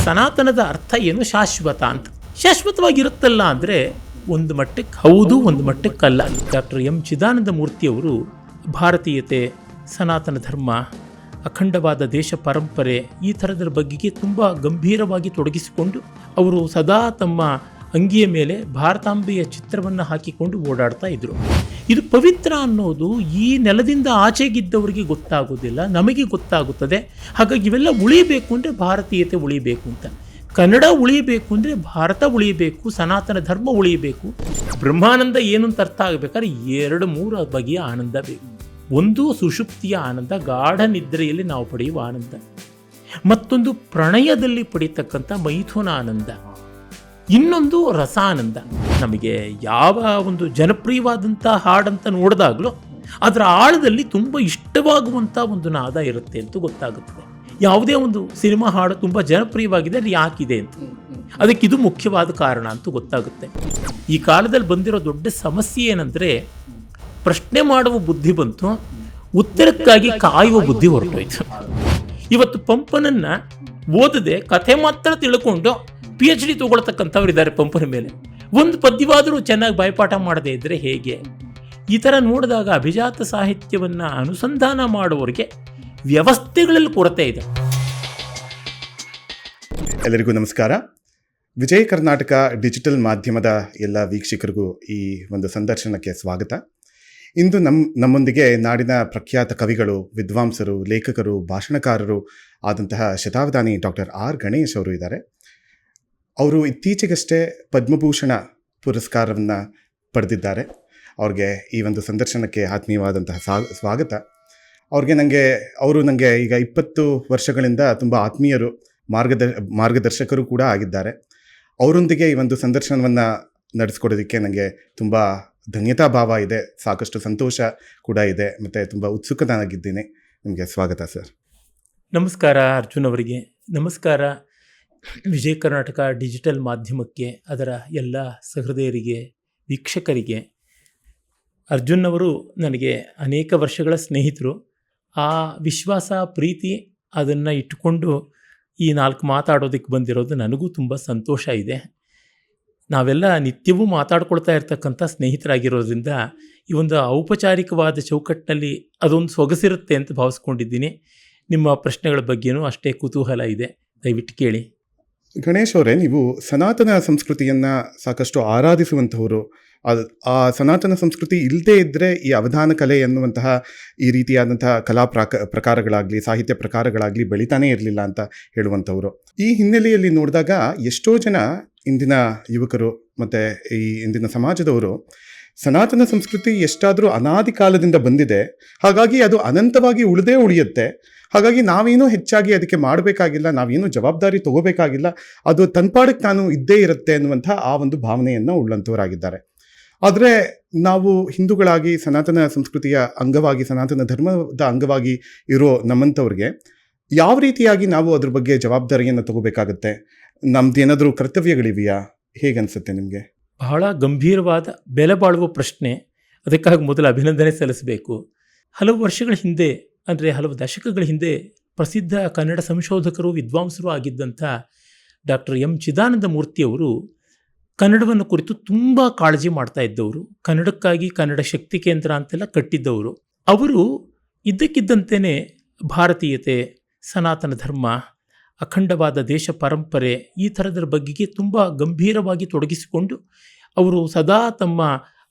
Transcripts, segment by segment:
ಸನಾತನದ ಅರ್ಥ ಏನು? ಶಾಶ್ವತ ಅಂತ. ಶಾಶ್ವತವಾಗಿರುತ್ತಲ್ಲ ಅಂದರೆ ಒಂದು ಮಟ್ಟಕ್ಕೆ ಹೌದು, ಒಂದು ಮಟ್ಟಕ್ಕಲ್ಲ. ಡಾಕ್ಟರ್ ಎಂ ಚಿದಾನಂದ ಮೂರ್ತಿಯವರು ಭಾರತೀಯತೆ, ಸನಾತನ ಧರ್ಮ, ಅಖಂಡವಾದ ದೇಶ ಪರಂಪರೆ ಈ ಥರದ್ರ ಬಗೆಗೆ ತುಂಬ ಗಂಭೀರವಾಗಿ ತೊಡಗಿಸಿಕೊಂಡು ಅವರು ಸದಾ ತಮ್ಮ ಅಂಗಿಯ ಮೇಲೆ ಭಾರತಾಂಬೆಯ ಚಿತ್ರವನ್ನು ಹಾಕಿಕೊಂಡು ಓಡಾಡ್ತಾ ಇದ್ದರು. ಇದು ಪವಿತ್ರ ಅನ್ನೋದು ಈ ನೆಲದಿಂದ ಆಚೆಗಿದ್ದವರಿಗೆ ಗೊತ್ತಾಗೋದಿಲ್ಲ, ನಮಗೆ ಗೊತ್ತಾಗುತ್ತದೆ. ಹಾಗಾಗಿ ಇವೆಲ್ಲ ಉಳಿಬೇಕು ಅಂದರೆ ಭಾರತೀಯತೆ ಉಳಿಬೇಕು ಅಂತ, ಕನ್ನಡ ಉಳಿಯಬೇಕು ಅಂದರೆ ಭಾರತ ಉಳಿಯಬೇಕು, ಸನಾತನ ಧರ್ಮ ಉಳಿಯಬೇಕು. ಬ್ರಹ್ಮಾನಂದ ಏನು ಅಂತ ಅರ್ಥ ಆಗಬೇಕಾದ್ರೆ 2-3 ಬಗೆಯ ಆನಂದ ಬೇಕು. ಒಂದು ಸುಷುಪ್ತಿಯ ಆನಂದ, ಗಾಢ ನಿದ್ರೆಯಲ್ಲಿ ನಾವು ಪಡೆಯುವ ಆನಂದ. ಮತ್ತೊಂದು ಪ್ರಣಯದಲ್ಲಿ ಪಡೀತಕ್ಕಂಥ ಮೈಥುನ ಆನಂದ. ಇನ್ನೊಂದು ರಸಾನಂದ. ನಮಗೆ ಯಾವ ಒಂದು ಜನಪ್ರಿಯವಾದಂಥ ಹಾಡಂತ ನೋಡಿದಾಗಲೂ ಅದರ ಆಳದಲ್ಲಿ ತುಂಬ ಇಷ್ಟವಾಗುವಂಥ ಒಂದು ನಾದ ಇರುತ್ತೆ ಅಂತ ಗೊತ್ತಾಗುತ್ತದೆ. ಯಾವುದೇ ಒಂದು ಸಿನಿಮಾ ಹಾಡು ತುಂಬ ಜನಪ್ರಿಯವಾಗಿದೆ, ಅದು ಯಾಕಿದೆ ಅಂತ, ಅದಕ್ಕಿದು ಮುಖ್ಯವಾದ ಕಾರಣ ಅಂತ ಗೊತ್ತಾಗುತ್ತೆ. ಈ ಕಾಲದಲ್ಲಿ ಬಂದಿರೋ ದೊಡ್ಡ ಸಮಸ್ಯೆ ಏನಂದರೆ, ಪ್ರಶ್ನೆ ಮಾಡುವ ಬುದ್ಧಿ ಬಂತು, ಉತ್ತರಕ್ಕಾಗಿ ಕಾಯುವ ಬುದ್ಧಿ ಹೊರಟೋಯ್ತು. ಇವತ್ತು ಪಂಪನನ್ನು ಓದದೆ ಕಥೆ ಮಾತ್ರ ತಿಳ್ಕೊಂಡು PhD ತಗೊಳ್ತಕ್ಕಂಥವ್ರು ಇದ್ದಾರೆ ಪಂಪನ ಮೇಲೆ. ಒಂದು ಪದ್ಯವಾದರೂ ಚೆನ್ನಾಗಿ ಬಾಯ್ಪಾಠ ಮಾಡದೇ ಇದ್ದರೆ ಹೇಗೆ? ಈ ಥರ ನೋಡಿದಾಗ ಅಭಿಜಾತ ಸಾಹಿತ್ಯವನ್ನು ಅನುಸಂಧಾನ ಮಾಡುವವರಿಗೆ ವ್ಯವಸ್ಥೆಗಳಲ್ಲಿ ಕೊರತೆ ಇದೆ. ಎಲ್ಲರಿಗೂ ನಮಸ್ಕಾರ. ವಿಜಯ ಕರ್ನಾಟಕ ಡಿಜಿಟಲ್ ಮಾಧ್ಯಮದ ಎಲ್ಲ ವೀಕ್ಷಕರಿಗೂ ಈ ಒಂದು ಸಂದರ್ಶನಕ್ಕೆ ಸ್ವಾಗತ. ಇಂದು ನಮ್ಮೊಂದಿಗೆ ನಾಡಿನ ಪ್ರಖ್ಯಾತ ಕವಿಗಳು, ವಿದ್ವಾಂಸರು, ಲೇಖಕರು, ಭಾಷಣಕಾರರು ಆದಂತಹ ಶತಾವಧಾನಿ ಡಾಕ್ಟರ್ ಆರ್ ಗಣೇಶ್ ಅವರು ಇದ್ದಾರೆ. ಅವರು ಇತ್ತೀಚೆಗಷ್ಟೇ ಪದ್ಮಭೂಷಣ ಪುರಸ್ಕಾರವನ್ನು ಪಡೆದಿದ್ದಾರೆ. ಅವ್ರಿಗೆ ಈ ಒಂದು ಸಂದರ್ಶನಕ್ಕೆ ಆತ್ಮೀಯವಾದಂತಹ ಸ್ವಾಗತ. ಅವರು ನನಗೆ ಈಗ 20 ವರ್ಷಗಳಿಂದ ತುಂಬ ಆತ್ಮೀಯರು, ಮಾರ್ಗದರ್ಶಕರು ಕೂಡ ಆಗಿದ್ದಾರೆ. ಅವರೊಂದಿಗೆ ಈ ಒಂದು ಸಂದರ್ಶನವನ್ನು ನಡೆಸ್ಕೊಡೋದಕ್ಕೆ ನನಗೆ ತುಂಬ ಧನ್ಯತಾ ಭಾವ ಇದೆ, ಸಾಕಷ್ಟು ಸಂತೋಷ ಕೂಡ ಇದೆ, ಮತ್ತು ತುಂಬ ಉತ್ಸುಕನಾಗಿದ್ದೀನಿ. ನಿಮಗೆ ಸ್ವಾಗತ ಸರ್. ನಮಸ್ಕಾರ ಅರ್ಜುನ್ ಅವರಿಗೆ. ನಮಸ್ಕಾರ ವಿಜಯ ಕರ್ನಾಟಕ ಡಿಜಿಟಲ್ ಮಾಧ್ಯಮಕ್ಕೆ, ಅದರ ಎಲ್ಲ ಸಹೃದಯರಿಗೆ, ವೀಕ್ಷಕರಿಗೆ. ಅರ್ಜುನ್ ಅವರು ನನಗೆ ಅನೇಕ ವರ್ಷಗಳ ಸ್ನೇಹಿತರು. ಆ ವಿಶ್ವಾಸ, ಪ್ರೀತಿ ಅದನ್ನು ಇಟ್ಟುಕೊಂಡು ಈ 4 ಮಾತಾಡೋದಕ್ಕೆ ಬಂದಿರೋದು ನನಗೂ ತುಂಬ ಸಂತೋಷ ಇದೆ. ನಾವೆಲ್ಲ ನಿತ್ಯವೂ ಮಾತಾಡ್ಕೊಳ್ತಾ ಇರ್ತಕ್ಕಂಥ ಸ್ನೇಹಿತರಾಗಿರೋದ್ರಿಂದ ಈ ಒಂದು ಔಪಚಾರಿಕವಾದ ಚೌಕಟ್ಟಿನಲ್ಲಿ ಅದೊಂದು ಸೊಗಸಿರುತ್ತೆ ಅಂತ ಭಾವಿಸ್ಕೊಂಡಿದ್ದೀನಿ. ನಿಮ್ಮ ಪ್ರಶ್ನೆಗಳ ಬಗ್ಗೆನೂ ಅಷ್ಟೇ ಕುತೂಹಲ ಇದೆ, ದಯವಿಟ್ಟು ಕೇಳಿ. ಗಣೇಶ್ ಅವರೇ, ನೀವು ಸನಾತನ ಸಂಸ್ಕೃತಿಯನ್ನು ಸಾಕಷ್ಟು ಆರಾಧಿಸುವಂಥವರು. ಆ ಸನಾತನ ಸಂಸ್ಕೃತಿ ಇಲ್ಲದೇ ಇದ್ದರೆ ಈ ಅವಧಾನ ಕಲೆ ಎನ್ನುವಂತಹ ಈ ರೀತಿಯಾದಂತಹ ಕಲಾ ಪ್ರಕಾರಗಳಾಗಲಿ, ಸಾಹಿತ್ಯ ಪ್ರಕಾರಗಳಾಗಲಿ ಬೆಳೀತಾನೇ ಇರಲಿಲ್ಲ ಅಂತ ಹೇಳುವಂಥವರು. ಈ ಹಿನ್ನೆಲೆಯಲ್ಲಿ ನೋಡಿದಾಗ ಎಷ್ಟೋ ಜನ ಇಂದಿನ ಯುವಕರು ಮತ್ತು ಈ ಇಂದಿನ ಸಮಾಜದವರು ಸನಾತನ ಸಂಸ್ಕೃತಿ ಎಷ್ಟಾದರೂ ಅನಾದಿ ಕಾಲದಿಂದ ಬಂದಿದೆ, ಹಾಗಾಗಿ ಅದು ಅನಂತವಾಗಿ ಉಳಿಯುತ್ತೆ, ಹಾಗಾಗಿ ನಾವೇನೂ ಹೆಚ್ಚಾಗಿ ಅದಕ್ಕೆ ಮಾಡಬೇಕಾಗಿಲ್ಲ, ನಾವೇನೂ ಜವಾಬ್ದಾರಿ ತಗೋಬೇಕಾಗಿಲ್ಲ, ಅದು ತನ್ಪಾಡಕ್ಕೆ ತಾನು ಇದ್ದೇ ಇರುತ್ತೆ ಅನ್ನುವಂಥ ಆ ಒಂದು ಭಾವನೆಯನ್ನು ಉಳ್ಳಂಥವರಾಗಿದ್ದಾರೆ. ಆದರೆ ನಾವು ಹಿಂದೂಗಳಾಗಿ ಸನಾತನ ಸಂಸ್ಕೃತಿಯ ಅಂಗವಾಗಿ, ಸನಾತನ ಧರ್ಮದ ಅಂಗವಾಗಿ ಇರೋ ನಮ್ಮಂಥವ್ರಿಗೆ ಯಾವ ರೀತಿಯಾಗಿ ನಾವು ಅದ್ರ ಬಗ್ಗೆ ಜವಾಬ್ದಾರಿಯನ್ನು ತಗೋಬೇಕಾಗತ್ತೆ? ನಮ್ದೇನಾದರೂ ಕರ್ತವ್ಯಗಳಿವೆಯಾ? ಹೇಗನ್ಸುತ್ತೆ ನಿಮಗೆ? ಬಹಳ ಗಂಭೀರವಾದ ಬೆಲೆ ಬಾಳುವ ಪ್ರಶ್ನೆ. ಅದಕ್ಕಾಗಿ ಮೊದಲು ಅಭಿನಂದನೆ ಸಲ್ಲಿಸಬೇಕು. ಹಲವು ವರ್ಷಗಳ ಹಿಂದೆ, ಅಂದರೆ ಹಲವು ದಶಕಗಳ ಹಿಂದೆ, ಪ್ರಸಿದ್ಧ ಕನ್ನಡ ಸಂಶೋಧಕರು, ವಿದ್ವಾಂಸರು ಆಗಿದ್ದಂಥ ಡಾಕ್ಟರ್ ಎಂ ಚಿದಾನಂದ ಮೂರ್ತಿಯವರು ಕನ್ನಡವನ್ನು ಕುರಿತು ತುಂಬ ಕಾಳಜಿ ಮಾಡ್ತಾ ಇದ್ದವರು. ಕನ್ನಡಕ್ಕಾಗಿ ಕನ್ನಡ ಶಕ್ತಿ ಕೇಂದ್ರ ಅಂತೆಲ್ಲ ಕಟ್ಟಿದ್ದವರು. ಅವರು ಇದ್ದಕ್ಕಿದ್ದಂತೆಯೇ ಭಾರತೀಯತೆ, ಸನಾತನ ಧರ್ಮ, ಅಖಂಡವಾದ ದೇಶ ಪರಂಪರೆ ಈ ಥರದ್ರ ಬಗೆಗೆ ತುಂಬ ಗಂಭೀರವಾಗಿ ತೊಡಗಿಸಿಕೊಂಡು ಅವರು ಸದಾ ತಮ್ಮ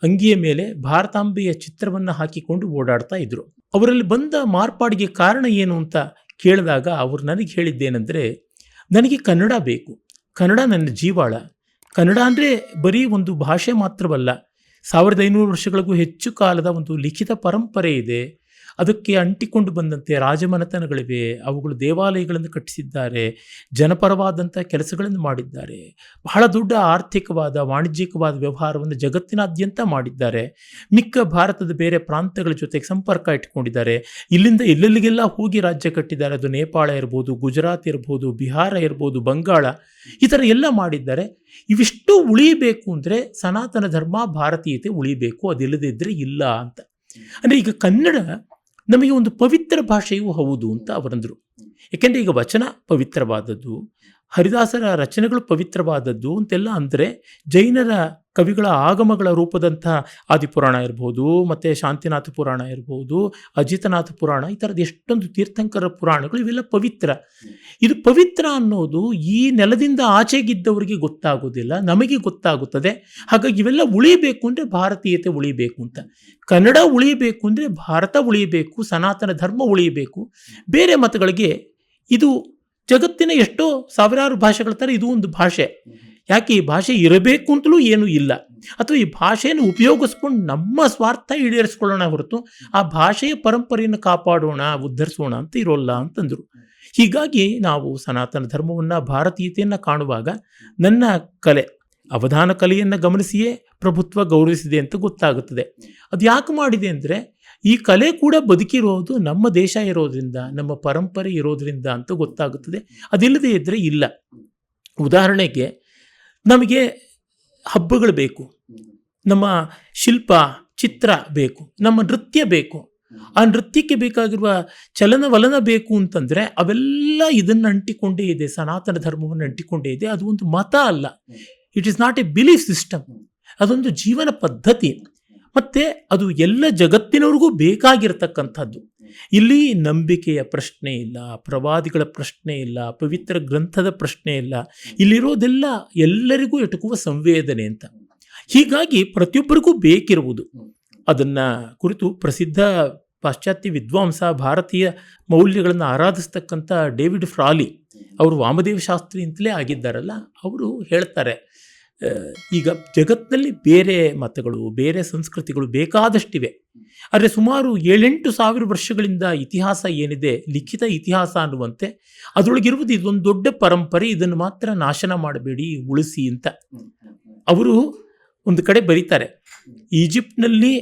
ಅಂಗಿಯ ಮೇಲೆ ಭಾರತಾಂಬೆಯ ಚಿತ್ರವನ್ನು ಹಾಕಿಕೊಂಡು ಓಡಾಡ್ತಾ ಇದ್ದರು. ಅವರಲ್ಲಿ ಬಂದ ಮಾರ್ಪಾಡಿಗೆ ಕಾರಣ ಏನು ಅಂತ ಕೇಳಿದಾಗ ಅವರು ನನಗೆ ಹೇಳಿದ್ದೇನೆಂದರೆ, ನನಗೆ ಕನ್ನಡ ಬೇಕು, ಕನ್ನಡ ನನ್ನ ಜೀವಾಳ. ಕನ್ನಡ ಅಂದರೆ ಬರೀ ಒಂದು ಭಾಷೆ ಮಾತ್ರವಲ್ಲ, 1500 ವರ್ಷಗಳಿಗೂ ಹೆಚ್ಚು ಕಾಲದ ಒಂದು ಲಿಖಿತ ಪರಂಪರೆ ಇದೆ. ಅದಕ್ಕೆ ಅಂಟಿಕೊಂಡು ಬಂದಂತೆ ರಾಜಮನೆತನಗಳಿವೆ, ಅವುಗಳು ದೇವಾಲಯಗಳನ್ನು ಕಟ್ಟಿಸಿದ್ದಾರೆ, ಜನಪರವಾದಂಥ ಕೆಲಸಗಳನ್ನು ಮಾಡಿದ್ದಾರೆ, ಬಹಳ ದೊಡ್ಡ ಆರ್ಥಿಕವಾದ, ವಾಣಿಜ್ಯಿಕವಾದ ವ್ಯವಹಾರವನ್ನು ಜಗತ್ತಿನಾದ್ಯಂತ ಮಾಡಿದ್ದಾರೆ, ಮಿಕ್ಕ ಭಾರತದ ಬೇರೆ ಪ್ರಾಂತಗಳ ಜೊತೆಗೆ ಸಂಪರ್ಕ ಇಟ್ಕೊಂಡಿದ್ದಾರೆ, ಇಲ್ಲಿಂದ ಎಲ್ಲೆಲ್ಲಿಗೆಲ್ಲ ಹೋಗಿ ರಾಜ್ಯ ಕಟ್ಟಿದ್ದಾರೆ. ಅದು ನೇಪಾಳ ಇರ್ಬೋದು, ಗುಜರಾತ್ ಇರ್ಬೋದು, ಬಿಹಾರ ಇರ್ಬೋದು, ಬಂಗಾಳ, ಈ ಥರ ಎಲ್ಲ ಮಾಡಿದ್ದಾರೆ. ಇವಿಷ್ಟು ಉಳಿಯಬೇಕು ಅಂದರೆ ಸನಾತನ ಧರ್ಮ, ಭಾರತೀಯತೆ ಉಳಿಯಬೇಕು, ಅದಿಲ್ಲದಿದ್ದರೆ ಇಲ್ಲ ಅಂತ. ಅಂದರೆ ಈಗ ಕನ್ನಡ ನಮಗೆ ಒಂದು ಪವಿತ್ರ ಭಾಷೆಯೂ ಹೌದು ಅಂತ ಅವರಂದರು. ಏಕೆಂದರೆ ಈಗ ವಚನ ಪವಿತ್ರವಾದದ್ದು, ಹರಿದಾಸರ ರಚನೆಗಳು ಪವಿತ್ರವಾದದ್ದು ಅಂತೆಲ್ಲ ಅಂದರೆ ಜೈನರ ಕವಿಗಳ ಆಗಮಗಳ ರೂಪದಂಥ ಆದಿಪುರಾಣ ಇರ್ಬೋದು, ಮತ್ತು ಶಾಂತಿನಾಥ ಪುರಾಣ ಇರ್ಬೋದು, ಅಜಿತನಾಥ ಪುರಾಣ, ಈ ಥರದ ಎಷ್ಟೊಂದು ತೀರ್ಥಂಕರ ಪುರಾಣಗಳು ಇವೆಲ್ಲ ಪವಿತ್ರ. ಇದು ಪವಿತ್ರ ಅನ್ನೋದು ಈ ನೆಲದಿಂದ ಆಚೆಗಿದ್ದವರಿಗೆ ಗೊತ್ತಾಗೋದಿಲ್ಲ, ನಮಗೆ ಗೊತ್ತಾಗುತ್ತದೆ. ಹಾಗಾಗಿ ಇವೆಲ್ಲ ಉಳಿಬೇಕು ಅಂದರೆ ಭಾರತೀಯತೆ ಉಳಿಬೇಕು ಅಂತ. ಕನ್ನಡ ಉಳಿಯಬೇಕು ಅಂದರೆ ಭಾರತ ಉಳಿಯಬೇಕು, ಸನಾತನ ಧರ್ಮ ಉಳಿಯಬೇಕು. ಬೇರೆ ಮತಗಳಿಗೆ ಇದು ಜಗತ್ತಿನ ಎಷ್ಟೋ ಸಾವಿರಾರು ಭಾಷೆಗಳ ಥರ ಇದು ಒಂದು ಭಾಷೆ. ಯಾಕೆ ಈ ಭಾಷೆ ಇರಬೇಕು ಅಂತಲೂ ಏನೂ ಇಲ್ಲ, ಅಥವಾ ಈ ಭಾಷೆಯನ್ನು ಉಪಯೋಗಿಸ್ಕೊಂಡು ನಮ್ಮ ಸ್ವಾರ್ಥ ಈಡೇರಿಸ್ಕೊಳ್ಳೋಣ ಹೊರತು ಆ ಭಾಷೆಯ ಪರಂಪರೆಯನ್ನು ಕಾಪಾಡೋಣ, ಉದ್ಧರಿಸೋಣ ಅಂತ ಇರೋಲ್ಲ ಅಂತಂದರು. ಹೀಗಾಗಿ ನಾವು ಸನಾತನ ಧರ್ಮವನ್ನು, ಭಾರತೀಯತೆಯನ್ನು ಕಾಣುವಾಗ ನನ್ನ ಕಲೆ, ಅವಧಾನ ಕಲೆಯನ್ನು ಗಮನಿಸಿಯೇ ಪ್ರಭುತ್ವ ಗೌರವಿಸಿದೆ ಅಂತ ಗೊತ್ತಾಗುತ್ತದೆ. ಅದು ಯಾಕೆ ಮಾಡಿದೆ ಅಂದರೆ ಈ ಕಲೆ ಕೂಡ ಬದುಕಿರೋದು ನಮ್ಮ ದೇಶ ಇರೋದ್ರಿಂದ, ನಮ್ಮ ಪರಂಪರೆ ಇರೋದ್ರಿಂದ ಅಂತ ಗೊತ್ತಾಗುತ್ತದೆ. ಅದಿಲ್ಲದೆ ಇದ್ದರೆ ಇಲ್ಲ. ಉದಾಹರಣೆಗೆ ನಮಗೆ ಹಬ್ಬಗಳು ಬೇಕು, ನಮ್ಮ ಶಿಲ್ಪ ಚಿತ್ರ ಬೇಕು, ನಮ್ಮ ನೃತ್ಯ ಬೇಕು. ಆ ನೃತ್ಯಕ್ಕೆ ಬೇಕಾಗಿರುವ ಚಲನವಲನ ಬೇಕು ಅಂತಂದರೆ ಅವೆಲ್ಲ ಇದನ್ನು ಅಂಟಿಕೊಂಡೇ ಇದೆ, ಸನಾತನ ಧರ್ಮವನ್ನು ಅಂಟಿಕೊಂಡೇ ಇದೆ. ಅದು ಒಂದು ಮತ ಅಲ್ಲ, it is not A belief system, ಅದೊಂದು ಜೀವನ ಪದ್ಧತಿ. ಮತ್ತು ಅದು ಎಲ್ಲ ಜಗತ್ತಿನವ್ರಿಗೂ ಬೇಕಾಗಿರ್ತಕ್ಕಂಥದ್ದು. ಇಲ್ಲಿ ನಂಬಿಕೆಯ ಪ್ರಶ್ನೆ ಇಲ್ಲ, ಪ್ರವಾದಿಗಳ ಪ್ರಶ್ನೆ ಇಲ್ಲ, ಪವಿತ್ರ ಗ್ರಂಥದ ಪ್ರಶ್ನೆ ಇಲ್ಲ. ಇಲ್ಲಿರೋದೆಲ್ಲ ಎಲ್ಲರಿಗೂ ಎಟುಕುವ ಸಂವೇದನೆ ಅಂತ. ಹೀಗಾಗಿ ಪ್ರತಿಯೊಬ್ಬರಿಗೂ ಬೇಕಿರುವುದು. ಅದನ್ನು ಕುರಿತು ಪ್ರಸಿದ್ಧ ಪಾಶ್ಚಾತ್ಯ ವಿದ್ವಾಂಸ, ಭಾರತೀಯ ಮೌಲ್ಯಗಳನ್ನು ಆರಾಧಿಸ್ತಕ್ಕಂಥ ಡೇವಿಡ್ ಫ್ರಾಲಿ ಅವರು ವಾಮದೇವ ಶಾಸ್ತ್ರಿ ಅಂತಲೇ ಆಗಿದ್ದಾರಲ್ಲ, ಅವರು ಹೇಳ್ತಾರೆ, ಈಗ ಜಗತ್ತಿನಲ್ಲಿ ಬೇರೆ ಮತಗಳು, ಬೇರೆ ಸಂಸ್ಕೃತಿಗಳು ಬೇಕಾದಷ್ಟಿವೆ. ಆದರೆ ಸುಮಾರು 7-8 ಸಾವಿರ ವರ್ಷಗಳಿಂದ ಇತಿಹಾಸ ಏನಿದೆ, ಲಿಖಿತ ಇತಿಹಾಸ ಅನ್ನುವಂತೆ, ಅದರೊಳಗಿರುವುದು ಇದೊಂದು ದೊಡ್ಡ ಪರಂಪರೆ, ಇದನ್ನು ಮಾತ್ರ ನಾಶನ ಮಾಡಬೇಡಿ, ಉಳಿಸಿ ಅಂತ ಅವರು ಒಂದು ಕಡೆ ಬರೀತಾರೆ. ಈಜಿಪ್ಟ್ನಲ್ಲಿ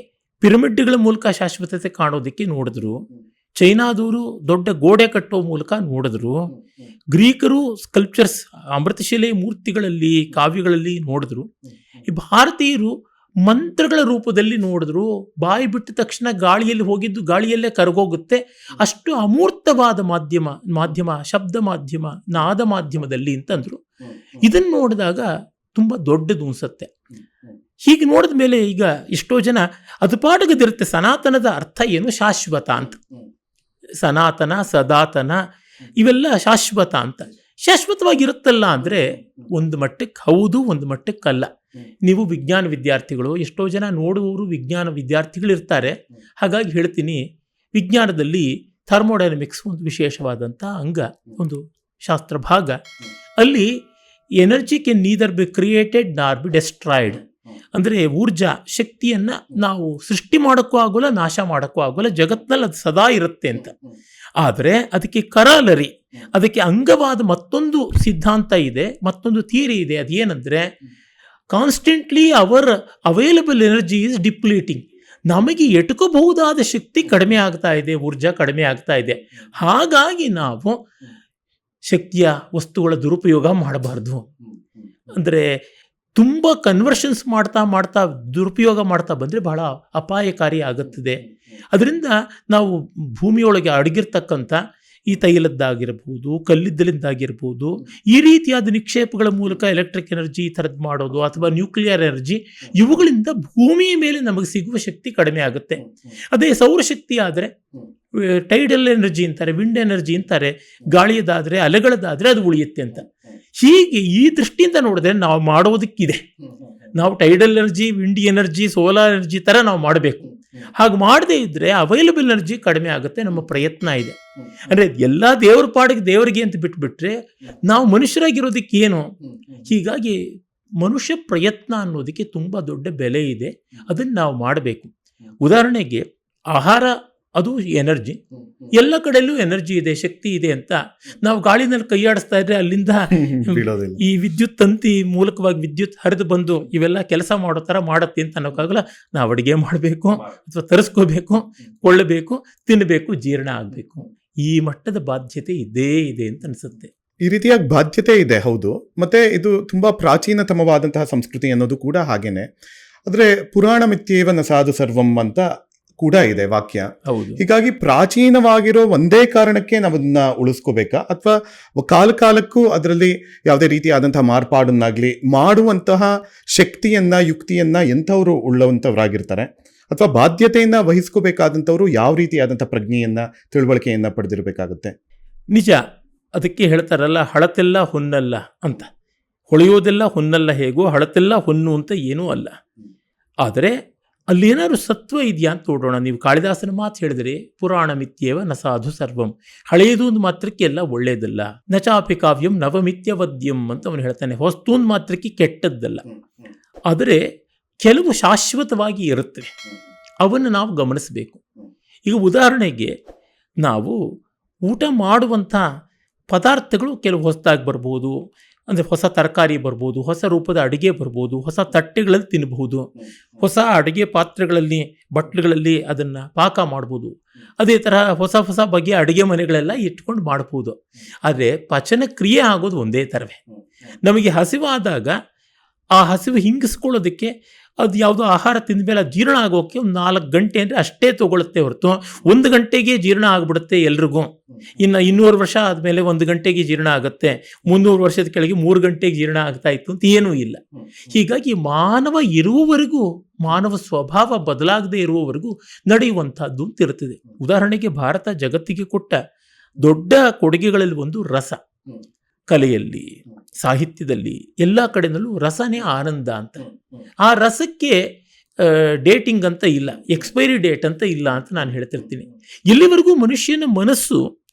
ಪಿರಮಿಡ್ಗಳ ಮೂಲಕ ಶಾಶ್ವತತೆ ಕಾಣೋದಕ್ಕೆ ನೋಡಿದ್ರು, ಚೈನಾದವರು ದೊಡ್ಡ ಗೋಡೆ ಕಟ್ಟೋ ಮೂಲಕ ನೋಡಿದ್ರು, ಗ್ರೀಕರು ಸ್ಕಲ್ಪ್ಚರ್ಸ್, ಅಮೃತಶಿಲೆ ಮೂರ್ತಿಗಳಲ್ಲಿ, ಕಾವ್ಯಗಳಲ್ಲಿ ನೋಡಿದ್ರು, ಈ ಭಾರತೀಯರು ಮಂತ್ರಗಳ ರೂಪದಲ್ಲಿ ನೋಡಿದ್ರು. ಬಾಯಿ ಬಿಟ್ಟ ತಕ್ಷಣ ಗಾಳಿಯಲ್ಲಿ ಹೋಗಿದ್ದು ಗಾಳಿಯಲ್ಲೇ ಕರಗೋಗುತ್ತೆ, ಅಷ್ಟು ಅಮೂರ್ತವಾದ ಮಾಧ್ಯಮ ಶಬ್ದ ಮಾಧ್ಯಮ, ನಾದ ಮಾಧ್ಯಮದಲ್ಲಿ ಅಂತಂದ್ರು. ಇದನ್ನು ನೋಡಿದಾಗ ತುಂಬ ದೊಡ್ಡದು ಅನ್ಸುತ್ತೆ. ಹೀಗೆ ನೋಡಿದ ಮೇಲೆ ಈಗ ಎಷ್ಟೋ ಜನ ಅದು ಪಾಠಗದಿರುತ್ತೆ, ಸನಾತನದ ಅರ್ಥ ಏನು, ಶಾಶ್ವತ ಅಂತ. ಸನಾತನ, ಸದಾತನ ಇವೆಲ್ಲ ಶಾಶ್ವತ ಅಂತ. ಶಾಶ್ವತವಾಗಿರುತ್ತಲ್ಲ ಅಂದರೆ ಒಂದು ಮಟ್ಟಕ್ಕೆ ಹೌದು, ಒಂದು ಮಟ್ಟಕ್ಕಲ್ಲ. ನೀವು ವಿಜ್ಞಾನ ವಿದ್ಯಾರ್ಥಿಗಳು, ಎಷ್ಟೋ ಜನ ನೋಡುವವರು ವಿಜ್ಞಾನ ವಿದ್ಯಾರ್ಥಿಗಳಿರ್ತಾರೆ. ಹಾಗಾಗಿ ಹೇಳ್ತೀನಿ, ವಿಜ್ಞಾನದಲ್ಲಿ ಥರ್ಮೋಡೈನಮಿಕ್ಸ್ ಒಂದು ವಿಶೇಷವಾದಂಥ ಅಂಗ, ಒಂದು ಶಾಸ್ತ್ರ ಭಾಗ. ಅಲ್ಲಿ energy can neither be created ನಾರ್ ಬಿ ಡೆಸ್ಟ್ರಾಯ್ಡ್. ಅಂದರೆ ಊರ್ಜಾ ಶಕ್ತಿಯನ್ನು ನಾವು ಸೃಷ್ಟಿ ಮಾಡೋಕ್ಕೂ ಆಗೋಲ್ಲ, ನಾಶ ಮಾಡೋಕ್ಕೂ ಆಗೋಲ್ಲ, ಜಗತ್ತಿನಲ್ಲಿ ಅದು ಸದಾ ಇರುತ್ತೆ ಅಂತ. ಆದರೆ ಅದಕ್ಕೆ ಕರಾಲರಿ, ಅದಕ್ಕೆ ಅಂಗವಾದ ಮತ್ತೊಂದು ಸಿದ್ಧಾಂತ ಇದೆ, ಮತ್ತೊಂದು ಥಿಯರಿ ಇದೆ. ಅದೇನೆಂದರೆ constantly our available energy is depleting. ನಮಗೆ ಎಟುಕಬಹುದಾದ ಶಕ್ತಿ ಕಡಿಮೆ ಆಗ್ತಾ ಇದೆ, ಊರ್ಜಾ ಕಡಿಮೆ ಆಗ್ತಾ ಇದೆ. ಹಾಗಾಗಿ ನಾವು ಶಕ್ತಿಯ ವಸ್ತುಗಳ ದುರುಪಯೋಗ ಮಾಡಬಾರ್ದು. ಅಂದರೆ ತುಂಬ ಕನ್ವರ್ಷನ್ಸ್ ಮಾಡ್ತಾ ದುರುಪಯೋಗ ಮಾಡ್ತಾ ಬಂದರೆ ಬಹಳ ಅಪಾಯಕಾರಿ ಆಗುತ್ತದೆ. ಅದರಿಂದ ನಾವು ಭೂಮಿಯೊಳಗೆ ಅಡಗಿರ್ತಕ್ಕಂಥ ಈ ತೈಲದ್ದಾಗಿರ್ಬೋದು, ಕಲ್ಲಿದ್ದಲಿಂದಾಗಿರ್ಬೋದು, ಈ ರೀತಿಯಾದ ನಿಕ್ಷೇಪಗಳ ಮೂಲಕ ಎಲೆಕ್ಟ್ರಿಕ್ ಎನರ್ಜಿ ಈ ಥರದ್ದು ಮಾಡೋದು, ಅಥವಾ ನ್ಯೂಕ್ಲಿಯರ್ ಎನರ್ಜಿ, ಇವುಗಳಿಂದ ಭೂಮಿಯ ಮೇಲೆ ನಮಗೆ ಸಿಗುವ ಶಕ್ತಿ ಕಡಿಮೆ ಆಗುತ್ತೆ. ಅದೇ ಸೌರಶಕ್ತಿ ಆದರೆ ಟೈಡಲ್ ಎನರ್ಜಿ ಅಂತಾರೆ, ವಿಂಡ್ ಎನರ್ಜಿ ಅಂತಾರೆ, ಗಾಳಿಯದಾದರೆ, ಅಲೆಗಳದಾದರೆ ಅದು ಉಳಿಯುತ್ತೆ ಅಂತ. ಹೀಗೆ ಈ ದೃಷ್ಟಿಯಿಂದ ನೋಡಿದ್ರೆ ನಾವು ಮಾಡೋದಕ್ಕಿದೆ. ನಾವು tidal energy, wind energy, solar energy ಥರ ನಾವು ಮಾಡಬೇಕು. ಹಾಗೆ ಮಾಡದೇ ಇದ್ದರೆ ಅವೈಲಬಲ್ ಎನರ್ಜಿ ಕಡಿಮೆ ಆಗುತ್ತೆ. ನಮ್ಮ ಪ್ರಯತ್ನ ಇದೆ. ಅಂದರೆ ಎಲ್ಲ ದೇವ್ರ ಪಾಡಿಗೆ ದೇವರಿಗೆ ಅಂತ ಬಿಟ್ಬಿಟ್ರೆ ನಾವು ಮನುಷ್ಯರಾಗಿರೋದಕ್ಕೆ ಏನು? ಹೀಗಾಗಿ ಮನುಷ್ಯ ಪ್ರಯತ್ನ ಅನ್ನೋದಕ್ಕೆ ತುಂಬ ದೊಡ್ಡ ಬೆಲೆ ಇದೆ. ಅದನ್ನು ನಾವು ಮಾಡಬೇಕು. ಉದಾಹರಣೆಗೆ ಆಹಾರ, ಅದು ಎನರ್ಜಿ. ಎಲ್ಲ ಕಡೆಯಲ್ಲೂ ಎನರ್ಜಿ ಇದೆ, ಶಕ್ತಿ ಇದೆ ಅಂತ ನಾವು ಗಾಳಿನಲ್ಲಿ ಕೈಯಾಡಿಸ್ತಾ ಇದ್ರೆ ಅಲ್ಲಿಂದ ಈ ವಿದ್ಯುತ್ ತಂತಿ ಮೂಲಕವಾಗಿ ವಿದ್ಯುತ್ ಹರಿದು ಬಂದು ಇವೆಲ್ಲ ಕೆಲಸ ಮಾಡೋ ಥರ ಮಾಡುತ್ತೆ ಅಂತ ಅನ್ನೋಕ್ಕಾಗಲ್ಲ. ನಾವು ಅಡುಗೆ ಮಾಡಬೇಕು, ಅಥವಾ ತರಿಸ್ಕೋಬೇಕು, ಕೊಳ್ಳಬೇಕು, ತಿನ್ನಬೇಕು, ಜೀರ್ಣ ಆಗಬೇಕು. ಈ ಮಟ್ಟದ ಬಾಧ್ಯತೆ ಇದೇ ಇದೆ ಅಂತ ಅನಿಸುತ್ತೆ. ಈ ರೀತಿಯಾಗಿ ಬಾಧ್ಯತೆ ಇದೆ, ಹೌದು. ಮತ್ತೆ ಇದು ತುಂಬಾ ಪ್ರಾಚೀನತಮವಾದಂತಹ ಸಂಸ್ಕೃತಿ ಅನ್ನೋದು ಕೂಡ ಹಾಗೇನೆ. ಆದರೆ ಪುರಾಣ ಮಿತ್ಯೇವ ನ ಸಾಧು ಸರ್ವಂ ಅಂತ ಕೂಡ ಇದೆ ವಾಕ್ಯ. ಹೌದು. ಹೀಗಾಗಿ ಪ್ರಾಚೀನವಾಗಿರೋ ಒಂದೇ ಕಾರಣಕ್ಕೆ ನಾವು ಅದನ್ನ ಉಳಿಸ್ಕೋಬೇಕಾ, ಅಥವಾ ಕಾಲಕ್ಕೂ ಅದರಲ್ಲಿ ಯಾವುದೇ ರೀತಿಯಾದಂತಹ ಮಾರ್ಪಾಡನ್ನಾಗ್ಲಿ ಮಾಡುವಂತಹ ಶಕ್ತಿಯನ್ನ ಯುಕ್ತಿಯನ್ನ ಎಂಥವ್ರು ಉಳ್ಳವಂಥವ್ರಾಗಿರ್ತಾರೆ, ಅಥವಾ ಬಾಧ್ಯತೆಯನ್ನ ವಹಿಸ್ಕೋಬೇಕಾದಂಥವ್ರು ಯಾವ ರೀತಿಯಾದಂಥ ಪ್ರಜ್ಞೆಯನ್ನ ತಿಳುವಳಿಕೆಯನ್ನ ಪಡೆದಿರಬೇಕಾಗುತ್ತೆ? ನಿಜ. ಅದಕ್ಕೆ ಹೇಳ್ತಾರಲ್ಲ, ಹಳತೆಲ್ಲ ಹೊನ್ನಲ್ಲ ಅಂತ. ಹೊಳೆಯೋದೆಲ್ಲ ಹೊನ್ನಲ್ಲ ಹೇಗೋ ಹಳತೆಲ್ಲ ಹೊನ್ನು ಅಂತ ಏನೂ ಅಲ್ಲ. ಆದರೆ ಅಲ್ಲೇನಾದ್ರು ಸತ್ವ ಇದೆಯಾ ಅಂತ ನೋಡೋಣ. ನೀವು ಕಾಳಿದಾಸನ ಮಾತು ಹೇಳಿದರೆ, ಪುರಾಣ ಮಿತ್ಯೇವ ನ ಸಾಧು ಸರ್ವಂ, ಹಳೆಯದು ಒಂದು ಮಾತ್ರಕ್ಕೆ ಎಲ್ಲ ಒಳ್ಳೆಯದಲ್ಲ. ನಚಾಪಿ ಕಾವ್ಯಂ ನವಮಿತ್ಯವದ್ಯಂ ಅಂತ ಅವನು ಹೇಳ್ತಾನೆ. ಹೊಸ್ತು ಒಂದು ಮಾತ್ರಕ್ಕೆ ಕೆಟ್ಟದ್ದಲ್ಲ. ಆದರೆ ಕೆಲವು ಶಾಶ್ವತವಾಗಿ ಇರುತ್ತವೆ, ಅವನ್ನು ನಾವು ಗಮನಿಸಬೇಕು. ಈಗ ಉದಾಹರಣೆಗೆ, ನಾವು ಊಟ ಮಾಡುವಂಥ ಪದಾರ್ಥಗಳು ಕೆಲವು ಹೊಸದಾಗಿ ಬರ್ಬೋದು. ಅಂದರೆ ಹೊಸ ತರಕಾರಿ ಬರ್ಬೋದು, ಹೊಸ ರೂಪದ ಅಡುಗೆ ಬರ್ಬೋದು, ಹೊಸ ತಟ್ಟೆಗಳಲ್ಲಿ ತಿನ್ನಬಹುದು, ಹೊಸ ಅಡುಗೆ ಪಾತ್ರೆಗಳಲ್ಲಿ ಬಟ್ಲುಗಳಲ್ಲಿ ಅದನ್ನು ಪಾಕ ಮಾಡ್ಬೋದು. ಅದೇ ತರಹ ಹೊಸ ಬಗೆಯ ಅಡುಗೆ ಮನೆಗಳೆಲ್ಲ ಇಟ್ಕೊಂಡು ಮಾಡ್ಬೋದು. ಆದರೆ ಪಚನ ಕ್ರಿಯೆ ಆಗೋದು ಒಂದೇ ಥರವೇ. ನಮಗೆ ಹಸಿವಾದಾಗ ಆ ಹಸಿವು ಹಿಂಗಿಸ್ಕೊಳ್ಳೋದಕ್ಕೆ ಅದು ಯಾವುದೋ ಆಹಾರ ತಿಂದ ಮೇಲೆ ಜೀರ್ಣ ಆಗೋಕ್ಕೆ ಒಂದು 4 ಗಂಟೆ ಅಂದರೆ ಅಷ್ಟೇ ತೊಗೊಳುತ್ತೆ ಹೊರತು 1 ಗಂಟೆಗೆ ಜೀರ್ಣ ಆಗಿಬಿಡುತ್ತೆ ಎಲ್ರಿಗೂ. ಇನ್ನು 200 ವರ್ಷ ಆದಮೇಲೆ 1 ಗಂಟೆಗೆ ಜೀರ್ಣ ಆಗುತ್ತೆ, 300 ವರ್ಷದ ಕೆಳಗೆ 3 ಗಂಟೆಗೆ ಜೀರ್ಣ ಆಗ್ತಾ ಇತ್ತು ಅಂತ ಏನೂ ಇಲ್ಲ. ಹೀಗಾಗಿ ಮಾನವ ಇರುವವರೆಗೂ, ಮಾನವ ಸ್ವಭಾವ ಬದಲಾಗದೇ ಇರುವವರೆಗೂ ನಡೆಯುವಂಥದ್ದು ಅಂತ ಇರ್ತದೆ. ಉದಾಹರಣೆಗೆ, ಭಾರತ ಜಗತ್ತಿಗೆ ಕೊಟ್ಟ ದೊಡ್ಡ ಕೊಡುಗೆಗಳಲ್ಲಿ ಒಂದು ರಸ. ಕಲೆಯಲ್ಲಿ, ಸಾಹಿತ್ಯದಲ್ಲಿ, ಎಲ್ಲ ಕಡೆನಲ್ಲೂ ರಸನೇ ಆನಂದ ಅಂತ. ಆ ರಸಕ್ಕೆ ಡೇಟಿಂಗ್ ಅಂತ ಇಲ್ಲ, ಎಕ್ಸ್ಪೈರಿ ಡೇಟ್ ಅಂತ ಇಲ್ಲ ಅಂತ ನಾನು ಹೇಳ್ತಿರ್ತೀನಿ. ಎಲ್ಲಿವರೆಗೂ ಮನುಷ್ಯನ ಮನಸ್ಸು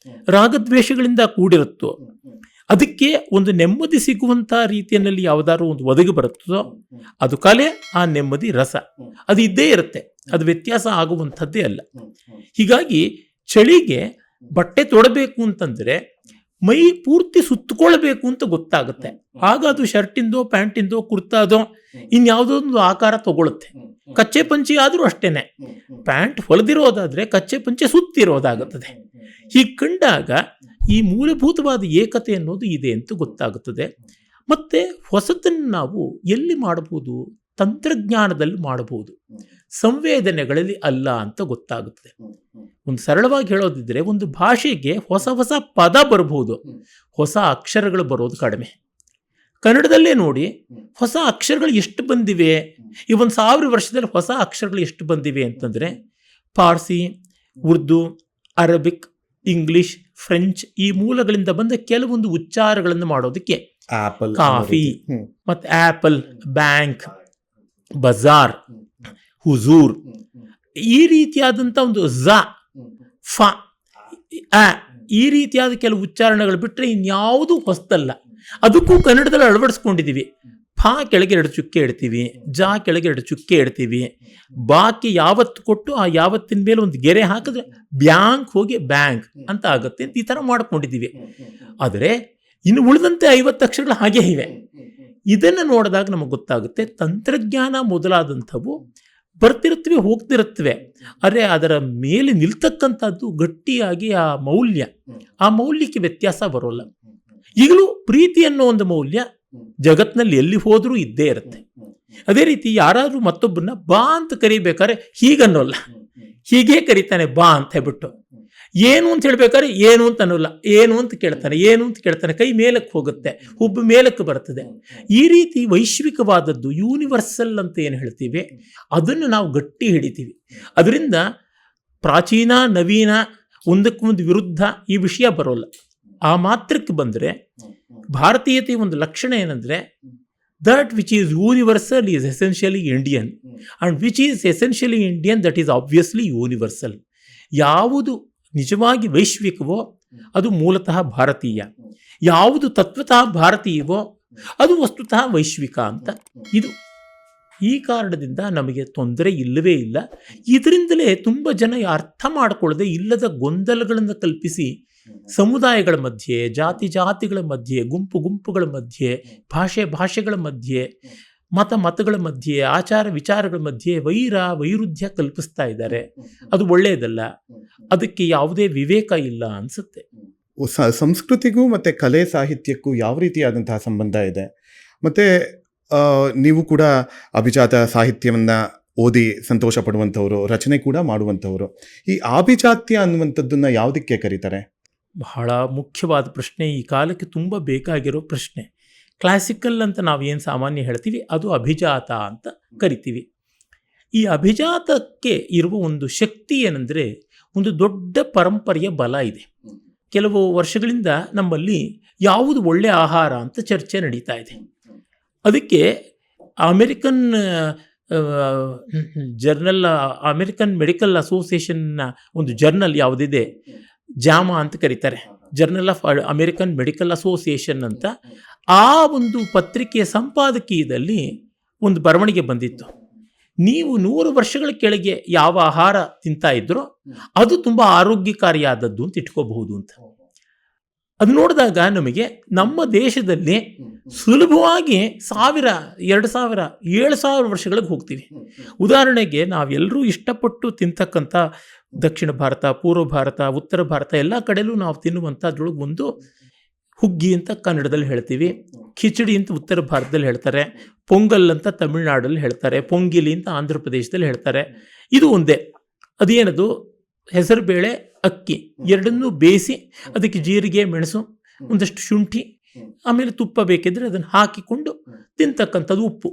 ರಾಗದ್ವೇಷಗಳಿಂದ ಕೂಡಿರುತ್ತೋ, ಅದಕ್ಕೆ ಒಂದು ನೆಮ್ಮದಿ ಸಿಗುವಂಥ ರೀತಿಯಲ್ಲಿ ಯಾವುದಾದ್ರು ಒಂದು ಒದಗಿ ಬರುತ್ತೋ, ಅದು ಕಲೆ, ಆ ನೆಮ್ಮದಿ ರಸ. ಅದು ಇದ್ದೇ ಇರುತ್ತೆ, ಅದು ವ್ಯತ್ಯಾಸ ಆಗುವಂಥದ್ದೇ ಅಲ್ಲ. ಹೀಗಾಗಿ ಚಳಿಗೆ ಬಟ್ಟೆ ತೊಡಬೇಕು ಅಂತಂದರೆ ಮೈ ಪೂರ್ತಿ ಸುತ್ತಕೊಳ್ಬೇಕು ಅಂತ ಗೊತ್ತಾಗುತ್ತೆ. ಆಗ ಅದು ಶರ್ಟಿಂದೋ ಪ್ಯಾಂಟಿಂದೋ ಕುರ್ತಾದೋ ಇನ್ಯಾವುದೋ ಒಂದು ಆಕಾರ ತಗೊಳುತ್ತೆ. ಕಚ್ಚೆ ಪಂಚೆ ಆದರೂ ಅಷ್ಟೇನೆ, ಪ್ಯಾಂಟ್ ಹೊಲಿದಿರೋದಾದ್ರೆ ಕಚ್ಚೆ ಪಂಚೆ ಸುತ್ತಿರೋದಾಗುತ್ತದೆ. ಹೀಗೆ ಕಂಡಾಗ ಈ ಮೂಲಭೂತವಾದ ಏಕತೆ ಅನ್ನೋದು ಇದೆ ಅಂತ ಗೊತ್ತಾಗುತ್ತದೆ. ಮತ್ತೆ ಹೊಸತನ್ನು ನಾವು ಎಲ್ಲಿ ಮಾಡಬಹುದು? ತಂತ್ರಜ್ಞಾನದಲ್ಲಿ ಮಾಡಬಹುದು, ಸಂವೇದನೆಗಳಲ್ಲಿ ಅಲ್ಲ ಅಂತ ಗೊತ್ತಾಗುತ್ತದೆ. ಒಂದು ಸರಳವಾಗಿ ಹೇಳೋದಿದ್ರೆ, ಒಂದು ಭಾಷೆಗೆ ಹೊಸ ಪದ ಬರಬಹುದು, ಹೊಸ ಅಕ್ಷರಗಳು ಬರೋದು ಕಡಿಮೆ. ಕನ್ನಡದಲ್ಲೇ ನೋಡಿ, ಹೊಸ ಅಕ್ಷರಗಳು ಎಷ್ಟು ಬಂದಿವೆ ಈ 1000 ವರ್ಷದಲ್ಲಿ. ಹೊಸ ಅಕ್ಷರಗಳು ಎಷ್ಟು ಬಂದಿವೆ ಅಂತಂದರೆ, Parsi, Urdu, Arabic, English, French ಈ ಮೂಲಗಳಿಂದ ಬಂದ ಕೆಲವೊಂದು ಉಚ್ಚಾರಗಳನ್ನು ಮಾಡೋದಕ್ಕೆ ಆಪಲ್, ಕಾಫಿ, ಮತ್ತು ಆಪಲ್, ಬ್ಯಾಂಕ್, ಬಜಾರ್, ಹುಜೂರ್, ಈ ರೀತಿಯಾದಂಥ ಒಂದು ಝ, ಫ, ಅ, ಈ ರೀತಿಯಾದ ಕೆಲವು ಉಚ್ಚಾರಣೆಗಳು ಬಿಟ್ಟರೆ ಇನ್ಯಾವುದೂ ಹೊಸದಲ್ಲ. ಅದಕ್ಕೂ ಕನ್ನಡದಲ್ಲಿ ಅಳವಡಿಸ್ಕೊಂಡಿದ್ದೀವಿ. ಫ ಕೆಳಗೆ 2 ಚುಕ್ಕೆ ಇಡ್ತೀವಿ, ಜ ಕೆಳಗೆ 2 ಚುಕ್ಕೆ ಇಡ್ತೀವಿ, ಬಾಕಿ ಯಾವತ್ತು ಕೊಟ್ಟು ಆ ಯಾವತ್ತಿನ ಮೇಲೆ ಒಂದು ಗೆರೆ ಹಾಕಿದ್ರೆ ಬ್ಯಾಂಕ್ ಹೋಗಿ ಬ್ಯಾಂಕ್ ಅಂತ ಆಗುತ್ತೆ ಅಂತ ಈ ಥರ ಮಾಡ್ಕೊಂಡಿದ್ದೀವಿ. ಆದರೆ ಇನ್ನು ಉಳಿದಂತೆ 50 ಅಕ್ಷರಗಳು ಹಾಗೆ ಇವೆ. ಇದನ್ನು ನೋಡಿದಾಗ ನಮಗೆ ಗೊತ್ತಾಗುತ್ತೆ, ತಂತ್ರಜ್ಞಾನ ಮೊದಲಾದಂಥವು ಬರ್ತಿರುತ್ತವೆ, ಹೋಗ್ತಿರುತ್ತವೆ. ಆದರೆ ಅದರ ಮೇಲೆ ನಿಲ್ತಕ್ಕಂಥದ್ದು ಗಟ್ಟಿಯಾಗಿ ಆ ಮೌಲ್ಯಕ್ಕೆ ವ್ಯತ್ಯಾಸ ಬರೋಲ್ಲ. ಈಗಲೂ ಪ್ರೀತಿ ಅನ್ನೋ ಒಂದು ಮೌಲ್ಯ ಜಗತ್ತಿನಲ್ಲಿ ಎಲ್ಲಿ ಹೋದರೂ ಇದ್ದೇ ಇರುತ್ತೆ. ಅದೇ ರೀತಿ ಯಾರಾದರೂ ಮತ್ತೊಬ್ಬರನ್ನ ಬಾ ಅಂತ ಕರಿಬೇಕಾದ್ರೆ ಹೀಗನ್ನೋಲ್ಲ, ಹೀಗೆ ಕರೀತಾನೆ ಬಾ ಅಂತ ಹೇಳ್ಬಿಟ್ಟು. ಏನು ಅಂತ ಹೇಳ್ಬೇಕಾದ್ರೆ ಏನು ಅಂತ ಅನ್ನೋಲ್ಲ, ಏನು ಅಂತ ಕೇಳ್ತಾನೆ, ಕೈ ಮೇಲಕ್ಕೆ ಹೋಗುತ್ತೆ, ಹುಬ್ಬು ಮೇಲಕ್ಕೆ ಬರ್ತದೆ. ಈ ರೀತಿ ವೈಶ್ವಿಕವಾದದ್ದು, ಯೂನಿವರ್ಸಲ್ ಅಂತ ಏನು ಹೇಳ್ತೀವಿ, ಅದನ್ನು ನಾವು ಗಟ್ಟಿ ಹಿಡಿತೀವಿ. ಅದರಿಂದ ಪ್ರಾಚೀನ ನವೀನ ಒಂದಕ್ಕೊಂದು ವಿರುದ್ಧ ಈ ವಿಷಯ ಬರೋಲ್ಲ. ಆ ಮಾತ್ರಕ್ಕೆ ಬಂದರೆ ಭಾರತೀಯತೆಯ ಒಂದು ಲಕ್ಷಣ ಏನಂದರೆ, that which is universal is essentially Indian, and which is essentially Indian that is obviously universal. ಯಾವುದು ನಿಜವಾಗಿ ವೈಶ್ವಿಕವೋ ಅದು ಮೂಲತಃ ಭಾರತೀಯ, ಯಾವುದು ತತ್ವತಃ ಭಾರತೀಯವೋ ಅದು ವಸ್ತುತಃ ವೈಶ್ವಿಕ ಅಂತ. ಇದು ಈ ಕಾರಣದಿಂದ ನಮಗೆ ತೊಂದರೆ ಇಲ್ಲವೇ ಇಲ್ಲ. ಇದರಿಂದಲೇ ತುಂಬ ಜನ ಅರ್ಥ ಮಾಡಿಕೊಳ್ಳದೆ ಇಲ್ಲದ ಗೊಂದಲಗಳನ್ನು ಕಲ್ಪಿಸಿ ಸಮುದಾಯಗಳ ಮಧ್ಯೆ, ಜಾತಿಗಳ ಮಧ್ಯೆ, ಗುಂಪುಗಳ ಮಧ್ಯೆ, ಭಾಷೆಗಳ ಮಧ್ಯೆ, ಮತಗಳ ಮಧ್ಯೆ, ಆಚಾರ ವಿಚಾರಗಳ ಮಧ್ಯೆ ವೈರುಧ್ಯ ಕಲ್ಪಿಸ್ತಾ ಇದ್ದಾರೆ. ಅದು ಒಳ್ಳೆಯದಲ್ಲ, ಅದಕ್ಕೆ ಯಾವುದೇ ವಿವೇಕ ಇಲ್ಲ ಅನಿಸುತ್ತೆ. ಸಂಸ್ಕೃತಿಗೂ ಮತ್ತು ಕಲೆ ಸಾಹಿತ್ಯಕ್ಕೂ ಯಾವ ರೀತಿಯಾದಂತಹ ಸಂಬಂಧ ಇದೆ? ಮತ್ತು ನೀವು ಕೂಡ ಅಭಿಜಾತ ಸಾಹಿತ್ಯವನ್ನು ಓದಿ ಸಂತೋಷ ಪಡುವಂಥವ್ರು, ರಚನೆ ಕೂಡ ಮಾಡುವಂಥವ್ರು. ಈ ಆಭಿಜಾತ್ಯ ಅನ್ನುವಂಥದ್ದನ್ನು ಯಾವುದಕ್ಕೆ ಕರೀತಾರೆ? ಬಹಳ ಮುಖ್ಯವಾದ ಪ್ರಶ್ನೆ, ಈ ಕಾಲಕ್ಕೆ ತುಂಬ ಬೇಕಾಗಿರೋ ಪ್ರಶ್ನೆ. ಕ್ಲಾಸಿಕಲ್ ಅಂತ ನಾವು ಏನು ಸಾಮಾನ್ಯ ಹೇಳ್ತೀವಿ ಅದು ಅಭಿಜಾತ ಅಂತ ಕರಿತೀವಿ. ಈ ಅಭಿಜಾತಕ್ಕೆ ಇರುವ ಒಂದು ಶಕ್ತಿ ಏನಂದರೆ, ಒಂದು ದೊಡ್ಡ ಪರಂಪರೆಯ ಬಲ ಇದೆ. ಕೆಲವು ವರ್ಷಗಳಿಂದ ನಮ್ಮಲ್ಲಿ ಯಾವುದು ಒಳ್ಳೆಯ ಆಹಾರ ಅಂತ ಚರ್ಚೆ ನಡೀತಾ ಇದೆ. ಅದಕ್ಕೆ ಅಮೆರಿಕನ್ ಜರ್ನಲ್, ಅಮೆರಿಕನ್ ಮೆಡಿಕಲ್ ಅಸೋಸಿಯೇಷನ್ನ ಒಂದು ಜರ್ನಲ್ ಯಾವುದಿದೆ, ಜಾಮಾ ಅಂತ ಕರೀತಾರೆ, journal of American medical association ಅಂತ, ಆ ಒಂದು ಪತ್ರಿಕೆಯ ಸಂಪಾದಕೀಯದಲ್ಲಿ ಒಂದು ಬರವಣಿಗೆ ಬಂದಿತ್ತು. ನೀವು 100 ವರ್ಷಗಳ ಕೆಳಗೆ ಯಾವ ಆಹಾರ ತಿಂತಾ ಇದ್ರೋ ಅದು ತುಂಬ ಆರೋಗ್ಯಕಾರಿಯಾದದ್ದು ಅಂತ ಇಟ್ಕೋಬಹುದು ಅಂತ. ಅದು ನೋಡಿದಾಗ ನಮಗೆ ನಮ್ಮ ದೇಶದಲ್ಲಿ ಸುಲಭವಾಗಿ 1000, 2000, 7000 ವರ್ಷಗಳಿಗೆ ಹೋಗ್ತೀವಿ. ಉದಾಹರಣೆಗೆ ನಾವೆಲ್ಲರೂ ಇಷ್ಟಪಟ್ಟು ತಿಂತಕ್ಕಂಥ ದಕ್ಷಿಣ ಭಾರತ, ಪೂರ್ವ ಭಾರತ, ಉತ್ತರ ಭಾರತ ಎಲ್ಲ ಕಡೆಯಲ್ಲೂ ನಾವು ತಿನ್ನುವಂಥದ್ರೊಳಗೆ ಒಂದು ಹುಗ್ಗಿ ಅಂತ ಕನ್ನಡದಲ್ಲಿ ಹೇಳ್ತೀವಿ, ಖಿಚಡಿ ಅಂತ ಉತ್ತರ ಭಾರತದಲ್ಲಿ ಹೇಳ್ತಾರೆ, ಪೊಂಗಲ್ ಅಂತ ತಮಿಳುನಾಡಲ್ಲಿ ಹೇಳ್ತಾರೆ, ಪೊಂಗಿಲಿ ಅಂತ ಆಂಧ್ರ ಪ್ರದೇಶದಲ್ಲಿ ಹೇಳ್ತಾರೆ. ಇದು ಒಂದೇ. ಅದೇನದು, ಹೆಸರುಬೇಳೆ, ಅಕ್ಕಿ ಎರಡನ್ನೂ ಬೇಯಿಸಿ ಅದಕ್ಕೆ ಜೀರಿಗೆ, ಮೆಣಸು, ಒಂದಷ್ಟು ಶುಂಠಿ, ಆಮೇಲೆ ತುಪ್ಪ ಬೇಕಿದ್ರೆ ಅದನ್ನು ಹಾಕಿಕೊಂಡು ತಿಂತಕ್ಕಂಥದ್ದು, ಉಪ್ಪು.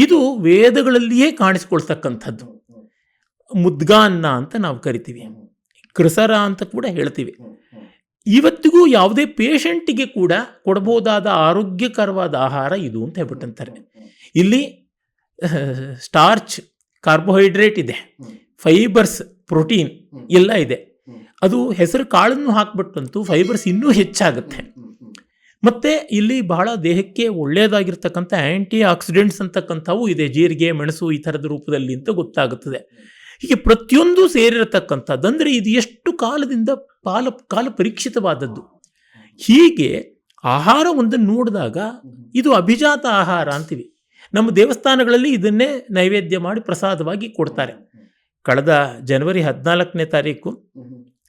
ಇದು ವೇದಗಳಲ್ಲಿಯೇ ಕಾಣಿಸ್ಕೊಳ್ತಕ್ಕಂಥದ್ದು. ಮುದ್ಗಾನ್ನ ಅಂತ ನಾವು ಕರಿತೀವಿ, ಕೃಸರ ಅಂತ ಕೂಡ ಹೇಳ್ತೀವಿ. ಇವತ್ತಿಗೂ ಯಾವುದೇ ಪೇಷಂಟಿಗೆ ಕೂಡ ಕೊಡಬಹುದಾದ ಆರೋಗ್ಯಕರವಾದ ಆಹಾರ ಇದು ಅಂತ ಹೇಳ್ಬಿಟ್ಟಂತಾರೆ. ಇಲ್ಲಿ ಸ್ಟಾರ್ಚ್, ಕಾರ್ಬೋಹೈಡ್ರೇಟ್ ಇದೆ, ಫೈಬರ್ಸ್, ಪ್ರೋಟೀನ್ ಎಲ್ಲ ಇದೆ. ಅದು ಹೆಸರು ಕಾಳನ್ನು ಹಾಕ್ಬಿಟ್ಟಂತೂ ಫೈಬರ್ಸ್ ಇನ್ನೂ ಹೆಚ್ಚಾಗುತ್ತೆ. ಮತ್ತು ಇಲ್ಲಿ ಬಹಳ ದೇಹಕ್ಕೆ ಒಳ್ಳೆಯದಾಗಿರ್ತಕ್ಕಂಥ ಆ್ಯಂಟಿ ಆಕ್ಸಿಡೆಂಟ್ಸ್ ಅಂತಕ್ಕಂಥವು ಇದೆ, ಜೀರಿಗೆ, ಮೆಣಸು ಈ ಥರದ ರೂಪದಲ್ಲಿ ಅಂತ ಗೊತ್ತಾಗುತ್ತದೆ. ಹೀಗೆ ಪ್ರತಿಯೊಂದು ಸೇರಿರತಕ್ಕಂಥದ್ದು. ಅಂದರೆ ಇದು ಎಷ್ಟು ಕಾಲದಿಂದ ಕಾಲ ಪರೀಕ್ಷಿತವಾದದ್ದು. ಹೀಗೆ ಆಹಾರ ಒಂದನ್ನು ನೋಡಿದಾಗ ಇದು ಅಭಿಜಾತ ಆಹಾರ ಅಂತೀವಿ. ನಮ್ಮ ದೇವಸ್ಥಾನಗಳಲ್ಲಿ ಇದನ್ನೇ ನೈವೇದ್ಯ ಮಾಡಿ ಪ್ರಸಾದವಾಗಿ ಕೊಡ್ತಾರೆ. ಕಳೆದ ಜನವರಿ 14ನೇ ತಾರೀಕು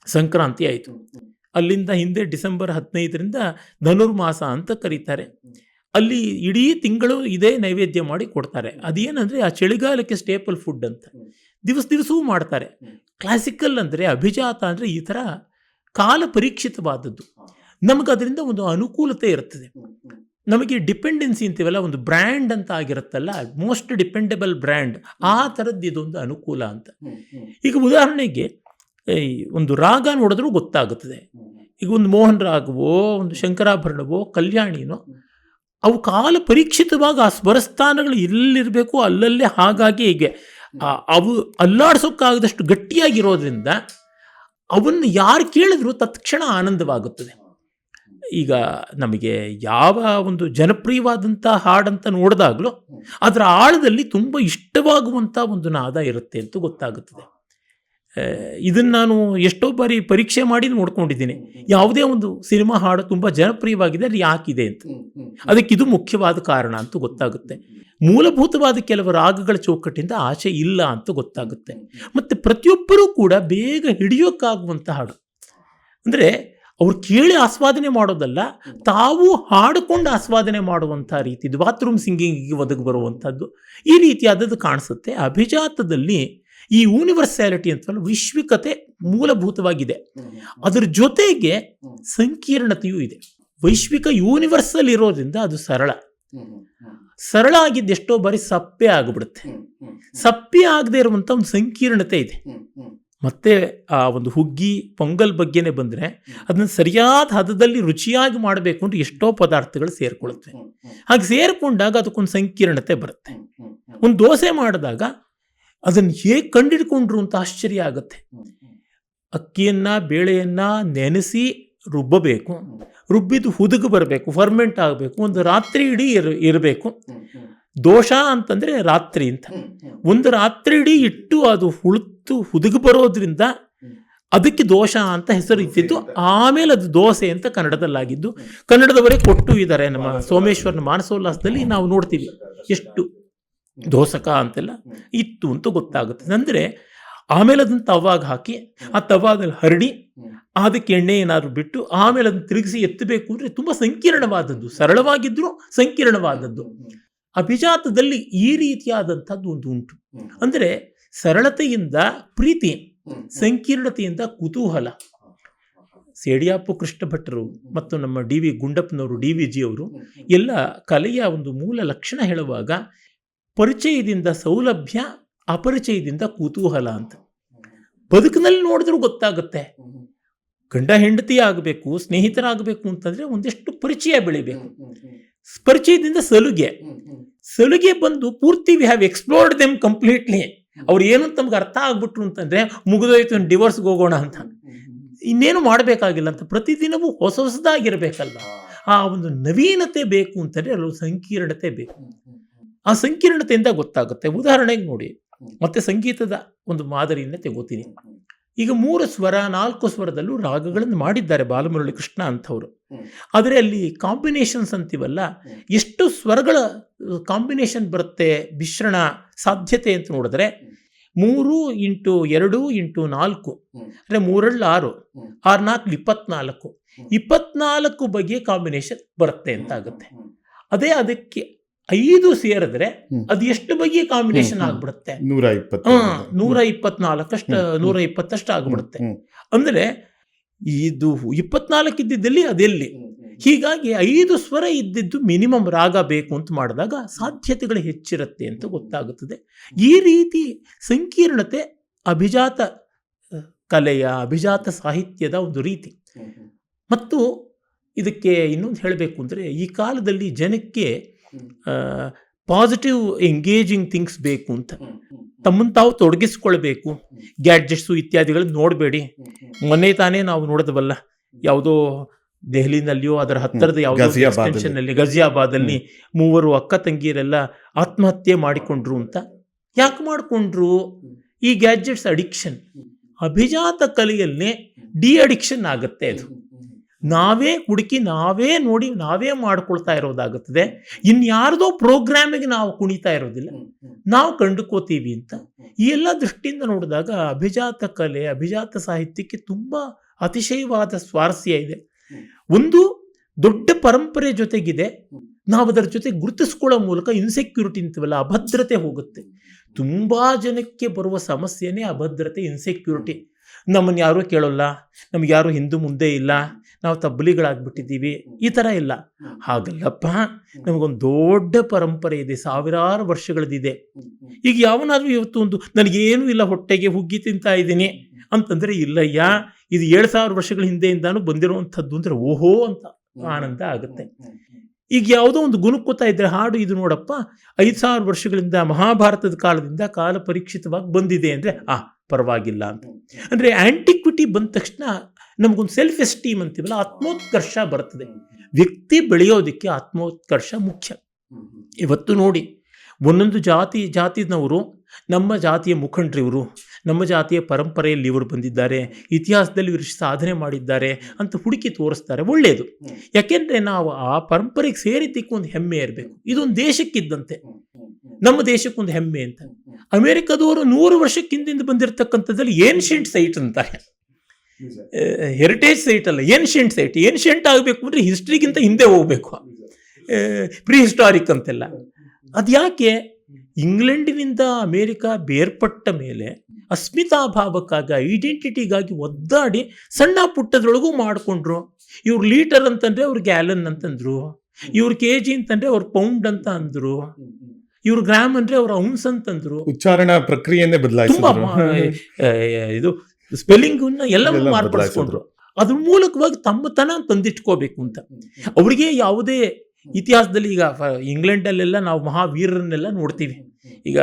ಸಂಕ್ರಾಂತಿ ಆಯಿತು. ಅಲ್ಲಿಂದ ಹಿಂದೆ ಡಿಸೆಂಬರ್ 15ರಿಂದ ಧನುರ್ಮಾಸ ಅಂತ ಕರೀತಾರೆ. ಅಲ್ಲಿ ಇಡೀ ತಿಂಗಳು ಇದೇ ನೈವೇದ್ಯ ಮಾಡಿ ಕೊಡ್ತಾರೆ. ಅದೇನಂದರೆ ಆ ಚಳಿಗಾಲಕ್ಕೆ ಸ್ಟೇಪಲ್ ಫುಡ್ ಅಂತ ದಿವಸವೂ ಮಾಡ್ತಾರೆ. ಕ್ಲಾಸಿಕಲ್ ಅಂದರೆ, ಅಭಿಜಾತ ಅಂದರೆ ಈ ಥರ ಕಾಲ ಪರೀಕ್ಷಿತವಾದದ್ದು. ನಮಗೆ ಅದರಿಂದ ಒಂದು ಅನುಕೂಲತೆ ಇರ್ತದೆ. ನಮಗೆ ಡಿಪೆಂಡೆನ್ಸಿ ಅಂತೀವಲ್ಲ, ಒಂದು ಬ್ರ್ಯಾಂಡ್ ಅಂತ ಆಗಿರುತ್ತಲ್ಲ, ಮೋಸ್ಟ್ ಡಿಪೆಂಡೆಬಲ್ ಬ್ರ್ಯಾಂಡ್, ಆ ಥರದ್ದು ಇದೊಂದು ಅನುಕೂಲ ಅಂತ. ಈಗ ಉದಾಹರಣೆಗೆ ಒಂದು ರಾಗ ನೋಡಿದ್ರೂ ಗೊತ್ತಾಗುತ್ತದೆ. ಈಗ ಒಂದು ಮೋಹನ್ ರಾಗವೋ, ಒಂದು ಶಂಕರಾಭರಣವೋ, ಕಲ್ಯಾಣಿನೋ, ಅವು ಕಾಲ ಪರೀಕ್ಷಿತವಾಗಿ ಆ ಸ್ವರಸ್ಥಾನಗಳು ಎಲ್ಲಿರಬೇಕು ಅಲ್ಲಲ್ಲೇ, ಹಾಗಾಗಿ ಹೀಗೆ ಅವು ಅಲ್ಲಾಡ್ಸೋಕ್ಕಾಗದಷ್ಟು ಗಟ್ಟಿಯಾಗಿರೋದ್ರಿಂದ ಅವನ್ನು ಯಾರು ಕೇಳಿದ್ರು ತತ್ಕ್ಷಣ ಆನಂದವಾಗುತ್ತದೆ. ಈಗ ನಮಗೆ ಯಾವ ಒಂದು ಜನಪ್ರಿಯವಾದಂಥ ಹಾಡಂತ ನೋಡಿದಾಗಲೂ ಅದರ ಆಳದಲ್ಲಿ ತುಂಬ ಇಷ್ಟವಾಗುವಂಥ ಒಂದು ನಾದ ಇರುತ್ತೆ ಅಂತ ಗೊತ್ತಾಗುತ್ತದೆ. ಇದನ್ನು ನಾನು ಎಷ್ಟೋ ಬಾರಿ ಪರೀಕ್ಷೆ ಮಾಡಿ ನೋಡ್ಕೊಂಡಿದ್ದೀನಿ. ಯಾವುದೇ ಒಂದು ಸಿನಿಮಾ ಹಾಡು ತುಂಬ ಜನಪ್ರಿಯವಾಗಿದೆ, ಅಲ್ಲಿ ಯಾಕಿದೆ ಅಂತ, ಅದಕ್ಕಿದು ಮುಖ್ಯವಾದ ಕಾರಣ ಅಂತ ಗೊತ್ತಾಗುತ್ತೆ. ಮೂಲಭೂತವಾದ ಕೆಲವು ರಾಗಗಳ ಚೌಕಟ್ಟಿಂದ ಆಚೆ ಇಲ್ಲ ಅಂತ ಗೊತ್ತಾಗುತ್ತೆ. ಮತ್ತು ಪ್ರತಿಯೊಬ್ಬರೂ ಕೂಡ ಬೇಗ ಹಿಡಿಯೋಕ್ಕಾಗುವಂಥ ಹಾಡು. ಅಂದರೆ ಅವ್ರು ಕೇಳಿ ಆಸ್ವಾದನೆ ಮಾಡೋದಲ್ಲ, ತಾವು ಹಾಡಿಕೊಂಡು ಆಸ್ವಾದನೆ ಮಾಡುವಂಥ ರೀತಿ, ಇದು ಬಾತ್ರೂಮ್ ಸಿಂಗಿಂಗಿಗೆ ಒದಗಿ ಬರುವಂಥದ್ದು, ಈ ರೀತಿಯಾದದ್ದು ಕಾಣಿಸುತ್ತೆ. ಅಭಿಜಾತದಲ್ಲಿ ಈ ಯೂನಿವರ್ಸ್ಯಾಲಿಟಿ ಅಂತಲ್ಲ, ವಿಶ್ವಿಕತೆ ಮೂಲಭೂತವಾಗಿದೆ. ಅದರ ಜೊತೆಗೆ ಸಂಕೀರ್ಣತೆಯೂ ಇದೆ. ವೈಶ್ವಿಕ ಯೂನಿವರ್ಸಲ್ ಇರೋದ್ರಿಂದ ಅದು ಸರಳ ಆಗಿದ್ದು ಎಷ್ಟೋ ಬಾರಿ ಸಪ್ಪೆ ಆಗಿಬಿಡುತ್ತೆ. ಸಪ್ಪೆ ಆಗದೆ ಇರುವಂಥ ಒಂದು ಸಂಕೀರ್ಣತೆ ಇದೆ. ಮತ್ತೆ ಆ ಒಂದು ಹುಗ್ಗಿ, ಪೊಂಗಲ್ ಬಗ್ಗೆನೇ ಬಂದರೆ, ಅದನ್ನು ಸರಿಯಾದ ಹದದಲ್ಲಿ ರುಚಿಯಾಗಿ ಮಾಡಬೇಕು ಅಂತ ಎಷ್ಟೋ ಪದಾರ್ಥಗಳು ಸೇರಿಕೊಳ್ಳುತ್ತೆ. ಹಾಗೆ ಸೇರಿಕೊಂಡಾಗ ಅದಕ್ಕೊಂದು ಸಂಕೀರ್ಣತೆ ಬರುತ್ತೆ. ಒಂದು ದೋಸೆ ಮಾಡಿದಾಗ ಅದನ್ನು ಹೇಗೆ ಕಂಡಿಡ್ಕೊಂಡ್ರು ಅಂತ ಆಶ್ಚರ್ಯ ಆಗುತ್ತೆ. ಅಕ್ಕಿಯನ್ನು, ಬೇಳೆಯನ್ನು ನೆನೆಸಿ ರುಬ್ಬಬೇಕು, ರುಬ್ಬಿದ್ದು ಹುದುಗು ಬರಬೇಕು, ಫರ್ಮೆಂಟ್ ಆಗಬೇಕು, ಒಂದು ರಾತ್ರಿ ಇಡೀ ಇರಬೇಕು. ದೋಷ ಅಂತಂದರೆ ರಾತ್ರಿ ಅಂತ, ಒಂದು ರಾತ್ರಿ ಇಡೀ ಇಟ್ಟು ಅದು ಹುದುಗು ಬರೋದ್ರಿಂದ ಅದಕ್ಕೆ ದೋಷ ಅಂತ ಹೆಸರು ಇತ್ತಿತ್ತು. ಆಮೇಲೆ ಅದು ದೋಸೆ ಅಂತ ಕನ್ನಡದಲ್ಲಾಗಿದ್ದು, ಕನ್ನಡದವರೇ ಕೊಟ್ಟು ಇದ್ದಾರೆ. ನಮ್ಮ ಸೋಮೇಶ್ವರನ ಮಾನಸೋಲ್ಲಾಸದಲ್ಲಿ ನಾವು ನೋಡ್ತೀವಿ ಎಷ್ಟು ದೋಸಕ ಅಂತೆಲ್ಲ ಇತ್ತು ಅಂತ ಗೊತ್ತಾಗುತ್ತೆ. ಅಂದರೆ ಆಮೇಲೆ ಅದನ್ನು ತವಾಗ ಹಾಕಿ, ಆ ತವಾದಲ್ಲಿ ಹರಡಿ, ಅದಕ್ಕೆ ಎಣ್ಣೆ ಏನಾದರೂ ಬಿಟ್ಟು ಆಮೇಲೆ ಅದನ್ನು ತಿರುಗಿಸಿ ಎತ್ತಬೇಕು ಅಂದರೆ ತುಂಬ ಸಂಕೀರ್ಣವಾದದ್ದು. ಸರಳವಾಗಿದ್ದರೂ ಸಂಕೀರ್ಣವಾದದ್ದು. ಅಭಿಜಾತದಲ್ಲಿ ಈ ರೀತಿಯಾದಂಥದ್ದು ಒಂದು ಉಂಟು. ಅಂದರೆ ಸರಳತೆಯಿಂದ ಪ್ರೀತಿ, ಸಂಕೀರ್ಣತೆಯಿಂದ ಕುತೂಹಲ. ಸೇಡಿಯಾಪು ಕೃಷ್ಣ ಭಟ್ಟರು ಮತ್ತು ನಮ್ಮ ಡಿ ವಿ ಗುಂಡಪ್ಪನವರು, ಡಿ ವಿ ಜಿ ಅವರು ಎಲ್ಲ ಕಲೆಯ ಒಂದು ಮೂಲ ಲಕ್ಷಣ ಹೇಳುವಾಗ ಪರಿಚಯದಿಂದ ಸೌಲಭ್ಯ, ಅಪರಿಚಯದಿಂದ ಕುತೂಹಲ ಅಂತ. ಬದುಕಿನಲ್ಲಿ ನೋಡಿದ್ರೂ ಗೊತ್ತಾಗುತ್ತೆ. ಗಂಡ ಹೆಂಡತಿ ಆಗಬೇಕು, ಸ್ನೇಹಿತರಾಗಬೇಕು ಅಂತಂದ್ರೆ ಒಂದಿಷ್ಟು ಪರಿಚಯ ಬೆಳಿಬೇಕು. ಪರಿಚಯದಿಂದ ಸಲುಗೆ ಬಂದು ಪೂರ್ತಿ we have explored them completely. ಅವ್ರು ಏನು ಅಂತ ನಮ್ಗೆ ಅರ್ಥ ಆಗ್ಬಿಟ್ರು ಅಂತಂದ್ರೆ ಮುಗಿದೋಯ್ತು, ಡಿವೋರ್ಸ್ಗೆ ಹೋಗೋಣ ಅಂತ, ಇನ್ನೇನು ಮಾಡಬೇಕಾಗಿಲ್ಲ ಅಂತ. ಪ್ರತಿದಿನವೂ ಹೊಸದಾಗಿರ್ಬೇಕಲ್ಲ, ಆ ಒಂದು ನವೀನತೆ ಬೇಕು ಅಂತಂದ್ರೆ ಅಲ್ಲೊಂದು ಸಂಕೀರ್ಣತೆ ಬೇಕು. ಆ ಸಂಕೀರ್ಣತೆಯಿಂದ ಗೊತ್ತಾಗುತ್ತೆ. ಉದಾಹರಣೆಗೆ ನೋಡಿ, ಮತ್ತೆ ಸಂಗೀತದ ಒಂದು ಮಾದರಿಯನ್ನ ತಗೋತೀನಿ. ಈಗ 3 ಸ್ವರ 4 ಸ್ವರದಲ್ಲೂ ರಾಗಗಳನ್ನು ಮಾಡಿದ್ದಾರೆ ಬಾಲಮುರಳಿ ಕೃಷ್ಣ ಅಂಥವ್ರು. ಆದರೆ ಅಲ್ಲಿ ಕಾಂಬಿನೇಷನ್ಸ್ ಅಂತೀವಲ್ಲ, ಎಷ್ಟು ಸ್ವರಗಳ ಕಾಂಬಿನೇಷನ್ ಬರುತ್ತೆ, ಮಿಶ್ರಣ ಸಾಧ್ಯತೆ ಅಂತ ನೋಡಿದ್ರೆ 3 × 2 × 4 ಅಂದರೆ 3 6, 6 4 24, 24 ಬಗೆಯ ಕಾಂಬಿನೇಷನ್ ಬರುತ್ತೆ ಅಂತ ಆಗುತ್ತೆ. ಅದೇ ಅದಕ್ಕೆ 5 ಸೇರಿದ್ರೆ ಅದು ಎಷ್ಟು ಬಗೆಯ ಕಾಂಬಿನೇಷನ್ ಆಗ್ಬಿಡುತ್ತೆ, 124 ಅಷ್ಟು, 120 ಆಗ್ಬಿಡುತ್ತೆ. ಅಂದ್ರೆ ಇದು 24 ಇದ್ದಿದ್ದಲ್ಲಿ ಅದೆಲ್ಲಿ. ಹೀಗಾಗಿ 5 ಸ್ವರ ಇದ್ದಿದ್ದು ಮಿನಿಮಮ್ ರಾಗ ಬೇಕು ಅಂತ ಮಾಡಿದಾಗ ಸಾಧ್ಯತೆಗಳು ಹೆಚ್ಚಿರುತ್ತೆ ಅಂತ ಗೊತ್ತಾಗುತ್ತದೆ. ಈ ರೀತಿ ಸಂಕೀರ್ಣತೆ ಅಭಿಜಾತ ಕಲೆಯ, ಅಭಿಜಾತ ಸಾಹಿತ್ಯದ ಒಂದು ರೀತಿ. ಮತ್ತು ಇದಕ್ಕೆ ಇನ್ನೊಂದು ಹೇಳಬೇಕು ಅಂದರೆ, ಈ ಕಾಲದಲ್ಲಿ ಜನಕ್ಕೆ ಪಾಸಿಟಿವ್ ಎಂಗೇಜಿಂಗ್ ಥಿಂಗ್ಸ್ ಬೇಕು ಅಂತ, ತಮ್ಮನ್ನು ತಾವು ತೊಡಗಿಸ್ಕೊಳ್ಬೇಕು. ಗ್ಯಾಡ್ಜೆಟ್ಸು ಇತ್ಯಾದಿಗಳನ್ನು ನೋಡಬೇಡಿ. ಮೊನ್ನೆ ತಾನೇ ನಾವು ನೋಡಿದವಲ್ಲ, ಯಾವುದೋ ದೆಹಲಿನಲ್ಲಿಯೋ ಅದರ ಹತ್ತಿರದ ಯಾವುದೋ ಎಕ್ಸ್ಟೆನ್ಷನ್ನಲ್ಲಿ, ಗಜಿಯಾಬಾದಲ್ಲಿ 3 ಅಕ್ಕ ತಂಗಿಯರೆಲ್ಲ ಆತ್ಮಹತ್ಯೆ ಮಾಡಿಕೊಂಡ್ರು ಅಂತ. ಯಾಕೆ ಮಾಡಿಕೊಂಡ್ರು? ಈ ಗ್ಯಾಡ್ಜೆಟ್ಸ್ ಅಡಿಕ್ಷನ್. ಅಭಿಜಾತ ಕಲೆಯಲ್ಲೇ ಡಿ ಅಡಿಕ್ಷನ್ ಆಗುತ್ತೆ. ಅದು ನಾವೇ ಹುಡುಕಿ, ನಾವೇ ನೋಡಿ, ನಾವೇ ಮಾಡ್ಕೊಳ್ತಾ ಇರೋದಾಗುತ್ತದೆ. ಇನ್ಯಾರ್ದೋ ಪ್ರೋಗ್ರಾಮಿಗೆ ನಾವು ಕುಣಿತಾ ಇರೋದಿಲ್ಲ, ನಾವು ಕಂಡುಕೋತೀವಿ ಅಂತ. ಈ ಎಲ್ಲ ದೃಷ್ಟಿಯಿಂದ ನೋಡಿದಾಗ ಅಭಿಜಾತ ಕಲೆ, ಅಭಿಜಾತ ಸಾಹಿತ್ಯಕ್ಕೆ ತುಂಬ ಅತಿಶಯವಾದ ಸ್ವಾರಸ್ಯ ಇದೆ. ಒಂದು ದೊಡ್ಡ ಪರಂಪರೆ ಜೊತೆಗಿದೆ, ನಾವು ಅದರ ಜೊತೆ ಗುರುತಿಸ್ಕೊಳ್ಳೋ ಮೂಲಕ ಇನ್ಸೆಕ್ಯೂರಿಟಿ ಅಂತೀವಲ್ಲ, ಅಭದ್ರತೆ ಹೋಗುತ್ತೆ. ತುಂಬ ಜನಕ್ಕೆ ಬರುವ ಸಮಸ್ಯೆನೇ ಅಭದ್ರತೆ, ಇನ್ಸೆಕ್ಯೂರಿಟಿ. ನಮ್ಮನ್ನು ಯಾರೂ ಕೇಳೋಲ್ಲ, ನಮ್ಗೆ ಯಾರು ಹಿಂದೂ ಮುಂದೆ ಇಲ್ಲ, ನಾವು ತಬ್ಬಲಿಗಳಾಗ್ಬಿಟ್ಟಿದ್ದೀವಿ, ಈ ಥರ ಇಲ್ಲ. ಹಾಗಲ್ಲಪ್ಪ, ನಮಗೊಂದು ದೊಡ್ಡ ಪರಂಪರೆ ಇದೆ, ಸಾವಿರಾರು ವರ್ಷಗಳದಿದೆ. ಈಗ ಯಾವನಾದ್ರೂ ಇವತ್ತು ಒಂದು ನನಗೇನು ಇಲ್ಲ, ಹೊಟ್ಟೆಗೆ ಹುಗ್ಗಿ ತಿಂತಾ ಇದ್ದೀನಿ ಅಂತಂದರೆ, ಇಲ್ಲಯ್ಯ, ಇದು 7000 ವರ್ಷಗಳ ಹಿಂದೆಯಿಂದಾನು ಬಂದಿರುವಂಥದ್ದು ಅಂದರೆ ಓಹೋ ಅಂತ ಆನಂದ ಆಗುತ್ತೆ. ಈಗ ಯಾವುದೋ ಒಂದು ಗುಣಕ್ಕೋತಾ ಇದ್ರೆ ಹಾಡು, ಇದು ನೋಡಪ್ಪ 5000 ವರ್ಷಗಳಿಂದ, ಮಹಾಭಾರತದ ಕಾಲದಿಂದ ಕಾಲ ಪರೀಕ್ಷಿತವಾಗಿ ಬಂದಿದೆ ಅಂದರೆ ಪರವಾಗಿಲ್ಲ ಅಂತ. ಅಂದರೆ ಆಂಟಿಕ್ವಿಟಿ ಬಂದ ತಕ್ಷಣ ನಮಗೊಂದು ಸೆಲ್ಫ್ ಎಸ್ಟೀಮ್ ಅಂತೀವಲ್ಲ, ಆತ್ಮೋತ್ಕರ್ಷ ಬರ್ತದೆ. ವ್ಯಕ್ತಿ ಬೆಳೆಯೋದಕ್ಕೆ ಆತ್ಮೋತ್ಕರ್ಷ ಮುಖ್ಯ. ಇವತ್ತು ನೋಡಿ, ಒಂದೊಂದು ಜಾತಿನವರು, ನಮ್ಮ ಜಾತಿಯ ಮುಖಂಡರು ಇವರು, ನಮ್ಮ ಜಾತಿಯ ಪರಂಪರೆಯಲ್ಲಿ ಇವರು ಬಂದಿದ್ದಾರೆ, ಇತಿಹಾಸದಲ್ಲಿ ಇವರು ಸಾಧನೆ ಮಾಡಿದ್ದಾರೆ ಅಂತ ಹುಡುಕಿ ತೋರಿಸ್ತಾರೆ. ಒಳ್ಳೆಯದು. ಯಾಕೆಂದರೆ ನಾವು ಆ ಪರಂಪರೆಗೆ ಸೇರಿದ್ದಕ್ಕೆ ಒಂದು ಹೆಮ್ಮೆ ಇರಬೇಕು. ಇದೊಂದು ದೇಶಕ್ಕಿದ್ದಂತೆ, ನಮ್ಮ ದೇಶಕ್ಕೊಂದು ಹೆಮ್ಮೆ ಅಂತ. ಅಮೆರಿಕದವರು 100 ವರ್ಷಕ್ಕಿಂದಿಂದ ಬಂದಿರತಕ್ಕಂಥದ್ದಲ್ಲಿ ಏನ್ಷಿಯಂಟ್ ಸೈಟ್ ಅಂತಾರೆ. ಹೆರಿಟೇಜ್ ಸೈಟ್ ಅಲ್ಲ, ಏನ್ಷಿಯಂಟ್ ಸೈಟ್. ಏನ್ಷಿಯಂಟ್ ಆಗಬೇಕು ಅಂದರೆ ಹಿಸ್ಟ್ರಿಗಿಂತ ಹಿಂದೆ ಹೋಗಬೇಕು, ಪ್ರೀ ಹಿಸ್ಟಾರಿಕ್ ಅಂತೆಲ್ಲ. ಅದು ಯಾಕೆ? ಇಂಗ್ಲೆಂಡಿನಿಂದ ಅಮೇರಿಕ ಬೇರ್ಪಟ್ಟ ಮೇಲೆ ಅಸ್ಮಿತಾಭಾವಕ್ಕಾಗಿ, ಐಡೆಂಟಿಟಿಗಾಗಿ ಒದ್ದಾಡಿ ಸಣ್ಣ ಪುಟ್ಟದ್ರೊಳಗೂ ಮಾಡಿಕೊಂಡ್ರು. ಇವ್ರು ಲೀಟರ್ ಅಂತಂದ್ರೆ ಅವ್ರು ಗ್ಯಾಲನ್ ಅಂತಂದ್ರು, ಇವ್ರು KG ಅಂತಂದ್ರೆ ಅವ್ರು ಪೌಂಡ್ ಅಂತ ಅಂದ್ರು, ಇವ್ರು ಗ್ರಾಮ್ ಅಂದ್ರೆ ಅವ್ರು ಔನ್ಸ್ ಅಂತಂದ್ರು. ಉಚ್ಚಾರಣಾ ಪ್ರಕ್ರಿಯೆಯನ್ನೇ ಬದಲಾಯಿಸಿದ್ರು, ಇದು ಸ್ಪೆಲ್ಲಿಂಗ್ ಎಲ್ಲ ಮಾರ್ಪಡಿಸ್ಕೊಂಡ್ರು. ಅದ್ರ ಮೂಲಕವಾಗಿ ತಮ್ಮತನ ತಂದಿಟ್ಕೋಬೇಕು ಅಂತ. ಅವ್ರಿಗೆ ಯಾವುದೇ ಇತಿಹಾಸದಲ್ಲಿ, ಈಗ ಇಂಗ್ಲೆಂಡಲ್ಲೆಲ್ಲ ನಾವು ಮಹಾವೀರರನ್ನೆಲ್ಲ ನೋಡ್ತೀವಿ. ಈಗ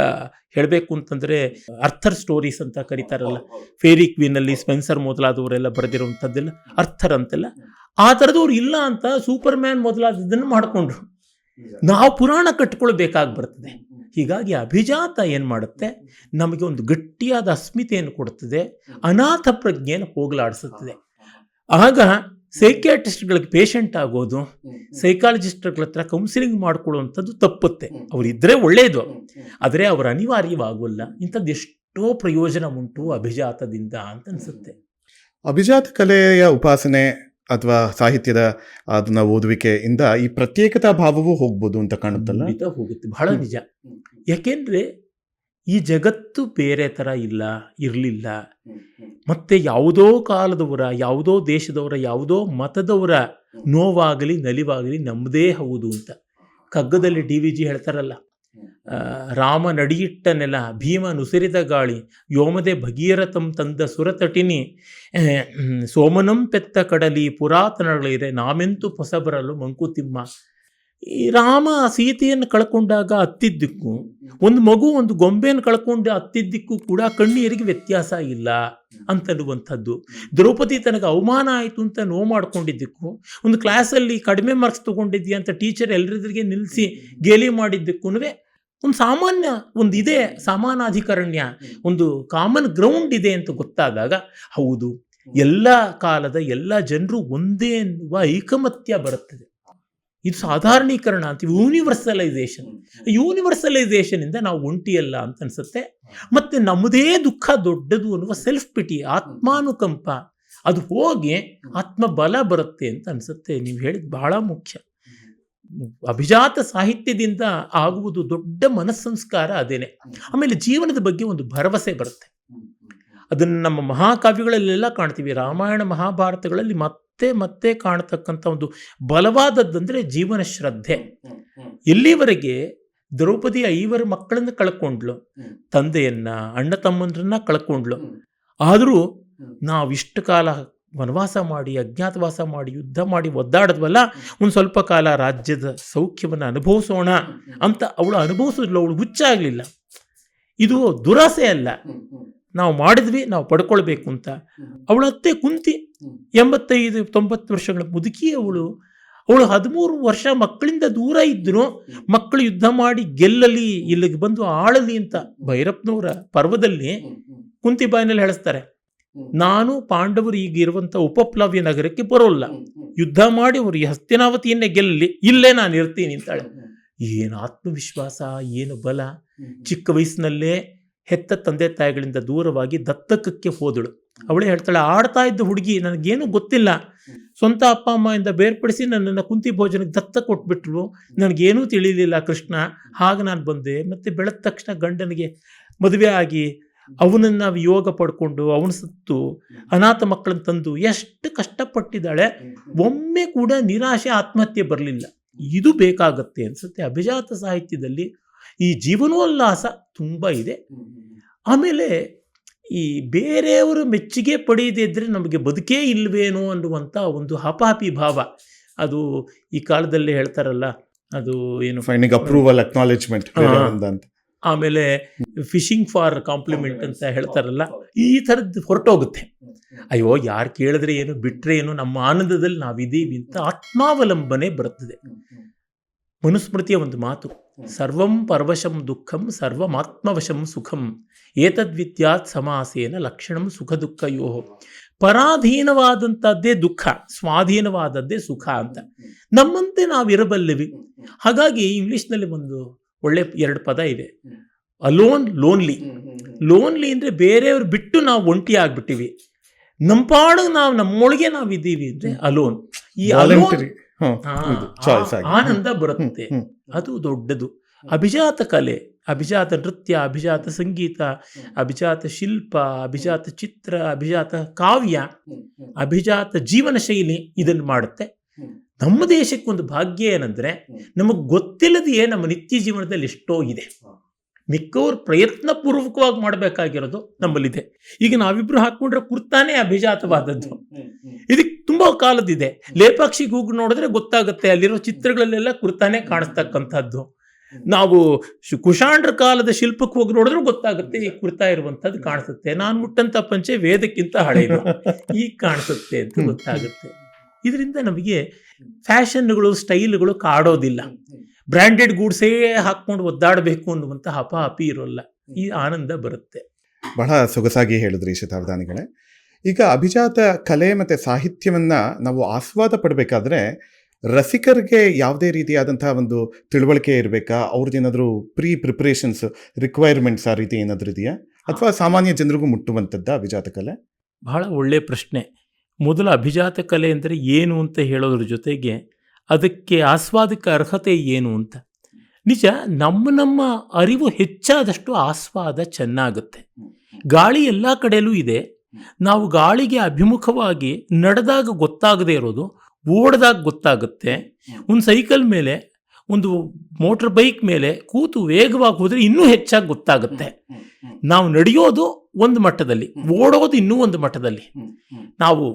ಹೇಳಬೇಕು ಅಂತಂದರೆ ಅರ್ಥರ್ ಸ್ಟೋರೀಸ್ ಅಂತ ಕರೀತಾರಲ್ಲ, ಫೇರಿ ಕ್ವೀನಲ್ಲಿ ಸ್ಪೆನ್ಸರ್ ಮೊದಲಾದವರೆಲ್ಲ ಬರೆದಿರುವಂಥದ್ದೆಲ್ಲ ಅರ್ಥರ್ ಅಂತೆಲ್ಲ. ಆ ಥರದವ್ರು ಇಲ್ಲ ಅಂತ ಸೂಪರ್ ಮ್ಯಾನ್ ಮೊದಲಾದದನ್ನು ಮಾಡಿಕೊಂಡ್ರು. ನಾವು ಪುರಾಣ ಕಟ್ಕೊಳ್ಬೇಕಾಗಿ ಬರ್ತದೆ. ಹೀಗಾಗಿ ಅಭಿಜಾತ ಏನು ಮಾಡುತ್ತೆ, ನಮಗೆ ಒಂದು ಗಟ್ಟಿಯಾದ ಅಸ್ಮಿತೆಯನ್ನು ಕೊಡುತ್ತದೆ, ಅನಾಥ ಪ್ರಜ್ಞೆಯನ್ನು ಹೋಗಲಾಡಿಸುತ್ತದೆ. ಆಗ ಸೈಕ್ಯಾಟ್ರಿಸ್ಟ್ಗಳಿಗೆ ಪೇಷಂಟ್ ಆಗೋದು, ಸೈಕಾಲಜಿಸ್ಟ್ಗಳ ಹತ್ರ ಕೌನ್ಸಿಲಿಂಗ್ ಮಾಡ್ಕೊಳ್ಳುವಂಥದ್ದು ತಪ್ಪುತ್ತೆ. ಅವರಿದ್ದರೆ ಒಳ್ಳೆಯದು, ಆದರೆ ಅವರು ಅನಿವಾರ್ಯವಾಗೋಲ್ಲ. ಇಂಥದ್ದು ಎಷ್ಟೋ ಪ್ರಯೋಜನ ಉಂಟು ಅಭಿಜಾತದಿಂದ ಅಂತ ಅನಿಸುತ್ತೆ. ಅಭಿಜಾತ ಕಲೆಯ ಉಪಾಸನೆ ಅಥವಾ ಸಾಹಿತ್ಯದ ಅದನ್ನ ಓದುವಿಕೆಯಿಂದ ಈ ಪ್ರತ್ಯೇಕತಾ ಭಾವವೂ ಹೋಗ್ಬೋದು ಅಂತ ಕಾಣುತ್ತಲ್ಲ. ಖಂಡಿತ ಹೋಗುತ್ತೆ, ಬಹಳ ನಿಜ. ಯಾಕೆಂದ್ರೆ ಈ ಜಗತ್ತು ಬೇರೆ ಥರ ಇರಲಿಲ್ಲ. ಮತ್ತೆ ಯಾವುದೋ ಕಾಲದವರ, ಯಾವುದೋ ದೇಶದವರ, ಯಾವುದೋ ಮತದವರ ನೋವಾಗಲಿ ನಲಿವಾಗಲಿ ನಮ್ಮದೇ ಹೌದು ಅಂತ. ಕಗ್ಗದಲ್ಲಿ DVG ಹೇಳ್ತಾರಲ್ಲ, ರಾಮ ನಡಿಯಿಟ್ಟ ನೆಲ, ಭೀಮ ನುಸಿರಿದ ಗಾಳಿ, ವ್ಯೋಮದೆ ಭಗೀರಥಂ ತಂದ ಸುರತಟಿನಿ, ಸೋಮನಂ ಪೆತ್ತ ಕಡಲಿ, ಪುರಾತನಗಳಿರೆ ನಾಮೆಂತು ಹೊಸಬರಲು ಮಂಕುತಿಮ್ಮ. ಈ ರಾಮ ಸೀತೆಯನ್ನು ಕಳ್ಕೊಂಡಾಗ ಹತ್ತಿದ್ದಕ್ಕೂ, ಒಂದು ಮಗು ಒಂದು ಗೊಂಬೆಯನ್ನು ಕಳ್ಕೊಂಡು ಹತ್ತಿದ್ದಕ್ಕೂ ಕೂಡ ಕಣ್ಣೀರಿಗೆ ವ್ಯತ್ಯಾಸ ಇಲ್ಲ ಅಂತನ್ನುವಂಥದ್ದು. ದ್ರೌಪದಿ ತನಗೆ ಅವಮಾನ ಆಯಿತು ಅಂತ ನೋವು ಮಾಡ್ಕೊಂಡಿದ್ದಕ್ಕೂ, ಒಂದು ಕ್ಲಾಸಲ್ಲಿ ಕಡಿಮೆ ಮಾರ್ಕ್ಸ್ ತೊಗೊಂಡಿದ್ಯಾ ಅಂತ ಟೀಚರ್ ಎಲ್ಲರಿದ್ರಿಗೆ ನಿಲ್ಲಿಸಿ ಗೇಲಿ ಮಾಡಿದ್ದಕ್ಕೂ ಒಂದು ಸಾಮಾನ್ಯ ಒಂದು ಇದೆ, ಸಮಾನಾಧಿಕರಣ್ಯ, ಒಂದು ಕಾಮನ್ ಗ್ರೌಂಡ್ ಇದೆ ಅಂತ ಗೊತ್ತಾದಾಗ ಹೌದು, ಎಲ್ಲ ಕಾಲದ ಎಲ್ಲ ಜನರು ಒಂದೇ ಎನ್ನುವ ಐಕಮತ್ಯ ಬರುತ್ತದೆ. ಇದು ಸಾಧಾರಣೀಕರಣ ಅಂತೀವಿ, ಯೂನಿವರ್ಸಲೈಸೇಷನ್ ಇಂದ ನಾವು ಒಂಟಿಯಲ್ಲ ಅಂತ ಅನ್ಸುತ್ತೆ. ಮತ್ತೆ ನಮ್ಮದೇ ದುಃಖ ದೊಡ್ಡದು ಅನ್ನುವ ಸೆಲ್ಫ್ ಪಿಟಿ, ಆತ್ಮಾನುಕಂಪ, ಅದು ಹೋಗಿ ಆತ್ಮಬಲ ಬರುತ್ತೆ ಅಂತ ಅನ್ಸುತ್ತೆ. ನೀವು ಹೇಳಿದ ಬಹಳ ಮುಖ್ಯ. ಅಭಿಜಾತ ಸಾಹಿತ್ಯದಿಂದ ಆಗುವುದು ದೊಡ್ಡ ಮನಸ್ಸಂಸ್ಕಾರ ಅದೇನೆ. ಆಮೇಲೆ ಜೀವನದ ಬಗ್ಗೆ ಒಂದು ಭರವಸೆ ಬರುತ್ತೆ. ಅದನ್ನು ನಮ್ಮ ಮಹಾಕಾವ್ಯಗಳಲ್ಲೆಲ್ಲ ಕಾಣ್ತೀವಿ. ರಾಮಾಯಣ ಮಹಾಭಾರತಗಳಲ್ಲಿ ಮತ್ತೆ ಮತ್ತೆ ಕಾಣತಕ್ಕಂಥ ಒಂದು ಬಲವಾದದ್ದಂದ್ರೆ ಜೀವನ ಶ್ರದ್ಧೆ. ಎಲ್ಲಿವರೆಗೆ ದ್ರೌಪದಿ 5 ಮಕ್ಕಳನ್ನ ಕಳ್ಕೊಂಡ್ಲು, ತಂದೆಯನ್ನ, ಅಣ್ಣ ತಮ್ಮಂದ್ರನ್ನ ಕಳ್ಕೊಂಡ್ಲು. ಆದರೂ ನಾವಿಷ್ಟು ಕಾಲ ವನವಾಸ ಮಾಡಿ, ಅಜ್ಞಾತವಾಸ ಮಾಡಿ, ಯುದ್ಧ ಮಾಡಿ ಒದ್ದಾಡಿದ್ವಲ್ಲ, ಒಂದು ಸ್ವಲ್ಪ ಕಾಲ ರಾಜ್ಯದ ಸೌಖ್ಯವನ್ನು ಅನುಭವಿಸೋಣ ಅಂತ ಅವಳು ಅನುಭವಿಸಿದ್ಲು. ಅವಳು ಹುಚ್ಚಾಗಲಿಲ್ಲ. ಇದು ದುರಾಸೆ ಅಲ್ಲ, ನಾವು ಮಾಡಿದ್ವಿ, ನಾವು ಪಡ್ಕೊಳ್ಬೇಕು ಅಂತ. ಅವಳ ಅತ್ತೆ ಕುಂತಿ 85-90 ವರ್ಷಗಳ ಮುದುಕಿ ಅವಳು 13 ವರ್ಷ ಮಕ್ಕಳಿಂದ ದೂರ ಇದ್ರು. ಮಕ್ಕಳು ಯುದ್ಧ ಮಾಡಿ ಗೆಲ್ಲಲಿ, ಇಲ್ಲಿಗೆ ಬಂದು ಆಳಲಿ ಅಂತ ಭೈರಪ್ಪನವರ ಪರ್ವದಲ್ಲಿ ಕುಂತಿ ಬಾಯಿನಲ್ಲಿ ಹೇಳಿಸ್ತಾರೆ, ನಾನು ಪಾಂಡವರು ಈಗ ಇರುವಂತ ಉಪಪ್ಲವ್ಯ ನಗರಕ್ಕೆ ಬರೋಲ್ಲ, ಯುದ್ಧ ಮಾಡಿ ಅವರು ಹಸ್ತಿನಾವತಿಯನ್ನೇ ಗೆಲ್ಲಲಿ, ಇಲ್ಲೇ ನಾನು ಇರ್ತೀನಿ ಅಂತಾಳೆ. ಏನು ಆತ್ಮವಿಶ್ವಾಸ, ಏನು ಬಲ! ಚಿಕ್ಕ ವಯಸ್ಸಿನಲ್ಲೇ ಹೆತ್ತ ತಂದೆ ತಾಯಿಗಳಿಂದ ದೂರವಾಗಿ ದತ್ತಕಕ್ಕೆ ಹೋದಳು. ಅವಳೇ ಹೇಳ್ತಾಳೆ, ಆಡ್ತಾ ಇದ್ದ ಹುಡುಗಿ, ನನಗೇನು ಗೊತ್ತಿಲ್ಲ, ಸ್ವಂತ ಅಪ್ಪ ಅಮ್ಮಯಿಂದ ಬೇರ್ಪಡಿಸಿ ನನ್ನನ್ನು ಕುಂತಿ ಭೋಜನಕ್ಕೆ ದತ್ತ ಕೊಟ್ಬಿಟ್ರು, ನನಗೇನೂ ತಿಳಿಲಿಲ್ಲ ಕೃಷ್ಣ. ಹಾಗೆ ನಾನು ಬಂದೆ. ಮತ್ತೆ ಬೆಳೆದ ತಕ್ಷಣ ಗಂಡನಿಗೆ ಮದುವೆ ಆಗಿ ಅವನನ್ನು ವಿಯೋಗ ಪಡ್ಕೊಂಡು ಅವನ ಸತ್ತು ಅನಾಥ ಮಕ್ಕಳನ್ನು ತಂದು ಎಷ್ಟು ಕಷ್ಟಪಟ್ಟಿದ್ದಾಳೆ. ಒಮ್ಮೆ ಕೂಡ ನಿರಾಶೆ, ಆತ್ಮಹತ್ಯೆ ಬರಲಿಲ್ಲ. ಇದು ಬೇಕಾಗತ್ತೆ ಅನ್ಸುತ್ತೆ. ಅಭಿಜಾತ ಸಾಹಿತ್ಯದಲ್ಲಿ ಈ ಜೀವನೋಲ್ಲಾಸ ತುಂಬ ಇದೆ. ಆಮೇಲೆ ಈ ಬೇರೆಯವರ ಮೆಚ್ಚುಗೆ ಪಡೆಯದೇ ಇದ್ರೆ ನಮಗೆ ಬದುಕೇ ಇಲ್ವೇನೋ ಅನ್ನುವಂಥ ಒಂದು ಹಪಾಹಪಿ ಭಾವ. ಅದು ಈ ಕಾಲದಲ್ಲಿ ಹೇಳ್ತಾರಲ್ಲ, ಅದು ಏನು ಫೈಂಡಿಂಗ್ ಅಪ್ರೂವಲ್, ಅಕ್ನಾಲೆಜ್ಮೆಂಟ್ ಅಂತ. ಆಮೇಲೆ ಫಿಶಿಂಗ್ ಫಾರ್ ಕಾಂಪ್ಲಿಮೆಂಟ್ ಅಂತ ಹೇಳ್ತಾರಲ್ಲ, ಈ ಥರದ್ದು ಹೊರಟೋಗುತ್ತೆ. ಅಯ್ಯೋ, ಯಾರು ಕೇಳಿದ್ರೆ ಏನು, ಬಿಟ್ರೆ ಏನು, ನಮ್ಮ ಆನಂದದಲ್ಲಿ ನಾವಿದ್ದೀವಿ ಅಂತ ಆತ್ಮಾವಲಂಬನೆ ಬರುತ್ತದೆ. ಮನುಸ್ಮೃತಿಯ ಒಂದು ಮಾತು, ಸರ್ವಂ ಪರವಶಂ ದುಃಖಂ ಸರ್ವಮಾತ್ಮವಶಂ ಸುಖಂ ಏತದ್ವಿದ್ಯಾತ್ ಸಮಾಸೇನ ಲಕ್ಷಣಂ ಸುಖ ದುಃಖಯೋ. ಪರಾಧೀನವಾದಂಥದ್ದೇ ದುಃಖ, ಸ್ವಾಧೀನವಾದದ್ದೇ ಸುಖ ಅಂತ ನಮ್ಮಂತೆ ನಾವಿರಬಲ್ಲಿವಿ. ಹಾಗಾಗಿ ಇಂಗ್ಲಿಷ್ನಲ್ಲಿ ಒಂದು ಒಳ್ಳೆ 2 ಪದ ಇದೆ, ಅಲೋನ್, ಲೋನ್ಲಿ. ಲೋನ್ಲಿ ಅಂದರೆ ಬೇರೆಯವ್ರು ಬಿಟ್ಟು ನಾವು ಒಂಟಿ ಆಗ್ಬಿಟ್ಟಿವಿ. ನಮ್ಮ ಪಾಡಿಗೆ ನಾವು ನಮ್ಮೊಳಗೆ ನಾವಿದ್ದೀವಿ ಅಂದರೆ ಅಲೋನ್. ಈ ಆನಂದ ಬರುತ್ತೆ, ಅದು ದೊಡ್ಡದು. ಅಭಿಜಾತ ಕಲೆ, ಅಭಿಜಾತ ನೃತ್ಯ, ಅಭಿಜಾತ ಸಂಗೀತ, ಅಭಿಜಾತ ಶಿಲ್ಪ, ಅಭಿಜಾತ ಚಿತ್ರ, ಅಭಿಜಾತ ಕಾವ್ಯ, ಅಭಿಜಾತ ಜೀವನ ಶೈಲಿ ಇದನ್ನು ಮಾಡುತ್ತೆ. ನಮ್ಮ ದೇಶಕ್ಕೊಂದು ಭಾಗ್ಯ ಏನಂದ್ರೆ, ನಮಗೆ ಗೊತ್ತಿಲ್ಲದೆಯೇ ನಮ್ಮ ನಿತ್ಯ ಜೀವನದಲ್ಲಿ ಎಷ್ಟೋ ಇದೆ. ಮಿಕ್ಕವ್ರು ಪ್ರಯತ್ನ ಪೂರ್ವಕವಾಗಿ ಮಾಡಬೇಕಾಗಿರೋದು ನಮ್ಮಲ್ಲಿದೆ. ಈಗ ನಾವಿಬ್ರು ಹಾಕೊಂಡ್ರೆ ಕುರ್ತಾನೇ ಅಭಿಜಾತವಾದದ್ದು. ಇದಕ್ಕೆ ತುಂಬಾ ಕಾಲದಿದೆ. ಲೇಪಾಕ್ಷಿಗೆ ಹೋಗಿ ನೋಡಿದ್ರೆ ಗೊತ್ತಾಗುತ್ತೆ, ಅಲ್ಲಿರೋ ಚಿತ್ರಗಳಲ್ಲೆಲ್ಲ ಕುರ್ತಾನೇ ಕಾಣಿಸ್ತಕ್ಕಂಥದ್ದು. ನಾವು ಕುಶಾಂಡ್ರ ಕಾಲದ ಶಿಲ್ಪಕ್ಕೆ ಹೋಗಿ ನೋಡಿದ್ರೆ ಗೊತ್ತಾಗುತ್ತೆ, ಈ ಕುರ್ತಾ ಇರುವಂಥದ್ದು ಕಾಣಿಸುತ್ತೆ. ನಾನು ಮುಟ್ಟಂತ ಪಂಚೆ ವೇದಕ್ಕಿಂತ ಹಳೆಯದು, ಈಗ ಕಾಣಿಸುತ್ತೆ ಅಂತ ಗೊತ್ತಾಗುತ್ತೆ. ಇದರಿಂದ ನಮಗೆ ಫ್ಯಾಷನ್ಗಳು, ಸ್ಟೈಲ್ಗಳು ಕಾಡೋದಿಲ್ಲ. ಬ್ರ್ಯಾಂಡೆಡ್ ಗೂಡ್ಸೇ ಹಾಕ್ಕೊಂಡು ಒದ್ದಾಡಬೇಕು ಅನ್ನುವಂಥ ಹಪಾಹಪಿ ಇರೋಲ್ಲ. ಈ ಆನಂದ ಬರುತ್ತೆ. ಬಹಳ ಸೊಗಸಾಗಿ ಹೇಳಿದ್ರಿ ಶತಾವಧಾನಿಗಳೇ. ಈಗ ಅಭಿಜಾತ ಕಲೆ ಮತ್ತು ಸಾಹಿತ್ಯವನ್ನು ನಾವು ಆಸ್ವಾದ ಪಡಬೇಕಾದ್ರೆ ರಸಿಕರಿಗೆ ಯಾವುದೇ ರೀತಿಯಾದಂತಹ ಒಂದು ತಿಳುವಳಿಕೆ ಇರಬೇಕಾ? ಅವ್ರದ್ದೇನಾದರೂ ಪ್ರಿಪ್ರೇಷನ್ಸ್, ರಿಕ್ವೈರ್ಮೆಂಟ್ಸ್ ಆ ರೀತಿ ಏನಾದರೂ ಇದೆಯಾ, ಅಥವಾ ಸಾಮಾನ್ಯ ಜನರಿಗೂ ಮುಟ್ಟುವಂಥದ್ದು ಅಭಿಜಾತ ಕಲೆ? ಬಹಳ ಒಳ್ಳೆಯ ಪ್ರಶ್ನೆ. ಮೊದಲ ಅಭಿಜಾತ ಕಲೆ ಅಂದರೆ ಏನು ಅಂತ ಹೇಳೋದ್ರ ಜೊತೆಗೆ ಅದಕ್ಕೆ ಆಸ್ವಾದಕ ಅರ್ಹತೆ ಏನು ಅಂತ. ನಿಜ, ನಮ್ಮ ಅರಿವು ಹೆಚ್ಚಾದಷ್ಟು ಆಸ್ವಾದ ಚೆನ್ನಾಗುತ್ತೆ. ಗಾಳಿ ಎಲ್ಲ ಕಡೆಯಲ್ಲೂ ಇದೆ. ನಾವು ಗಾಳಿಗೆ ಅಭಿಮುಖವಾಗಿ ನಡೆದಾಗ ಗೊತ್ತಾಗದೇ ಇರೋದು ಓಡಿದಾಗ ಗೊತ್ತಾಗುತ್ತೆ. ಒಂದು ಸೈಕಲ್ ಮೇಲೆ, ಒಂದು ಮೋಟರ್ ಬೈಕ್ ಮೇಲೆ ಕೂತು ವೇಗವಾಗಿ ಹೋದರೆ ಇನ್ನೂ ಹೆಚ್ಚಾಗಿ ಗೊತ್ತಾಗುತ್ತೆ. ನಾವು ನಡೆಯೋದು ಒಂದು ಮಟ್ಟದಲ್ಲಿ, ಓಡೋದು ಇನ್ನೂ ಒಂದು ಮಟ್ಟದಲ್ಲಿ. ನಾವು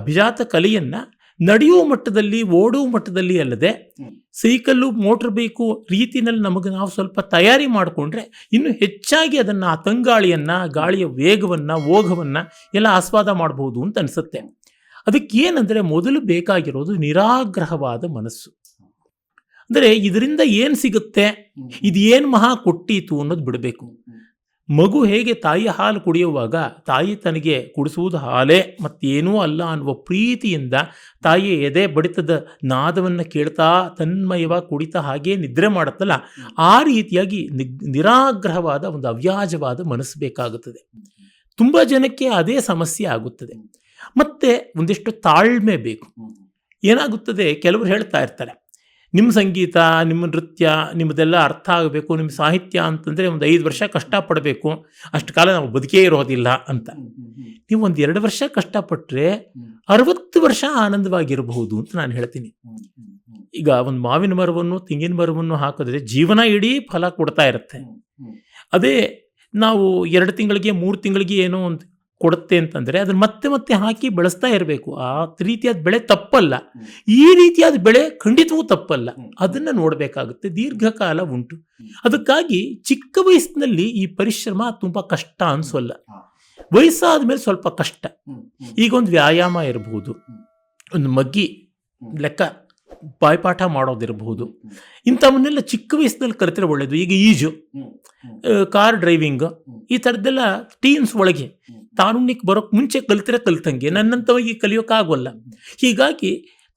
ಅಭಿಜಾತ ಕಲೆಯನ್ನು ನಡೆಯುವ ಮಟ್ಟದಲ್ಲಿ, ಓಡುವ ಮಟ್ಟದಲ್ಲಿ ಅಲ್ಲದೆ ಸೈಕಲ್ಲು, ಮೋಟರ್ ಬೈಕು ರೀತಿಯಲ್ಲಿ ನಮಗೆ ನಾವು ಸ್ವಲ್ಪ ತಯಾರಿ ಮಾಡಿಕೊಂಡ್ರೆ ಇನ್ನೂ ಹೆಚ್ಚಾಗಿ ಅದನ್ನು, ಆ ತಂಗಾಳಿಯನ್ನು, ಗಾಳಿಯ ವೇಗವನ್ನು, ಓಘವನ್ನು ಎಲ್ಲ ಆಸ್ವಾದ ಮಾಡಬಹುದು ಅಂತ ಅನಿಸುತ್ತೆ. ಅದಕ್ಕೇನೆಂದರೆ ಮೊದಲು ಬೇಕಾಗಿರೋದು ನಿರಾಗ್ರಹವಾದ ಮನಸ್ಸು. ಅಂದರೆ ಇದರಿಂದ ಏನು ಸಿಗುತ್ತೆ, ಇದು ಏನು ಮಹಾ ಕೊಟ್ಟೀತು ಅನ್ನೋದು ಬಿಡಬೇಕು. ಮಗು ಹೇಗೆ ತಾಯಿ ಹಾಲು ಕುಡಿಯುವಾಗ ತಾಯಿ ತನಗೆ ಕುಡಿಸುವುದು ಹಾಲೇ ಮತ್ತೇನೂ ಅಲ್ಲ ಅನ್ನುವ ಪ್ರೀತಿಯಿಂದ ತಾಯಿಯ ಎದೆ ಬಡಿತದ ನಾದವನ್ನು ಕೇಳ್ತಾ ತನ್ಮಯವಾಗಿ ಕುಡಿತಾ ಹಾಗೇ ನಿದ್ರೆ ಮಾಡುತ್ತಲ್ಲ, ಆ ರೀತಿಯಾಗಿ ನಿರಾಗ್ರಹವಾದ ಒಂದು ಅವ್ಯಾಜವಾದ ಮನಸ್ಸು ಬೇಕಾಗುತ್ತದೆ. ತುಂಬ ಜನಕ್ಕೆ ಅದೇ ಸಮಸ್ಯೆ ಆಗುತ್ತದೆ. ಮತ್ತೆ ಒಂದಿಷ್ಟು ತಾಳ್ಮೆ ಬೇಕು. ಏನಾಗುತ್ತದೆ, ಕೆಲವರು ಹೇಳ್ತಾ ಇರ್ತಾರೆ, ನಿಮ್ಮ ಸಂಗೀತ, ನಿಮ್ಮ ನೃತ್ಯ, ನಿಮ್ಮದೆಲ್ಲ ಅರ್ಥ ಆಗಬೇಕು, ನಿಮ್ಮ ಸಾಹಿತ್ಯ ಅಂತಂದರೆ ಒಂದು 5 ವರ್ಷ ಕಷ್ಟಪಡಬೇಕು, ಅಷ್ಟು ಕಾಲ ನಾವು ಬದುಕೇ ಇರೋದಿಲ್ಲ ಅಂತ. ನೀವು ಒಂದು 2 ವರ್ಷ ಕಷ್ಟಪಟ್ಟರೆ 60 ವರ್ಷ ಆನಂದವಾಗಿರಬಹುದು ಅಂತ ನಾನು ಹೇಳ್ತೀನಿ. ಈಗ ಒಂದು ಮಾವಿನ ಮರವನ್ನು, ತೆಂಗಿನ ಮರವನ್ನು ಹಾಕಿದ್ರೆ ಜೀವನ ಇಡೀ ಫಲ ಕೊಡ್ತಾ ಇರುತ್ತೆ. ಅದೇ ನಾವು 2 ತಿಂಗಳಿಗೆ 3 ತಿಂಗಳಿಗೆ ಏನೋ ಒಂದು ಕೊಡುತ್ತೆ ಅಂತಂದರೆ ಅದನ್ನು ಮತ್ತೆ ಮತ್ತೆ ಹಾಕಿ ಬೆಳೆಸ್ತಾ ಇರಬೇಕು. ಆ ರೀತಿಯಾದ ಬೆಳೆ ತಪ್ಪಲ್ಲ, ಈ ರೀತಿಯಾದ ಬೆಳೆ ಖಂಡಿತವೂ ತಪ್ಪಲ್ಲ. ಅದನ್ನು ನೋಡಬೇಕಾಗುತ್ತೆ. ದೀರ್ಘಕಾಲ ಉಂಟು. ಅದಕ್ಕಾಗಿ ಚಿಕ್ಕ ವಯಸ್ಸಿನಲ್ಲಿ ಈ ಪರಿಶ್ರಮ ತುಂಬ ಕಷ್ಟ ಅನಿಸೋಲ್ಲ. ವಯಸ್ಸಾದ ಮೇಲೆ ಸ್ವಲ್ಪ ಕಷ್ಟ. ಈಗ ಒಂದು ವ್ಯಾಯಾಮ ಇರಬಹುದು, ಒಂದು ಮಗ್ಗಿ ಲೆಕ್ಕ ಬಾಯ್ಪಾಠ ಮಾಡೋದಿರಬಹುದು, ಇಂಥವನ್ನೆಲ್ಲ ಚಿಕ್ಕ ವಯಸ್ಸಿನಲ್ಲಿ ಕಲಿತರೆ ಒಳ್ಳೆಯದು. ಈಗ ಈಜು, ಕಾರ್ ಡ್ರೈವಿಂಗ್, ಈ ಥರದ್ದೆಲ್ಲ ಟೀನ್ಸ್ ಒಳಗೆ ತಾರುಣ್ಯಕ್ಕೆ ಬರೋಕ್ಕೆ ಮುಂಚೆ ಕಲ್ತಂಗೆ ನನ್ನಂಥವಾಗಿ ಕಲಿಯೋಕ್ಕಾಗೋಲ್ಲ. ಹೀಗಾಗಿ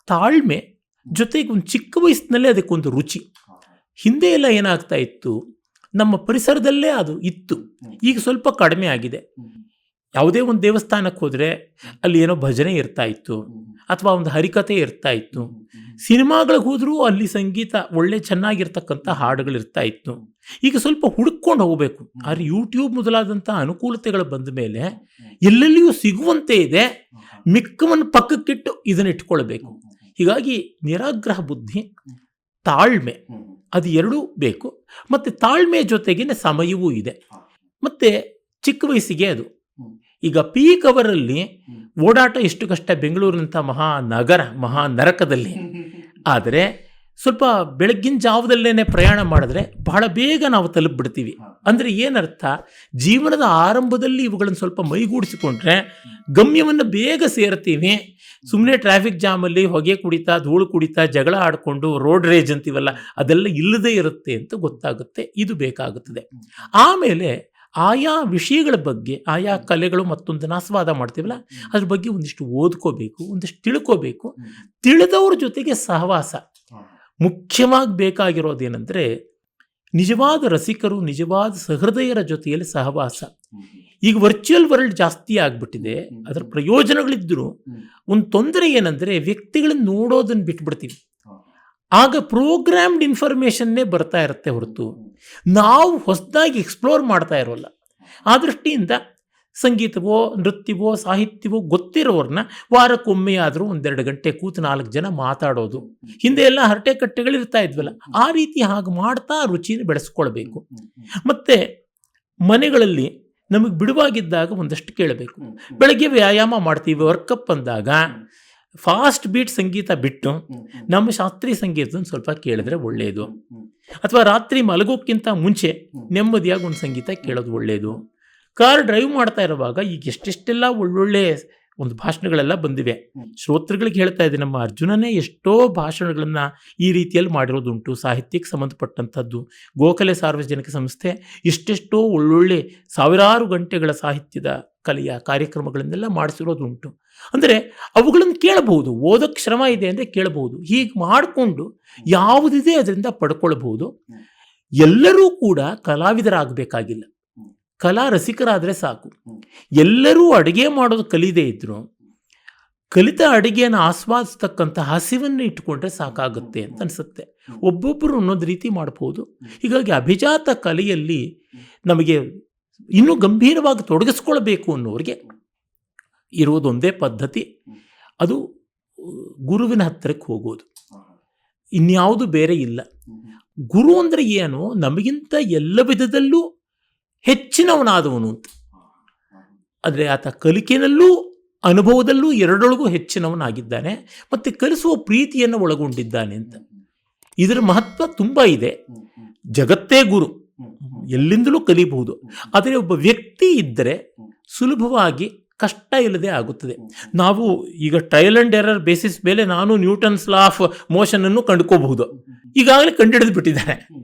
ತಾಳ್ಮೆ ಜೊತೆಗೆ ಒಂದು ಚಿಕ್ಕ ವಯಸ್ಸಿನಲ್ಲೇ ಅದಕ್ಕೊಂದು ರುಚಿ. ಹಿಂದೆ ಎಲ್ಲ ಏನಾಗ್ತಾ ಇತ್ತು, ನಮ್ಮ ಪರಿಸರದಲ್ಲೇ ಅದು ಇತ್ತು, ಈಗ ಸ್ವಲ್ಪ ಕಡಿಮೆ ಆಗಿದೆ. ಯಾವುದೇ ಒಂದು ದೇವಸ್ಥಾನಕ್ಕೆ ಹೋದರೆ ಅಲ್ಲಿ ಏನೋ ಭಜನೆ ಇರ್ತಾ ಇತ್ತು, ಅಥವಾ ಒಂದು ಹರಿಕತೆ ಇರ್ತಾ ಇತ್ತು. ಸಿನಿಮಾಗಳಿಗೆ ಹೋದರೂ ಅಲ್ಲಿ ಸಂಗೀತ ಒಳ್ಳೆ ಚೆನ್ನಾಗಿರ್ತಕ್ಕಂಥ ಹಾಡುಗಳಿರ್ತಾ ಇತ್ತು. ಈಗ ಸ್ವಲ್ಪ ಹುಡುಕೊಂಡು ಹೋಗಬೇಕು. ಆದರೆ ಯೂಟ್ಯೂಬ್ ಮೊದಲಾದಂಥ ಅನುಕೂಲತೆಗಳು ಬಂದ ಮೇಲೆ ಎಲ್ಲೆಲ್ಲಿಯೂ ಸಿಗುವಂತೆ ಇದೆ, ಮಿಕ್ಕವನ್ನು ಪಕ್ಕಕ್ಕಿಟ್ಟು ಇದನ್ನು ಇಟ್ಕೊಳ್ಬೇಕು. ಹೀಗಾಗಿ ನಿರಾಗ್ರಹ ಬುದ್ಧಿ, ತಾಳ್ಮೆ, ಅದು ಎರಡೂ ಬೇಕು. ಮತ್ತು ತಾಳ್ಮೆ ಜೊತೆಗೇನೆ ಸಮಯವೂ ಇದೆ. ಮತ್ತು ಚಿಕ್ಕ ವಯಸ್ಸಿಗೆ ಅದು. ಈಗ ಪೀಕ್ ಅವರಲ್ಲಿ ಓಡಾಟ ಎಷ್ಟು ಕಷ್ಟ ಬೆಂಗಳೂರಿನಂಥ ಮಹಾನಗರ, ಮಹಾನರಕದಲ್ಲಿ. ಆದರೆ ಸ್ವಲ್ಪ ಬೆಳಗ್ಗಿನ ಜಾವದಲ್ಲೇ ಪ್ರಯಾಣ ಮಾಡಿದ್ರೆ ಬಹಳ ಬೇಗ ನಾವು ತಲುಪಿಬಿಡ್ತೀವಿ. ಅಂದರೆ ಏನರ್ಥ, ಜೀವನದ ಆರಂಭದಲ್ಲಿ ಇವುಗಳನ್ನು ಸ್ವಲ್ಪ ಮೈಗೂಡಿಸಿಕೊಂಡ್ರೆ ಗಮ್ಯವನ್ನು ಬೇಗ ಸೇರ್ತೀವಿ. ಸುಮ್ಮನೆ ಟ್ರಾಫಿಕ್ ಜಾಮಲ್ಲಿ ಹೊಗೆ ಕುಡಿತಾ, ಧೂಳು ಕುಡಿತಾ, ಜಗಳ ಆಡಿಕೊಂಡು ರೋಡ್ ರೇಜ್ ಅಂತೀವಲ್ಲ, ಅದೆಲ್ಲ ಇಲ್ಲದೇ ಇರುತ್ತೆ ಅಂತ ಗೊತ್ತಾಗುತ್ತೆ. ಇದು ಬೇಕಾಗುತ್ತದೆ. ಆಮೇಲೆ ಆಯಾ ವಿಷಯಗಳ ಬಗ್ಗೆ, ಆಯಾ ಕಲೆಗಳು ಮತ್ತೊಂದನ್ನು ಆಸ್ವಾದ ಮಾಡ್ತೀವಲ್ಲ, ಅದ್ರ ಬಗ್ಗೆ ಒಂದಿಷ್ಟು ಓದ್ಕೋಬೇಕು, ಒಂದಿಷ್ಟು ತಿಳ್ಕೋಬೇಕು. ತಿಳಿದವ್ರ ಜೊತೆಗೆ ಸಹವಾಸ. ಮುಖ್ಯವಾಗಿ ಬೇಕಾಗಿರೋದೇನೆಂದರೆ ನಿಜವಾದ ರಸಿಕರು, ನಿಜವಾದ ಸಹೃದಯರ ಜೊತೆಯಲ್ಲಿ ಸಹವಾಸ. ಈಗ ವರ್ಚುವಲ್ ವರ್ಲ್ಡ್ ಜಾಸ್ತಿ ಆಗಿಬಿಟ್ಟಿದೆ. ಅದರ ಪ್ರಯೋಜನಗಳಿದ್ದರೂ ಒಂದು ತೊಂದರೆ ಏನಂದರೆ ವ್ಯಕ್ತಿಗಳನ್ನ ನೋಡೋದನ್ನು ಬಿಟ್ಬಿಡ್ತೀವಿ. ಆಗ ಪ್ರೋಗ್ರಾಮ್ಡ್ ಇನ್ಫಾರ್ಮೇಷನ್ನೇ ಬರ್ತಾ ಇರುತ್ತೆ ಹೊರತು ನಾವು ಹೊಸದಾಗಿ ಎಕ್ಸ್ಪ್ಲೋರ್ ಮಾಡ್ತಾ ಇರೋಲ್ಲ. ಆ ದೃಷ್ಟಿಯಿಂದ ಸಂಗೀತವೋ, ನೃತ್ಯವೋ, ಸಾಹಿತ್ಯವೋ ಗೊತ್ತಿರೋರನ್ನ ವಾರಕ್ಕೊಮ್ಮೆ ಆದರೂ 1-2 ಗಂಟೆ ಕೂತು 4 ಜನ ಮಾತಾಡೋದು. ಹಿಂದೆ ಎಲ್ಲ ಹರಟೆ ಕಟ್ಟೆಗಳಿರ್ತಾ ಇದ್ವಲ್ಲ, ಆ ರೀತಿ ಹಾಗೆ ಮಾಡ್ತಾ ರುಚಿನ ಬೆಳೆಸ್ಕೊಳ್ಬೇಕು. ಮತ್ತು ಮನೆಗಳಲ್ಲಿ ನಮಗೆ ಬಿಡುವಾಗಿದ್ದಾಗ ಒಂದಷ್ಟು ಕೇಳಬೇಕು. ಬೆಳಗ್ಗೆ ವ್ಯಾಯಾಮ ಮಾಡ್ತೀವಿ, ವರ್ಕಪ್ ಅಂದಾಗ ಫಾಸ್ಟ್ ಬೀಟ್ ಸಂಗೀತ ಬಿಟ್ಟು ನಮ್ಮ ಶಾಸ್ತ್ರೀಯ ಸಂಗೀತವನ್ನು ಸ್ವಲ್ಪ ಕೇಳಿದ್ರೆ ಒಳ್ಳೆಯದು. ಅಥವಾ ರಾತ್ರಿ ಮಲಗೋಕ್ಕಿಂತ ಮುಂಚೆ ನೆಮ್ಮದಿಯಾಗಿ ಒಂದು ಸಂಗೀತ ಕೇಳೋದು ಒಳ್ಳೆಯದು. ಕಾರ್ ಡ್ರೈವ್ ಮಾಡ್ತಾ ಇರುವಾಗ ಈಗ ಎಷ್ಟೆಷ್ಟೆಲ್ಲ ಒಳ್ಳೊಳ್ಳೆ ಒಂದು ಭಾಷಣಗಳೆಲ್ಲ ಬಂದಿವೆ. ಶ್ರೋತೃಗಳಿಗೆ ಹೇಳ್ತಾ ಇದ್ದೆ, ನಮ್ಮ ಅರ್ಜುನನೇ ಎಷ್ಟೋ ಭಾಷಣಗಳನ್ನು ಈ ರೀತಿಯಲ್ಲಿ ಮಾಡಿರೋದುಂಟು. ಸಾಹಿತ್ಯಕ್ಕೆ ಸಂಬಂಧಪಟ್ಟಂಥದ್ದು ಗೋಖಲೆ ಸಾರ್ವಜನಿಕ ಸಂಸ್ಥೆ ಎಷ್ಟೆಷ್ಟೋ ಒಳ್ಳೊಳ್ಳೆ ಸಾವಿರಾರು ಗಂಟೆಗಳ ಸಾಹಿತ್ಯದ ಕಲೆಯ ಕಾರ್ಯಕ್ರಮಗಳನ್ನೆಲ್ಲ ಮಾಡಿಸಿರೋದುಂಟು. ಅಂದರೆ ಅವುಗಳನ್ನು ಕೇಳಬಹುದು. ಓದೋಕ್ಕೆ ಶ್ರಮ ಇದೆ ಅಂದರೆ ಕೇಳಬಹುದು. ಹೀಗೆ ಮಾಡಿಕೊಂಡು ಯಾವುದಿದೆ ಅದರಿಂದ ಪಡ್ಕೊಳ್ಬಹುದು. ಎಲ್ಲರೂ ಕೂಡ ಕಲಾವಿದರಾಗಬೇಕಾಗಿಲ್ಲ, ಕಲಾ ರಸಿಕರಾದರೆ ಸಾಕು. ಎಲ್ಲರೂ ಅಡುಗೆ ಮಾಡೋದು ಕಲಿಯದೇ ಇದ್ರು ಕಲಿತ ಅಡಿಗೆಯನ್ನು ಆಸ್ವಾದಿಸ್ತಕ್ಕಂಥ ಹಸಿವನ್ನು ಇಟ್ಕೊಂಡ್ರೆ ಸಾಕಾಗುತ್ತೆ ಅಂತ ಅನಿಸುತ್ತೆ. ಒಬ್ಬೊಬ್ಬರು ಒಂದೊಂದು ರೀತಿ ಮಾಡ್ಬೋದು. ಹೀಗಾಗಿ ಅಭಿಜಾತ ಕಲೆಯಲ್ಲಿ ನಮಗೆ ಇನ್ನೂ ಗಂಭೀರವಾಗಿ ತೊಡಗಿಸ್ಕೊಳ್ಬೇಕು ಅನ್ನೋರಿಗೆ ಇರುವುದೊಂದೇ ಪದ್ಧತಿ, ಅದು ಗುರುವಿನ ಹತ್ತಿರಕ್ಕೆ ಹೋಗೋದು. ಇನ್ಯಾವುದು ಬೇರೆ ಇಲ್ಲ. ಗುರು ಅಂದರೆ ಏನು? ನಮಗಿಂತ ಎಲ್ಲ ವಿಧದಲ್ಲೂ ಹೆಚ್ಚಿನವನಾದವನು ಅಂತ. ಆದರೆ ಆತ ಕಲಿಕೆಯಲ್ಲೂ ಅನುಭವದಲ್ಲೂ ಎರಡೊಳಗೂ ಹೆಚ್ಚಿನವನಾಗಿದ್ದಾನೆ, ಮತ್ತು ಕಲಿಸುವ ಪ್ರೀತಿಯನ್ನು ಒಳಗೊಂಡಿದ್ದಾನೆ ಅಂತ. ಇದರ ಮಹತ್ವ ತುಂಬ ಇದೆ. ಜಗತ್ತೇ ಗುರು, ಎಲ್ಲಿಂದಲೂ ಕಲಿಬಹುದು. ಆದರೆ ಒಬ್ಬ ವ್ಯಕ್ತಿ ಇದ್ದರೆ ಸುಲಭವಾಗಿ ಕಷ್ಟ ಇಲ್ಲದೆ ಆಗುತ್ತದೆ. ನಾವು ಈಗ ಟ್ರಯಲ್ ಆ್ಯಂಡ್ ಎರರ್ ಬೇಸಿಸ್ ಮೇಲೆ ನಾನು ನ್ಯೂಟನ್ಸ್ ಲಾ ಆಫ್ ಮೋಷನನ್ನು ಕಂಡುಕೋಬಹುದು, ಈಗಾಗಲೇ ಕಂಡುಹಿಡಿದು ಬಿಟ್ಟಿದ್ದಾರೆ.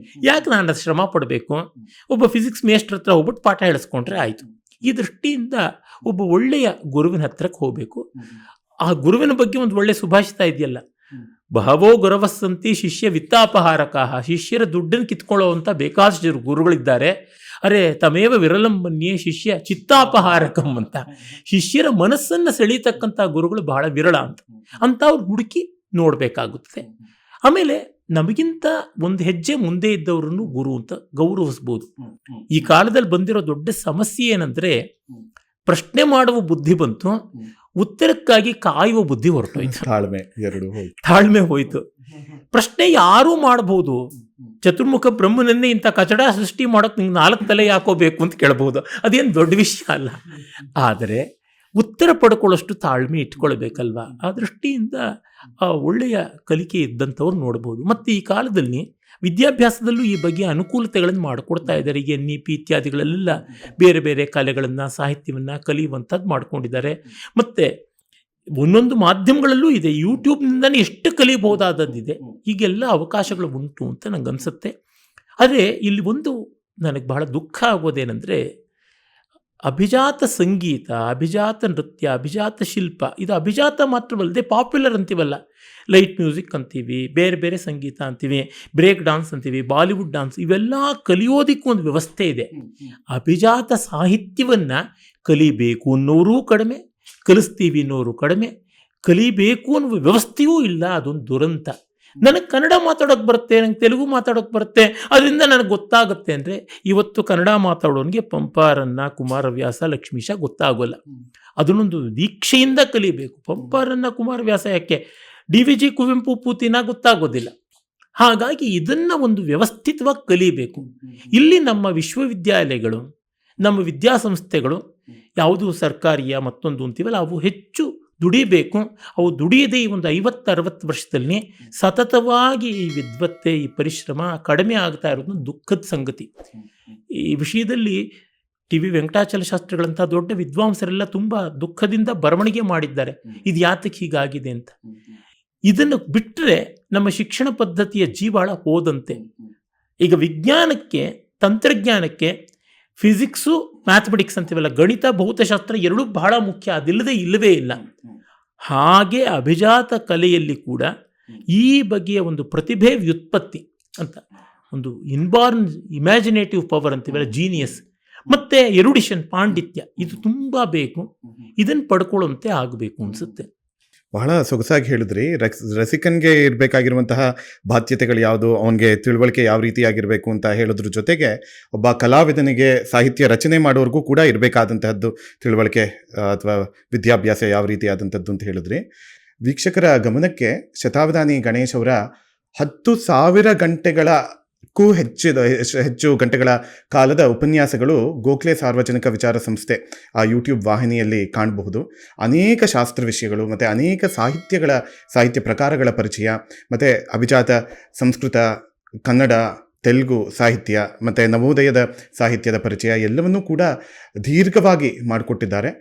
ಯಾಕೆ ನಾನು ಅದು ಶ್ರಮ ಪಡಬೇಕು? ಒಬ್ಬ ಫಿಸಿಕ್ಸ್ ಮೇಸ್ಟ್ರ ಹತ್ರ ಹೋಗ್ಬಿಟ್ಟು ಪಾಠ ಹೇಳಿಸ್ಕೊಂಡ್ರೆ ಆಯಿತು. ಈ ದೃಷ್ಟಿಯಿಂದ ಒಬ್ಬ ಒಳ್ಳೆಯ ಗುರುವಿನ ಹತ್ರಕ್ಕೆ ಹೋಗಬೇಕು. ಆ ಗುರುವಿನ ಬಗ್ಗೆ ಒಂದು ಒಳ್ಳೆಯ ಸುಭಾಷಿತ ಇದೆಯಲ್ಲ, ಬಹವೋ ಗುರವಸ್ಸಂತಿ ಶಿಷ್ಯ ವಿತ್ತಾಪಹಾರಕಃ. ಶಿಷ್ಯರ ದುಡ್ಡನ್ನು ಕಿತ್ಕೊಳ್ಳೋವಂಥ ಬೇಕಾದಷ್ಟು ಗುರುಗಳಿದ್ದಾರೆ. ಅರೆ ತಮೇವ ವಿರಲಂ ಮನ್ಯೆ ಶಿಷ್ಯ ಚಿತ್ತಾಪಹಾರಕಂ ಅಂತ. ಶಿಷ್ಯರ ಮನಸ್ಸನ್ನು ಸೆಳೀತಕ್ಕಂಥ ಗುರುಗಳು ಬಹಳ ವಿರಳ ಅಂತ ಅವ್ರು ಹುಡುಕಿ ನೋಡಬೇಕಾಗುತ್ತದೆ. ಆಮೇಲೆ ನಮಗಿಂತ ಒಂದು ಹೆಜ್ಜೆ ಮುಂದೆ ಇದ್ದವರನ್ನು ಗುರು ಅಂತ ಗೌರವಿಸ್ಬೋದು. ಈ ಕಾಲದಲ್ಲಿ ಬಂದಿರೋ ದೊಡ್ಡ ಸಮಸ್ಯೆ ಏನಂದ್ರೆ, ಪ್ರಶ್ನೆ ಮಾಡುವ ಬುದ್ಧಿ ಬಂತು, ಉತ್ತರಕ್ಕಾಗಿ ಕಾಯುವ ಬುದ್ಧಿ ಹೊರಟೋಯ್ತು. ತಾಳ್ಮೆ ಹೋಯ್ತು. ಪ್ರಶ್ನೆ ಯಾರೂ ಮಾಡಬಹುದು. ಚತುರ್ಮುಖ ಬ್ರಹ್ಮನನ್ನೇ ಇಂಥ ಕಚಡ ಸೃಷ್ಟಿ ಮಾಡೋಕೆ ನಿಂಗೆ 4 ತಲೆ ಯಾಕೋಬೇಕು ಅಂತ ಕೇಳಬಹುದು. ಅದೇನು ದೊಡ್ಡ ವಿಷಯ ಅಲ್ಲ. ಆದರೆ ಉತ್ತರ ಪಡ್ಕೊಳ್ಳೋಷ್ಟು ತಾಳ್ಮೆ ಇಟ್ಕೊಳ್ಬೇಕಲ್ವ. ಆ ದೃಷ್ಟಿಯಿಂದ ಒಳ್ಳೆಯ ಕಲಿಕೆ ಇದ್ದಂಥವ್ರು ನೋಡ್ಬೋದು. ಮತ್ತು ಈ ಕಾಲದಲ್ಲಿ ವಿದ್ಯಾಭ್ಯಾಸದಲ್ಲೂ ಈ ಬಗ್ಗೆ ಅನುಕೂಲತೆಗಳನ್ನು ಮಾಡಿಕೊಡ್ತಾ ಇದ್ದಾರೆ. ಈಗ NEP ಇತ್ಯಾದಿಗಳಲ್ಲೆಲ್ಲ ಬೇರೆ ಬೇರೆ ಕಲೆಗಳನ್ನು, ಸಾಹಿತ್ಯವನ್ನು ಕಲಿಯುವಂಥದ್ದು ಮಾಡ್ಕೊಂಡಿದ್ದಾರೆ. ಮತ್ತು ಒಂದೊಂದು ಮಾಧ್ಯಮಗಳಲ್ಲೂ ಇದೆ. ಯೂಟ್ಯೂಬ್ನಿಂದನೇ ಎಷ್ಟು ಕಲಿಯಬಹುದಾದದ್ದಿದೆ. ಹೀಗೆಲ್ಲ ಅವಕಾಶಗಳು ಉಂಟು ಅಂತ ನಂಗೆ ಅನಿಸುತ್ತೆ. ಆದರೆ ಇಲ್ಲಿ ಒಂದು ನನಗೆ ಬಹಳ ದುಃಖ ಆಗೋದೇನೆಂದರೆ, ಅಭಿಜಾತ ಸಂಗೀತ, ಅಭಿಜಾತ ನೃತ್ಯ, ಅಭಿಜಾತ ಶಿಲ್ಪ, ಇದು ಅಭಿಜಾತ ಮಾತ್ರವಲ್ಲದೆ ಪಾಪ್ಯುಲರ್ ಅಂತೀವಲ್ಲ, ಲೈಟ್ ಮ್ಯೂಸಿಕ್ ಅಂತೀವಿ, ಬೇರೆ ಬೇರೆ ಸಂಗೀತ ಅಂತೀವಿ, ಬ್ರೇಕ್ ಡಾನ್ಸ್ ಅಂತೀವಿ, ಬಾಲಿವುಡ್ ಡಾನ್ಸ್, ಇವೆಲ್ಲ ಕಲಿಯೋದಕ್ಕೂ ಒಂದು ವ್ಯವಸ್ಥೆ ಇದೆ. ಅಭಿಜಾತ ಸಾಹಿತ್ಯವನ್ನು ಕಲಿಬೇಕು ಅನ್ನೋರೂ ಕಡಿಮೆ, ಕಲಿಸ್ತೀವಿ ಅನ್ನೋರು ಕಡಿಮೆ, ಕಲಿಬೇಕು ಅನ್ನೋ ವ್ಯವಸ್ಥೆಯೂ ಇಲ್ಲ. ಅದೊಂದು ದುರಂತ. ನನಗೆ ಕನ್ನಡ ಮಾತಾಡೋಕ್ಕೆ ಬರುತ್ತೆ, ನನಗೆ ತೆಲುಗು ಮಾತಾಡೋಕ್ಕೆ ಬರುತ್ತೆ, ಅದರಿಂದ ನನಗೆ ಗೊತ್ತಾಗುತ್ತೆ ಅಂದರೆ, ಇವತ್ತು ಕನ್ನಡ ಮಾತಾಡೋನಿಗೆ ಪಂಪಾರನ್ನ, ಕುಮಾರವ್ಯಾಸ, ಲಕ್ಷ್ಮೀಶ ಗೊತ್ತಾಗೋಲ್ಲ. ಅದನ್ನೊಂದು ದೀಕ್ಷೆಯಿಂದ ಕಲಿಬೇಕು. ಪಂಪಾರನ್ನ, ಕುಮಾರವ್ಯಾಸ ಯಾಕೆ, DVG ಕುವೆಂಪು, ಪೂತಿನ ಗೊತ್ತಾಗೋದಿಲ್ಲ. ಹಾಗಾಗಿ ಇದನ್ನು ಒಂದು ವ್ಯವಸ್ಥಿತವಾಗಿ ಕಲಿಬೇಕು. ಇಲ್ಲಿ ನಮ್ಮ ವಿಶ್ವವಿದ್ಯಾಲಯಗಳು, ನಮ್ಮ ವಿದ್ಯಾಸಂಸ್ಥೆಗಳು, ಯಾವುದು ಸರ್ಕಾರಿಯ ಮತ್ತೊಂದು ಅಂತೀವಲ್ಲ, ಅವು ಹೆಚ್ಚು ದುಡಿಬೇಕು. ಅವು ದುಡಿಯದೆ ಈ ಒಂದು 50-60 ವರ್ಷದಲ್ಲಿ ಸತತವಾಗಿ ಈ ವಿದ್ವತ್ತೆ, ಈ ಪರಿಶ್ರಮ ಕಡಿಮೆ ಆಗ್ತಾ ಇರೋದು ದುಃಖದ ಸಂಗತಿ. ಈ ವಿಷಯದಲ್ಲಿ TV ವೆಂಕಟಾಚಲ ಶಾಸ್ತ್ರಿಗಳಂಥ ದೊಡ್ಡ ವಿದ್ವಾಂಸರೆಲ್ಲ ತುಂಬ ದುಃಖದಿಂದ ಬರವಣಿಗೆ ಮಾಡಿದ್ದಾರೆ, ಇದು ಯಾತಕ್ಕೆ ಹೀಗಾಗಿದೆ ಅಂತ. ಇದನ್ನು ಬಿಟ್ಟರೆ ನಮ್ಮ ಶಿಕ್ಷಣ ಪದ್ಧತಿಯ ಜೀವಾಳ ಹೋದಂತೆ. ಈಗ ವಿಜ್ಞಾನಕ್ಕೆ, ತಂತ್ರಜ್ಞಾನಕ್ಕೆ, ಫಿಸಿಕ್ಸು, ಮ್ಯಾಥಮೆಟಿಕ್ಸ್ ಅಂತೀವಲ್ಲ, ಗಣಿತ, ಭೌತಶಾಸ್ತ್ರ ಎರಡೂ ಬಹಳ ಮುಖ್ಯ. ಅದಿಲ್ಲದೆ ಇಲ್ಲವೇ ಇಲ್ಲ. ಹಾಗೆ ಅಭಿಜಾತ ಕಲೆಯಲ್ಲಿ ಕೂಡ ಈ ಬಗೆಯ ಒಂದು ಪ್ರತಿಭೆ ವ್ಯುತ್ಪತ್ತಿ ಅಂತ, ಒಂದು ಇನ್ಬಾರ್ನ್ ಇಮ್ಯಾಜಿನೇಟಿವ್ ಪವರ್ ಅಂತೀವಲ್ಲ, ಜೀನಿಯಸ್, ಮತ್ತು ಎರುಡಿಷನ್, ಪಾಂಡಿತ್ಯ, ಇದು ತುಂಬ ಬೇಕು. ಇದನ್ನು ಪಡ್ಕೊಳ್ಳುವಂತೆ ಆಗಬೇಕು ಅನಿಸುತ್ತೆ. ಬಹಳ ಸೊಗಸಾಗಿ ಹೇಳಿದ್ರಿ. ರಸಿಕನ್ಗೆ ಇರಬೇಕಾಗಿರುವಂತಹ ಬಾಧ್ಯತೆಗಳು ಯಾವುದು, ಅವನಿಗೆ ತಿಳುವಳಿಕೆ ಯಾವ ರೀತಿಯಾಗಿರಬೇಕು ಅಂತ ಹೇಳೋದ್ರ ಜೊತೆಗೆ, ಒಬ್ಬ ಕಲಾವಿದನಿಗೆ ಸಾಹಿತ್ಯ ರಚನೆ ಮಾಡೋರಿಗೂ ಕೂಡ ಇರಬೇಕಾದಂತಹದ್ದು ತಿಳುವಳಿಕೆ ಅಥವಾ ವಿದ್ಯಾಭ್ಯಾಸ ಯಾವ ರೀತಿಯಾದಂಥದ್ದು ಅಂತ ಹೇಳಿದ್ರಿ. ವೀಕ್ಷಕರ ಗಮನಕ್ಕೆ ಶತಾವಧಾನಿ ಗಣೇಶ್ ಅವರ 10,000 ಗಂಟೆಗಳಕ್ಕೂ ಹೆಚ್ಚು ಗಂಟೆಗಳ ಕಾಲದ ಉಪನ್ಯಾಸಗಳು ಗೋಖಲೆ ಸಾರ್ವಜನಿಕ ವಿಚಾರ ಸಂಸ್ಥೆ ಆ ಯೂಟ್ಯೂಬ್ ವಾಹಿನಿಯಲ್ಲಿ ಕಾಣಬಹುದು. ಅನೇಕ ಶಾಸ್ತ್ರ ವಿಷಯಗಳು ಮತ್ತು ಅನೇಕ ಸಾಹಿತ್ಯ ಪ್ರಕಾರಗಳ ಪರಿಚಯ, ಮತ್ತು ಅಭಿಜಾತ ಸಂಸ್ಕೃತ, ಕನ್ನಡ, ತೆಲುಗು ಸಾಹಿತ್ಯ ಮತ್ತು ನವೋದಯದ ಸಾಹಿತ್ಯದ ಪರಿಚಯ ಎಲ್ಲವನ್ನೂ ಕೂಡ ದೀರ್ಘವಾಗಿ ಮಾಡಿಕೊಟ್ಟಿದ್ದಾರೆ.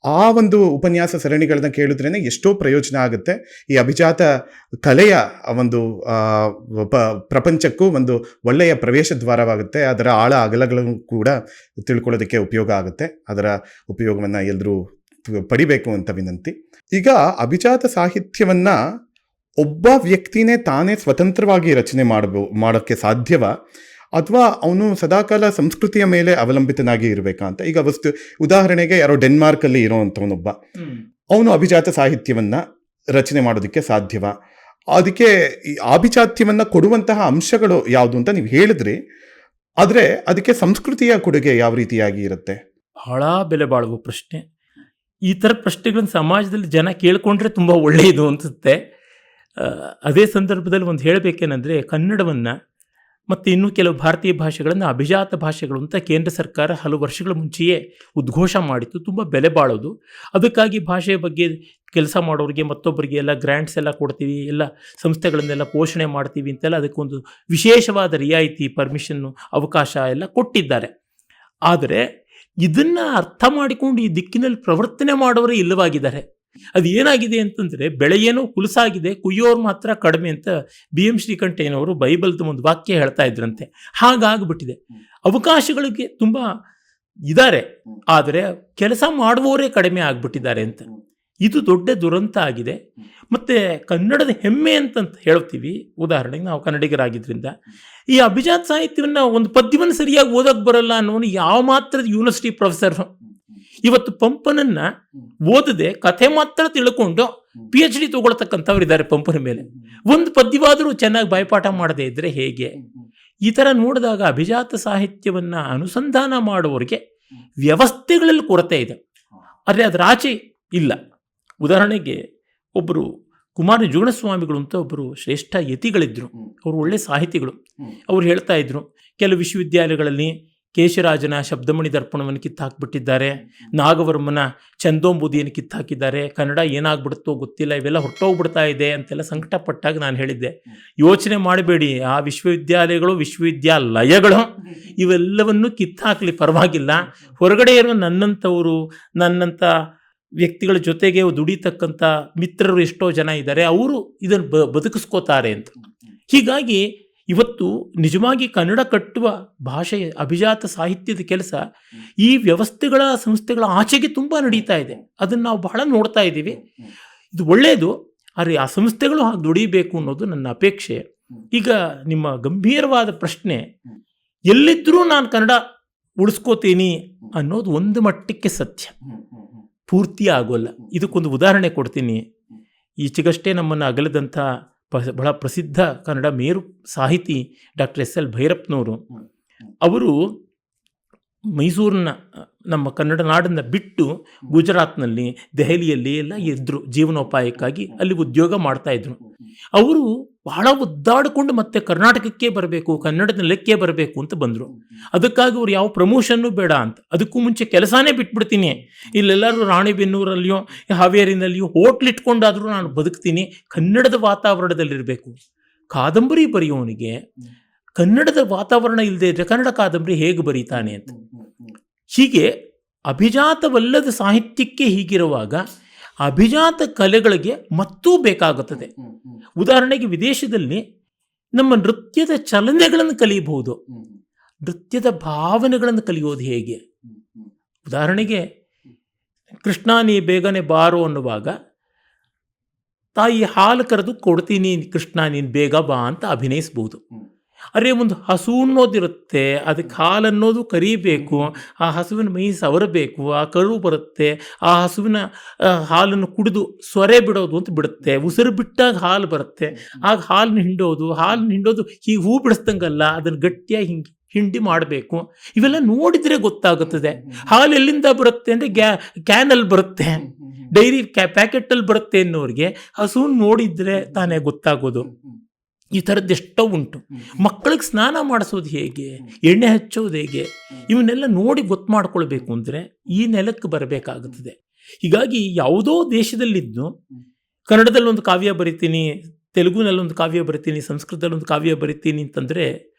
ಆ ಒಂದು ಉಪನ್ಯಾಸ ಸರಣಿಗಳನ್ನ ಕೇಳಿದ್ರೇ ಎಷ್ಟೋ ಪ್ರಯೋಜನ ಆಗುತ್ತೆ. ಈ ಅಭಿಜಾತ ಕಲೆಯ ಒಂದು ಪ್ರಪಂಚಕ್ಕೂ ಒಂದು ಒಳ್ಳೆಯ ಪ್ರವೇಶ ದ್ವಾರವಾಗುತ್ತೆ. ಅದರ ಆಳ ಅಗಲಗಳನ್ನು ಕೂಡ ತಿಳ್ಕೊಳ್ಳೋದಕ್ಕೆ ಉಪಯೋಗ ಆಗುತ್ತೆ. ಅದರ ಉಪಯೋಗವನ್ನು ಎಲ್ಲರೂ ಪಡಿಬೇಕು ಅಂತ ವಿನಂತಿ. ಈಗ ಅಭಿಜಾತ ಸಾಹಿತ್ಯವನ್ನು ಒಬ್ಬ ವ್ಯಕ್ತಿನೇ ತಾನೇ ಸ್ವತಂತ್ರವಾಗಿ ರಚನೆ ಮಾಡೋಕ್ಕೆ ಸಾಧ್ಯವಾ, ಅಥವಾ ಅವನು ಸದಾಕಾಲ ಸಂಸ್ಕೃತಿಯ ಮೇಲೆ ಅವಲಂಬಿತನಾಗಿ ಇರಬೇಕಾ ಅಂತ? ಈಗ ಉದಾಹರಣೆಗೆ ಯಾರೋ ಡೆನ್ಮಾರ್ಕಲ್ಲಿ ಇರೋವಂಥವನೊಬ್ಬ ಅವನು ಅಭಿಜಾತ ಸಾಹಿತ್ಯವನ್ನು ರಚನೆ ಮಾಡೋದಕ್ಕೆ ಸಾಧ್ಯವ? ಅದಕ್ಕೆ ಈ ಆಭಿಜಾತ್ಯವನ್ನು ಕೊಡುವಂತಹ ಅಂಶಗಳು ಯಾವುದು ಅಂತ ನೀವು ಹೇಳಿದ್ರಿ. ಆದರೆ ಅದಕ್ಕೆ ಸಂಸ್ಕೃತಿಯ ಕೊಡುಗೆ ಯಾವ ರೀತಿಯಾಗಿ ಇರುತ್ತೆ? ಬಹಳ ಬೆಲೆ ಬಾಳುವ ಪ್ರಶ್ನೆ. ಈ ಥರ ಪ್ರಶ್ನೆಗಳನ್ನು ಸಮಾಜದಲ್ಲಿ ಜನ ಕೇಳಿಕೊಂಡ್ರೆ ತುಂಬ ಒಳ್ಳೆಯದು ಅನಿಸುತ್ತೆ. ಅದೇ ಸಂದರ್ಭದಲ್ಲಿ ಒಂದು ಹೇಳಬೇಕೇನೆಂದರೆ, ಕನ್ನಡವನ್ನು ಮತ್ತು ಇನ್ನೂ ಕೆಲವು ಭಾರತೀಯ ಭಾಷೆಗಳನ್ನು ಅಭಿಜಾತ ಭಾಷೆಗಳು ಅಂತ ಕೇಂದ್ರ ಸರ್ಕಾರ ಹಲವು ವರ್ಷಗಳ ಮುಂಚೆಯೇ ಉದ್ಘೋಷ ಮಾಡಿತ್ತು. ತುಂಬ ಬೆಲೆ ಬಾಳೋದು. ಅದಕ್ಕಾಗಿ ಭಾಷೆಯ ಬಗ್ಗೆ ಕೆಲಸ ಮಾಡೋರಿಗೆ ಮತ್ತೊಬ್ಬರಿಗೆ ಎಲ್ಲ ಗ್ರ್ಯಾಂಟ್ಸ್ ಎಲ್ಲ ಕೊಡ್ತೀವಿ, ಎಲ್ಲ ಸಂಸ್ಥೆಗಳನ್ನೆಲ್ಲ ಪೋಷಣೆ ಮಾಡ್ತೀವಿ ಅಂತೆಲ್ಲ ಅದಕ್ಕೊಂದು ವಿಶೇಷವಾದ ರಿಯಾಯಿತಿ, ಪರ್ಮಿಷನ್ನು, ಅವಕಾಶ ಎಲ್ಲ ಕೊಟ್ಟಿದ್ದಾರೆ. ಆದರೆ ಇದನ್ನು ಅರ್ಥ ಮಾಡಿಕೊಂಡು ಈ ದಿಕ್ಕಿನಲ್ಲಿ ಪ್ರವರ್ತನೆ ಮಾಡೋರೇ ಇಲ್ಲವಾಗಿದ್ದಾರೆ. ಅದು ಏನಾಗಿದೆ ಅಂತಂದರೆ, ಬೆಳೆಯೇನೋ ಹುಲಸಾಗಿದೆ, ಕುಯ್ಯೋರು ಮಾತ್ರ ಕಡಿಮೆ ಅಂತ BM ಶ್ರೀಕಂಠಯ್ಯನವರು ಬೈಬಲ್ದು ಒಂದು ವಾಕ್ಯ ಹೇಳ್ತಾ ಇದ್ರಂತೆ. ಹಾಗಾಗ್ಬಿಟ್ಟಿದೆ. ಅವಕಾಶಗಳಿಗೆ ತುಂಬ ಇದ್ದಾರೆ, ಆದರೆ ಕೆಲಸ ಮಾಡುವವರೇ ಕಡಿಮೆ ಆಗಿಬಿಟ್ಟಿದ್ದಾರೆ ಅಂತ. ಇದು ದೊಡ್ಡ ದುರಂತ ಆಗಿದೆ. ಮತ್ತು ಕನ್ನಡದ ಹೆಮ್ಮೆ ಅಂತಂತ ಹೇಳ್ತೀವಿ. ಉದಾಹರಣೆಗೆ ನಾವು ಕನ್ನಡಿಗರಾಗಿದ್ದರಿಂದ ಈ ಅಭಿಜಾತ ಸಾಹಿತ್ಯವನ್ನು ಒಂದು ಪದ್ಯವನ್ನು ಸರಿಯಾಗಿ ಓದೋಕ್ಕೆ ಬರಲ್ಲ ಅನ್ನೋನು ಯಾವ ಮಾತ್ರದ ಯೂನಿವರ್ಸಿಟಿ ಪ್ರೊಫೆಸರ್ ಇವತ್ತು ಪಂಪನನ್ನು ಓದದೆ ಕಥೆ ಮಾತ್ರ ತಿಳ್ಕೊಂಡು PhD ತಗೊಳ್ತಕ್ಕಂಥವ್ರು ಇದ್ದಾರೆ ಪಂಪನ ಮೇಲೆ. ಒಂದು ಪದ್ಯವಾದರೂ ಚೆನ್ನಾಗಿ ಬಾಯ್ಪಾಠ ಮಾಡದೇ ಇದ್ದರೆ ಹೇಗೆ? ಈ ಥರ ನೋಡಿದಾಗ ಅಭಿಜಾತ ಸಾಹಿತ್ಯವನ್ನು ಅನುಸಂಧಾನ ಮಾಡುವವರಿಗೆ ವ್ಯವಸ್ಥೆಗಳಲ್ಲಿ ಕೊರತೆ ಇದೆ, ಆದರೆ ಅದರ ಆಚೆ ಇಲ್ಲ. ಉದಾಹರಣೆಗೆ ಒಬ್ಬರು ಕುಮಾರ ಜುಗಣಸ್ವಾಮಿಗಳು ಅಂತ ಒಬ್ಬರು ಶ್ರೇಷ್ಠ ಯತಿಗಳಿದ್ದರು. ಅವರು ಒಳ್ಳೆ ಸಾಹಿತಿಗಳು. ಅವರು ಹೇಳ್ತಾ ಇದ್ರು, ಕೆಲವು ವಿಶ್ವವಿದ್ಯಾಲಯಗಳಲ್ಲಿ ಕೇಶರಾಜನ ಶಬ್ದಮಣಿ ದರ್ಪಣವನ್ನು ಕಿತ್ತಾಕ್ಬಿಟ್ಟಿದ್ದಾರೆ, ನಾಗವರ್ಮನ ಚಂದೋಂಬುದಿಯನ್ನು ಕಿತ್ತಾಕಿದ್ದಾರೆ, ಕನ್ನಡ ಏನಾಗ್ಬಿಡುತ್ತೋ ಗೊತ್ತಿಲ್ಲ, ಇವೆಲ್ಲ ಹೊರಟೋಗ್ಬಿಡ್ತಾ ಇದೆ ಅಂತೆಲ್ಲ ಸಂಕಟಪಟ್ಟಾಗ ನಾನು ಹೇಳಿದ್ದೆ, ಯೋಚನೆ ಮಾಡಬೇಡಿ, ಆ ವಿಶ್ವವಿದ್ಯಾಲಯಗಳು ವಿಶ್ವವಿದ್ಯಾಲಯಗಳು ಇವೆಲ್ಲವನ್ನು ಕಿತ್ತಾಕಲಿ, ಪರವಾಗಿಲ್ಲ. ಹೊರಗಡೆ ಇರೋ ನನ್ನಂಥವರು, ನನ್ನಂಥ ವ್ಯಕ್ತಿಗಳ ಜೊತೆಗೆ ದುಡಿತಕ್ಕಂಥ ಮಿತ್ರರು ಎಷ್ಟೋ ಜನ ಇದ್ದಾರೆ, ಅವರು ಇದನ್ನು ಬದುಕಿಸ್ಕೋತಾರೆ ಅಂತ. ಹೀಗಾಗಿ ಇವತ್ತು ನಿಜವಾಗಿ ಕನ್ನಡ ಕಟ್ಟುವ ಭಾಷೆಯ ಅಭಿಜಾತ ಸಾಹಿತ್ಯದ ಕೆಲಸ ಈ ವ್ಯವಸ್ಥೆಗಳ ಸಂಸ್ಥೆಗಳ ಆಚೆಗೆ ತುಂಬ ನಡೀತಾ ಇದೆ. ಅದನ್ನು ನಾವು ಬಹಳ ನೋಡ್ತಾ ಇದ್ದೀವಿ. ಇದು ಒಳ್ಳೆಯದು, ಆದರೆ ಆ ಸಂಸ್ಥೆಗಳು ಹಾಗೆ ದುಡಿಬೇಕು ಅನ್ನೋದು ನನ್ನ ಅಪೇಕ್ಷೆ. ಈಗ ನಿಮ್ಮ ಗಂಭೀರವಾದ ಪ್ರಶ್ನೆ, ಎಲ್ಲಿದ್ದರೂ ನಾನು ಕನ್ನಡ ಉಳಿಸ್ಕೋತೀನಿ ಅನ್ನೋದು ಒಂದು ಮಟ್ಟಕ್ಕೆ ಸತ್ಯ, ಪೂರ್ತಿ ಆಗೋಲ್ಲ. ಇದಕ್ಕೊಂದು ಉದಾಹರಣೆ ಕೊಡ್ತೀನಿ. ಈಚೆಗಷ್ಟೇ ನಮ್ಮನ್ನು ಅಗಲದಂಥ ಬಹಳ ಪ್ರಸಿದ್ಧ ಕನ್ನಡ ಮೇರು ಸಾಹಿತಿ ಡಾಕ್ಟರ್ SL ಭೈರಪ್ಪನವರು, ಅವರು ಮೈಸೂರನ್ನ, ನಮ್ಮ ಕನ್ನಡ ನಾಡನ್ನು ಬಿಟ್ಟು ಗುಜರಾತ್ನಲ್ಲಿ, ದೆಹಲಿಯಲ್ಲಿ ಎಲ್ಲ ಇದ್ದರು ಜೀವನೋಪಾಯಕ್ಕಾಗಿ, ಅಲ್ಲಿ ಉದ್ಯೋಗ ಮಾಡ್ತಾಯಿದ್ರು. ಅವರು ಬಹಳ ಒದ್ದಾಡಿಕೊಂಡು ಮತ್ತೆ ಕರ್ನಾಟಕಕ್ಕೆ ಬರಬೇಕು, ಕನ್ನಡದ ನೆಲಕ್ಕೆ ಬರಬೇಕು ಅಂತ ಬಂದರು. ಅದಕ್ಕಾಗಿ ಅವ್ರು ಯಾವ ಪ್ರಮೋಷನ್ನು ಬೇಡ ಅಂತ, ಅದಕ್ಕೂ ಮುಂಚೆ ಕೆಲಸನೇ ಬಿಟ್ಬಿಡ್ತೀನಿ, ಇಲ್ಲೆಲ್ಲರೂ ರಾಣಿಬೆನ್ನೂರಲ್ಲಿಯೋ ಹಾವೇರಿನಲ್ಲಿಯೋ ಹೋಟ್ಲಿಟ್ಕೊಂಡಾದರೂ ನಾನು ಬದುಕ್ತೀನಿ, ಕನ್ನಡದ ವಾತಾವರಣದಲ್ಲಿರಬೇಕು. ಕಾದಂಬರಿ ಬರೆಯೋನಿಗೆ ಕನ್ನಡದ ವಾತಾವರಣ ಇಲ್ಲದೆ ಇದ್ದರೆ ಕನ್ನಡ ಕಾದಂಬರಿ ಹೇಗೆ ಬರೀತಾನೆ ಅಂತ. ಹೀಗೆ ಅಭಿಜಾತವಲ್ಲದ ಸಾಹಿತ್ಯಕ್ಕೆ ಹೀಗಿರುವಾಗ ಅಭಿಜಾತ ಕಲೆಗಳಿಗೆ ಮತ್ತೂ ಬೇಕಾಗುತ್ತದೆ. ಉದಾಹರಣೆಗೆ ವಿದೇಶದಲ್ಲಿ ನಮ್ಮ ನೃತ್ಯದ ಚಲನೆಗಳನ್ನು ಕಲಿಯಬಹುದು, ನೃತ್ಯದ ಭಾವನೆಗಳನ್ನು ಕಲಿಯೋದು ಹೇಗೆ? ಉದಾಹರಣೆಗೆ ಕೃಷ್ಣ ನೀ ಬೇಗನೆ ಬಾರೋ ಅನ್ನುವಾಗ ತಾಯಿ ಹಾಲು ಕರೆದು ಕೊಡ್ತೀನಿ ಕೃಷ್ಣ ನೀನು ಬೇಗ ಬಾ ಅಂತ ಅಭಿನಯಿಸ್ಬೋದು. ಅರೆ ಒಂದು ಹಸು ಅನ್ನೋದಿರುತ್ತೆ, ಅದಕ್ಕೆ ಹಾಲು ಅನ್ನೋದು ಕರಿಬೇಕು, ಆ ಹಸುವಿನ ಮೈ ಸವರಬೇಕು, ಆ ಕರು ಬರುತ್ತೆ, ಆ ಹಸುವಿನ ಹಾಲನ್ನು ಕುಡಿದು ಸೊರೆ ಬಿಡೋದು ಅಂತ ಬಿಡುತ್ತೆ, ಉಸಿರು ಬಿಟ್ಟಾಗ ಹಾಲು ಬರುತ್ತೆ, ಆಗ ಹಾಲನ್ನ ಹಿಂಡೋದು ಹೀಗೆ ಹೂ ಬಿಡಿಸ್ದಂಗಲ್ಲ, ಅದನ್ನು ಗಟ್ಟಿಯಾಗಿ ಹಿಂಡಿ ಮಾಡಬೇಕು. ಇವೆಲ್ಲ ನೋಡಿದರೆ ಗೊತ್ತಾಗುತ್ತದೆ. ಹಾಲು ಎಲ್ಲಿಂದ ಬರುತ್ತೆ ಅಂದರೆ ಕ್ಯಾನಲ್ಲಿ ಬರುತ್ತೆ, ಡೈರಿ ಪ್ಯಾಕೆಟಲ್ಲಿ ಬರುತ್ತೆ ಅನ್ನೋರಿಗೆ ಹಸು ನೋಡಿದರೆ ತಾನೇ ಗೊತ್ತಾಗೋದು. ಈ ಥರದ್ದು ಎಷ್ಟೋ ಉಂಟು. ಮಕ್ಕಳಿಗೆ ಸ್ನಾನ ಮಾಡಿಸೋದು ಹೇಗೆ, ಎಣ್ಣೆ ಹಚ್ಚೋದು ಹೇಗೆ, ಇವನ್ನೆಲ್ಲ ನೋಡಿ ಗೊತ್ತು ಮಾಡ್ಕೊಳ್ಬೇಕು ಅಂದರೆ ಈ ನೆಲಕ್ಕೆ ಬರಬೇಕಾಗುತ್ತದೆ. ಹೀಗಾಗಿ ಯಾವುದೋ ದೇಶದಲ್ಲಿದ್ದು ಕನ್ನಡದಲ್ಲಿ ಒಂದು ಕಾವ್ಯ ಬರಿತೀನಿ, ತೆಲುಗುನಲ್ಲೊಂದು ಕಾವ್ಯ ಬರಿತೀನಿ, ಸಂಸ್ಕೃತದಲ್ಲಿ ಒಂದು ಕಾವ್ಯ ಬರಿತೀನಿ ಅಂತಂದರೆ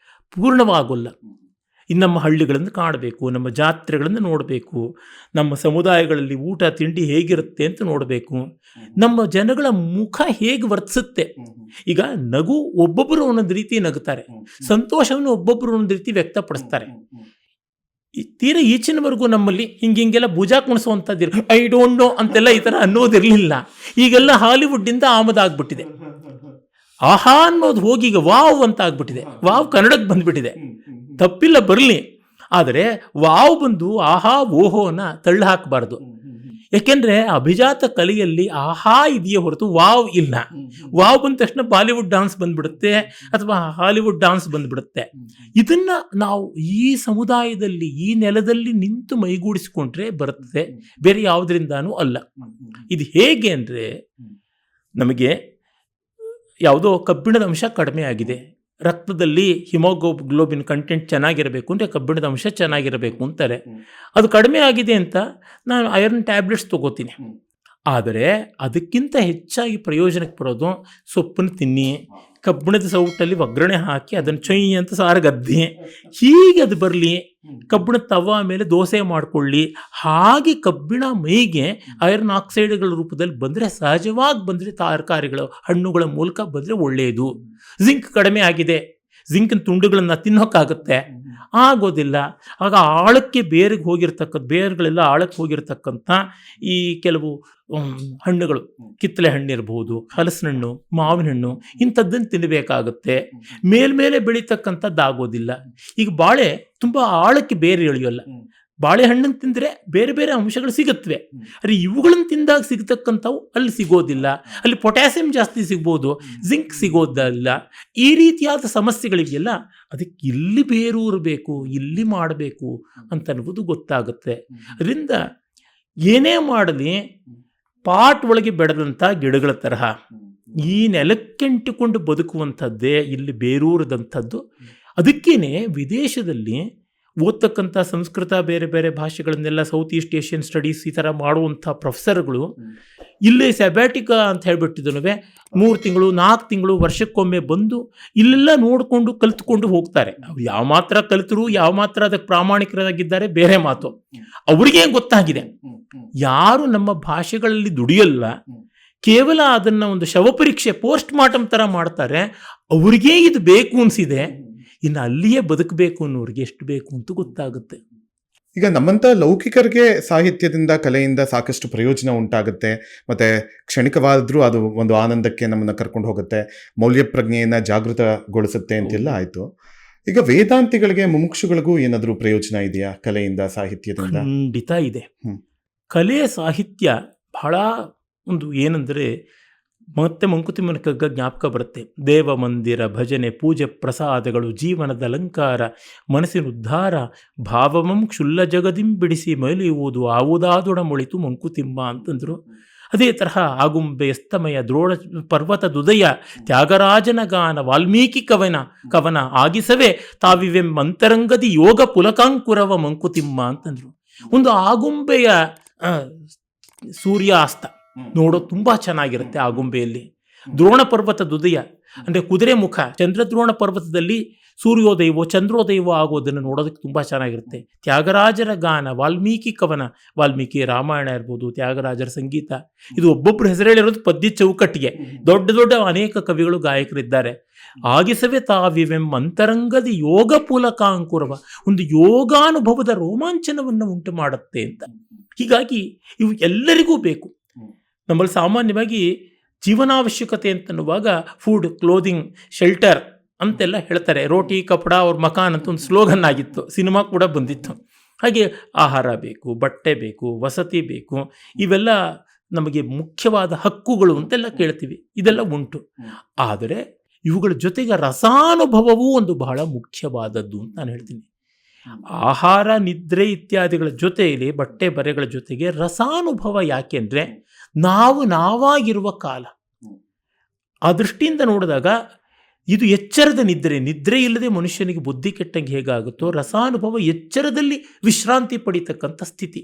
ಪೂರ್ಣವಾಗೋಲ್ಲ. ಇನ್ನು ನಮ್ಮ ಹಳ್ಳಿಗಳನ್ನು ಕಾಣಬೇಕು, ನಮ್ಮ ಜಾತ್ರೆಗಳನ್ನು ನೋಡಬೇಕು, ನಮ್ಮ ಸಮುದಾಯಗಳಲ್ಲಿ ಊಟ ತಿಂಡಿ ಹೇಗಿರುತ್ತೆ ಅಂತ ನೋಡಬೇಕು, ನಮ್ಮ ಜನಗಳ ಮುಖ ಹೇಗೆ ವರ್ತಿಸುತ್ತೆ. ಈಗ ನಗು ಒಬ್ಬೊಬ್ಬರು ಒಂದೊಂದು ರೀತಿ ನಗುತ್ತಾರೆ, ಸಂತೋಷವನ್ನು ಒಬ್ಬೊಬ್ಬರು ಒಂದೊಂದು ರೀತಿ ವ್ಯಕ್ತಪಡಿಸ್ತಾರೆ. ತೀರಾ ಈಚಿನವರೆಗೂ ನಮ್ಮಲ್ಲಿ ಹಿಂಗೆಲ್ಲ ಭುಜಾ ಕುಣಿಸುವಂಥದ್ದು ಐ ಡೋಂಟ್ ನೋ ಅಂತೆಲ್ಲ ಈ ಥರ ಅನ್ನೋದಿರಲಿಲ್ಲ. ಈಗೆಲ್ಲ ಹಾಲಿವುಡ್ಡಿಂದ ಆಮದಾಗ್ಬಿಟ್ಟಿದೆ. ಆಹಾ ಅನ್ನೋದು ಹೋಗಿ ಈಗ ವಾವ್ ಅಂತ ಆಗ್ಬಿಟ್ಟಿದೆ. ವಾವ್ ಕನ್ನಡಕ್ಕೆ ಬಂದ್ಬಿಟ್ಟಿದೆ, ತಪ್ಪಿಲ್ಲ ಬರಲಿ, ಆದರೆ ವಾವ್ ಬಂದು ಆಹಾ ಓಹೋನ ತಳ್ಳಿ ಹಾಕಬಾರ್ದು. ಯಾಕೆಂದ್ರೆ ಅಭಿಜಾತ ಕಲೆಯಲ್ಲಿ ಆಹಾ ಇದೆಯೇ ಹೊರತು ವಾವ್ ಇಲ್ಲ. ವಾವ್ ಬಂದ ತಕ್ಷಣ ಬಾಲಿವುಡ್ ಡಾನ್ಸ್ ಬಂದ್ಬಿಡುತ್ತೆ ಅಥವಾ ಹಾಲಿವುಡ್ ಡಾನ್ಸ್ ಬಂದ್ಬಿಡುತ್ತೆ. ಇದನ್ನ ನಾವು ಈ ಸಮುದಾಯದಲ್ಲಿ ಈ ನೆಲದಲ್ಲಿ ನಿಂತು ಮೈಗೂಡಿಸಿಕೊಂಡ್ರೆ ಬರುತ್ತದೆ, ಬೇರೆ ಯಾವುದರಿಂದಾನೂ ಅಲ್ಲ. ಇದು ಹೇಗೆ ಅಂದ್ರೆ, ನಮಗೆ ಯಾವುದೋ ಕಬ್ಬಿಣದ ಅಂಶ ಕಡಿಮೆ ಆಗಿದೆ, ರಕ್ತದಲ್ಲಿ ಹಿಮೋಗ್ಲೋಬಿನ್ ಕಂಟೆಂಟ್ ಚೆನ್ನಾಗಿರಬೇಕು ಅಂದರೆ ಕಬ್ಬಿಣದ ಅಂಶ ಚೆನ್ನಾಗಿರಬೇಕು ಅಂತಾರೆ. ಅದು ಕಡಿಮೆ ಆಗಿದೆ ಅಂತ ನಾನು ಐರನ್ ಟ್ಯಾಬ್ಲೆಟ್ಸ್ ತಗೋತೀನಿ. ಆದರೆ ಅದಕ್ಕಿಂತ ಹೆಚ್ಚಾಗಿ ಪ್ರಯೋಜನಕ್ಕೆ ಬರೋದು ಸೊಪ್ಪನ್ನು ತಿನ್ನಿ, ಕಬ್ಬಿಣದ ಸೌಟಲ್ಲಿ ಒಗ್ಗರಣೆ ಹಾಕಿ ಅದನ್ನು ಚೊಯ್ ಅಂತ ಸಾರಗದ್ದಿ, ಹೀಗೆ ಅದು ಬರಲಿ, ಕಬ್ಬಿಣದ ತವ ಮೇಲೆ ದೋಸೆ ಮಾಡಿಕೊಳ್ಳಿ, ಹಾಗೆ ಕಬ್ಬಿಣ ಮೈಗೆ ಐರನ್ ಆಕ್ಸೈಡ್ಗಳ ರೂಪದಲ್ಲಿ ಬಂದರೆ, ಸಹಜವಾಗಿ ಬಂದರೆ, ತರಕಾರಿಗಳು ಹಣ್ಣುಗಳ ಮೂಲಕ ಬಂದರೆ ಒಳ್ಳೆಯದು. ಜಿಂಕ್ ಕಡಿಮೆ ಆಗಿದೆ, ಜಿಂಕಿನ ತುಂಡುಗಳನ್ನು ತಿನ್ನೋಕ್ಕಾಗುತ್ತೆ, ಆಗೋದಿಲ್ಲ. ಆಗ ಆಳಕ್ಕೆ ಬೇರುಗಳೆಲ್ಲ ಆಳಕ್ಕೆ ಹೋಗಿರ್ತಕ್ಕಂಥ ಈ ಕೆಲವು ಹಣ್ಣುಗಳು, ಕಿತ್ತಳೆ ಹಣ್ಣಿರ್ಬೋದು, ಹಲಸಿನ ಹಣ್ಣು, ಮಾವಿನ ಹಣ್ಣು, ಇಂಥದ್ದನ್ನು ತಿನ್ನಬೇಕಾಗುತ್ತೆ. ಮೇಲ್ಮೇಲೆ ಬೆಳೀತಕ್ಕಂಥದ್ದಾಗೋದಿಲ್ಲ. ಈಗ ಬಾಳೆ ತುಂಬ ಆಳಕ್ಕೆ ಬೇರೆ ಎಳೆಯೋಲ್ಲ. ಬಾಳೆಹಣ್ಣನ್ನು ತಿಂದರೆ ಬೇರೆ ಬೇರೆ ಅಂಶಗಳು ಸಿಗುತ್ತವೆ, ಆದರೆ ಇವುಗಳನ್ನು ತಿಂದಾಗ ಸಿಗತಕ್ಕಂಥವು ಅಲ್ಲಿ ಸಿಗೋದಿಲ್ಲ. ಅಲ್ಲಿ ಪೊಟ್ಯಾಸಿಯಂ ಜಾಸ್ತಿ ಸಿಗ್ಬೋದು, ಜಿಂಕ್ ಸಿಗೋದಿಲ್ಲ. ಈ ರೀತಿಯಾದ ಸಮಸ್ಯೆಗಳಿವೆಯಲ್ಲ, ಅದಕ್ಕೆ ಇಲ್ಲಿ ಬೇರೂರಬೇಕು, ಇಲ್ಲಿ ಮಾಡಬೇಕು ಅಂತನ್ನುವುದು ಗೊತ್ತಾಗುತ್ತೆ. ಅದರಿಂದ ಏನೇ ಮಾಡಲಿ ಪಾಟ್ ಒಳಗೆ ಬೆಳೆದಂಥ ಗಿಡಗಳ ತರಹ ಈ ನೆಲಕ್ಕೆಂಟಿಕೊಂಡು ಬದುಕುವಂಥದ್ದೇ ಇಲ್ಲಿ ಬೇರೂರದಂಥದ್ದು. ಅದಕ್ಕೇನೆ ವಿದೇಶದಲ್ಲಿ ಓದ್ತಕ್ಕಂಥ ಸಂಸ್ಕೃತ ಬೇರೆ ಬೇರೆ ಭಾಷೆಗಳನ್ನೆಲ್ಲ ಸೌತ್ ಈಸ್ಟ್ ಏಷ್ಯನ್ ಸ್ಟಡೀಸ್ ಈ ಥರ ಮಾಡುವಂಥ ಪ್ರೊಫೆಸರ್ಗಳು ಇಲ್ಲಿ ಸೆಬ್ಯಾಟಿಕ ಅಂತ ಹೇಳ್ಬಿಟ್ಟಿದ್ದನು 3 ತಿಂಗಳು 4 ತಿಂಗಳು ವರ್ಷಕ್ಕೊಮ್ಮೆ ಬಂದು ಇಲ್ಲೆಲ್ಲ ನೋಡಿಕೊಂಡು ಕಲಿತ್ಕೊಂಡು ಹೋಗ್ತಾರೆ. ಅವ್ರು ಯಾವ ಮಾತ್ರ ಕಲಿತರು, ಯಾವ ಮಾತ್ರ ಅದಕ್ಕೆ ಪ್ರಾಮಾಣಿಕರಾಗಿದ್ದಾರೆ ಬೇರೆ ಮಾತು. ಅವ್ರಿಗೆ ಗೊತ್ತಾಗಿದೆ, ಯಾರು ನಮ್ಮ ಭಾಷೆಗಳಲ್ಲಿ ದುಡಿಯಲ್ಲ, ಕೇವಲ ಅದನ್ನು ಒಂದು ಶವಪರೀಕ್ಷೆ ಪೋಸ್ಟ್ ಮಾರ್ಟಮ್ ಥರ ಮಾಡ್ತಾರೆ, ಅವ್ರಿಗೇ ಇದು ಬೇಕು ಅನಿಸಿದೆ. ಇನ್ನು ಅಲ್ಲಿಯೇ ಬದುಕಬೇಕು ಅನ್ನೋರಿಗೆ ಎಷ್ಟು ಬೇಕು ಅಂತ ಗೊತ್ತಾಗುತ್ತೆ. ಈಗ ನಮ್ಮಂಥ ಲೌಕಿಕರಿಗೆ ಸಾಹಿತ್ಯದಿಂದ, ಕಲೆಯಿಂದ ಸಾಕಷ್ಟು ಪ್ರಯೋಜನ ಉಂಟಾಗುತ್ತೆ, ಮತ್ತು ಕ್ಷಣಿಕವಾದರೂ ಅದು ಒಂದು ಆನಂದಕ್ಕೆ ನಮ್ಮನ್ನು ಕರ್ಕೊಂಡು ಹೋಗುತ್ತೆ, ಮೌಲ್ಯ ಪ್ರಜ್ಞೆಯನ್ನು ಜಾಗೃತಗೊಳಿಸುತ್ತೆ ಅಂತೆಲ್ಲ ಆಯಿತು. ಈಗ ವೇದಾಂತಿಗಳಿಗೆ, ಮುಮುಕ್ಷುಗಳಿಗೂ ಏನಾದರೂ ಪ್ರಯೋಜನ ಇದೆಯಾ ಕಲೆಯಿಂದ, ಸಾಹಿತ್ಯದಿಂದ? ಖಂಡಿತ ಇದೆ. ಕಲೆ ಸಾಹಿತ್ಯ ಬಹಳ ಒಂದು ಏನಂದರೆ, ಮತ್ತೆ ಮಂಕುತಿಮ್ಮನ ಕಗ್ಗ ಜ್ಞಾಪಕ ಬರುತ್ತೆ. ದೇವ ಮಂದಿರ, ಭಜನೆ, ಪೂಜೆ, ಪ್ರಸಾದಗಳು, ಜೀವನದ ಅಲಂಕಾರ, ಮನಸ್ಸಿನ ಉದ್ಧಾರ, ಭಾವಮಂ ಕ್ಷುಲ್ಲ ಜಗದಿಂ ಬಿಡಿಸಿ ಮೈಲಿಯುವುದು ಆವುದಾದೊಡ ಮೊಳಿತು ಮಂಕುತಿಮ್ಮ ಅಂತಂದರು. ಅದೇ ತರಹ ಆಗುಂಬೆ, ಅಸ್ತಮಯ, ದ್ರೋಣ ಪರ್ವತದುದಯ, ತ್ಯಾಗರಾಜನ ಗಾನ, ವಾಲ್ಮೀಕಿ ಕವನ ಆಗಿಸವೇ ತಾವಿವೆಂ ಅಂತರಂಗದಿ ಯೋಗ ಪುಲಕಾಂಕುರವ ಮಂಕುತಿಮ್ಮ ಅಂತಂದರು. ಒಂದು ಆಗುಂಬೆಯ ಸೂರ್ಯಾಸ್ತ ನೋಡೋದು ತುಂಬ ಚೆನ್ನಾಗಿರುತ್ತೆ. ಆಗುಂಬೆಯಲ್ಲಿ ದ್ರೋಣ ಪರ್ವತದುದಯ ಅಂದರೆ ಕುದುರೆ ಮುಖ, ಚಂದ್ರದ್ರೋಣ ಪರ್ವತದಲ್ಲಿ ಸೂರ್ಯೋದಯವೋ ಚಂದ್ರೋದಯವೋ ಆಗೋದನ್ನು ನೋಡೋದಕ್ಕೆ ತುಂಬ ಚೆನ್ನಾಗಿರುತ್ತೆ. ತ್ಯಾಗರಾಜರ ಗಾನ, ವಾಲ್ಮೀಕಿ ಕವನ, ವಾಲ್ಮೀಕಿ ರಾಮಾಯಣ ಇರ್ಬೋದು, ತ್ಯಾಗರಾಜರ ಸಂಗೀತ, ಇದು ಒಬ್ಬೊಬ್ಬರು ಹೆಸರೇಳಿರೋದು ಪದ್ಯ ಚೌಕಟ್ಟಿಗೆ. ದೊಡ್ಡ ದೊಡ್ಡ ಅನೇಕ ಕವಿಗಳು, ಗಾಯಕರಿದ್ದಾರೆ. ಆಗಿಸವೇ ತಾವಿವೆಂ ಅಂತರಂಗದಿ ಯೋಗ ಪುಲಕಾಂಕುರವ, ಒಂದು ಯೋಗಾನುಭವದ ರೋಮಾಂಚನವನ್ನು ಉಂಟು ಮಾಡುತ್ತೆ ಅಂತ. ಹೀಗಾಗಿ ಇವು ಎಲ್ಲರಿಗೂ ಬೇಕು. ನಮ್ಮಲ್ಲಿ ಸಾಮಾನ್ಯವಾಗಿ ಜೀವನಾವಶ್ಯಕತೆ ಅಂತನ್ನುವಾಗ ಫುಡ್, ಕ್ಲೋದಿಂಗ್, ಶೆಲ್ಟರ್ ಅಂತೆಲ್ಲ ಹೇಳ್ತಾರೆ. ರೋಟಿ ಕಪಡ ಅವ್ರ ಮಕಾನ್ ಅಂತ ಒಂದು ಸ್ಲೋಗನ್ ಆಗಿತ್ತು, ಸಿನಿಮಾ ಕೂಡ ಬಂದಿತ್ತು. ಹಾಗೆ ಆಹಾರ ಬೇಕು, ಬಟ್ಟೆ ಬೇಕು, ವಸತಿ ಬೇಕು, ಇವೆಲ್ಲ ನಮಗೆ ಮುಖ್ಯವಾದ ಹಕ್ಕುಗಳು ಅಂತೆಲ್ಲ ಕೇಳ್ತೀವಿ. ಇದೆಲ್ಲ ಉಂಟು. ಆದರೆ ಇವುಗಳ ಜೊತೆಗೆ ರಸಾನುಭವವೂ ಒಂದು ಬಹಳ ಮುಖ್ಯವಾದದ್ದು ಅಂತ ನಾನು ಹೇಳ್ತೀನಿ. ಆಹಾರ, ನಿದ್ರೆ ಇತ್ಯಾದಿಗಳ ಜೊತೆಯಲ್ಲಿ ಬಟ್ಟೆ ಬರೆಗಳ ಜೊತೆಗೆ ರಸಾನುಭವ. ಯಾಕೆಂದರೆ ನಾವಾಗಿರುವ ಕಾಲ, ಆ ದೃಷ್ಟಿಯಿಂದ ನೋಡಿದಾಗ ಇದು ಎಚ್ಚರದ ನಿದ್ರೆ ಇಲ್ಲದೆ ಮನುಷ್ಯನಿಗೆ ಬುದ್ಧಿ ಕೆಟ್ಟಂಗೆ ಹೇಗಾಗುತ್ತೋ, ರಸಾನುಭವ ಎಚ್ಚರದಲ್ಲಿ ವಿಶ್ರಾಂತಿ ಪಡಿತಕ್ಕಂಥ ಸ್ಥಿತಿ.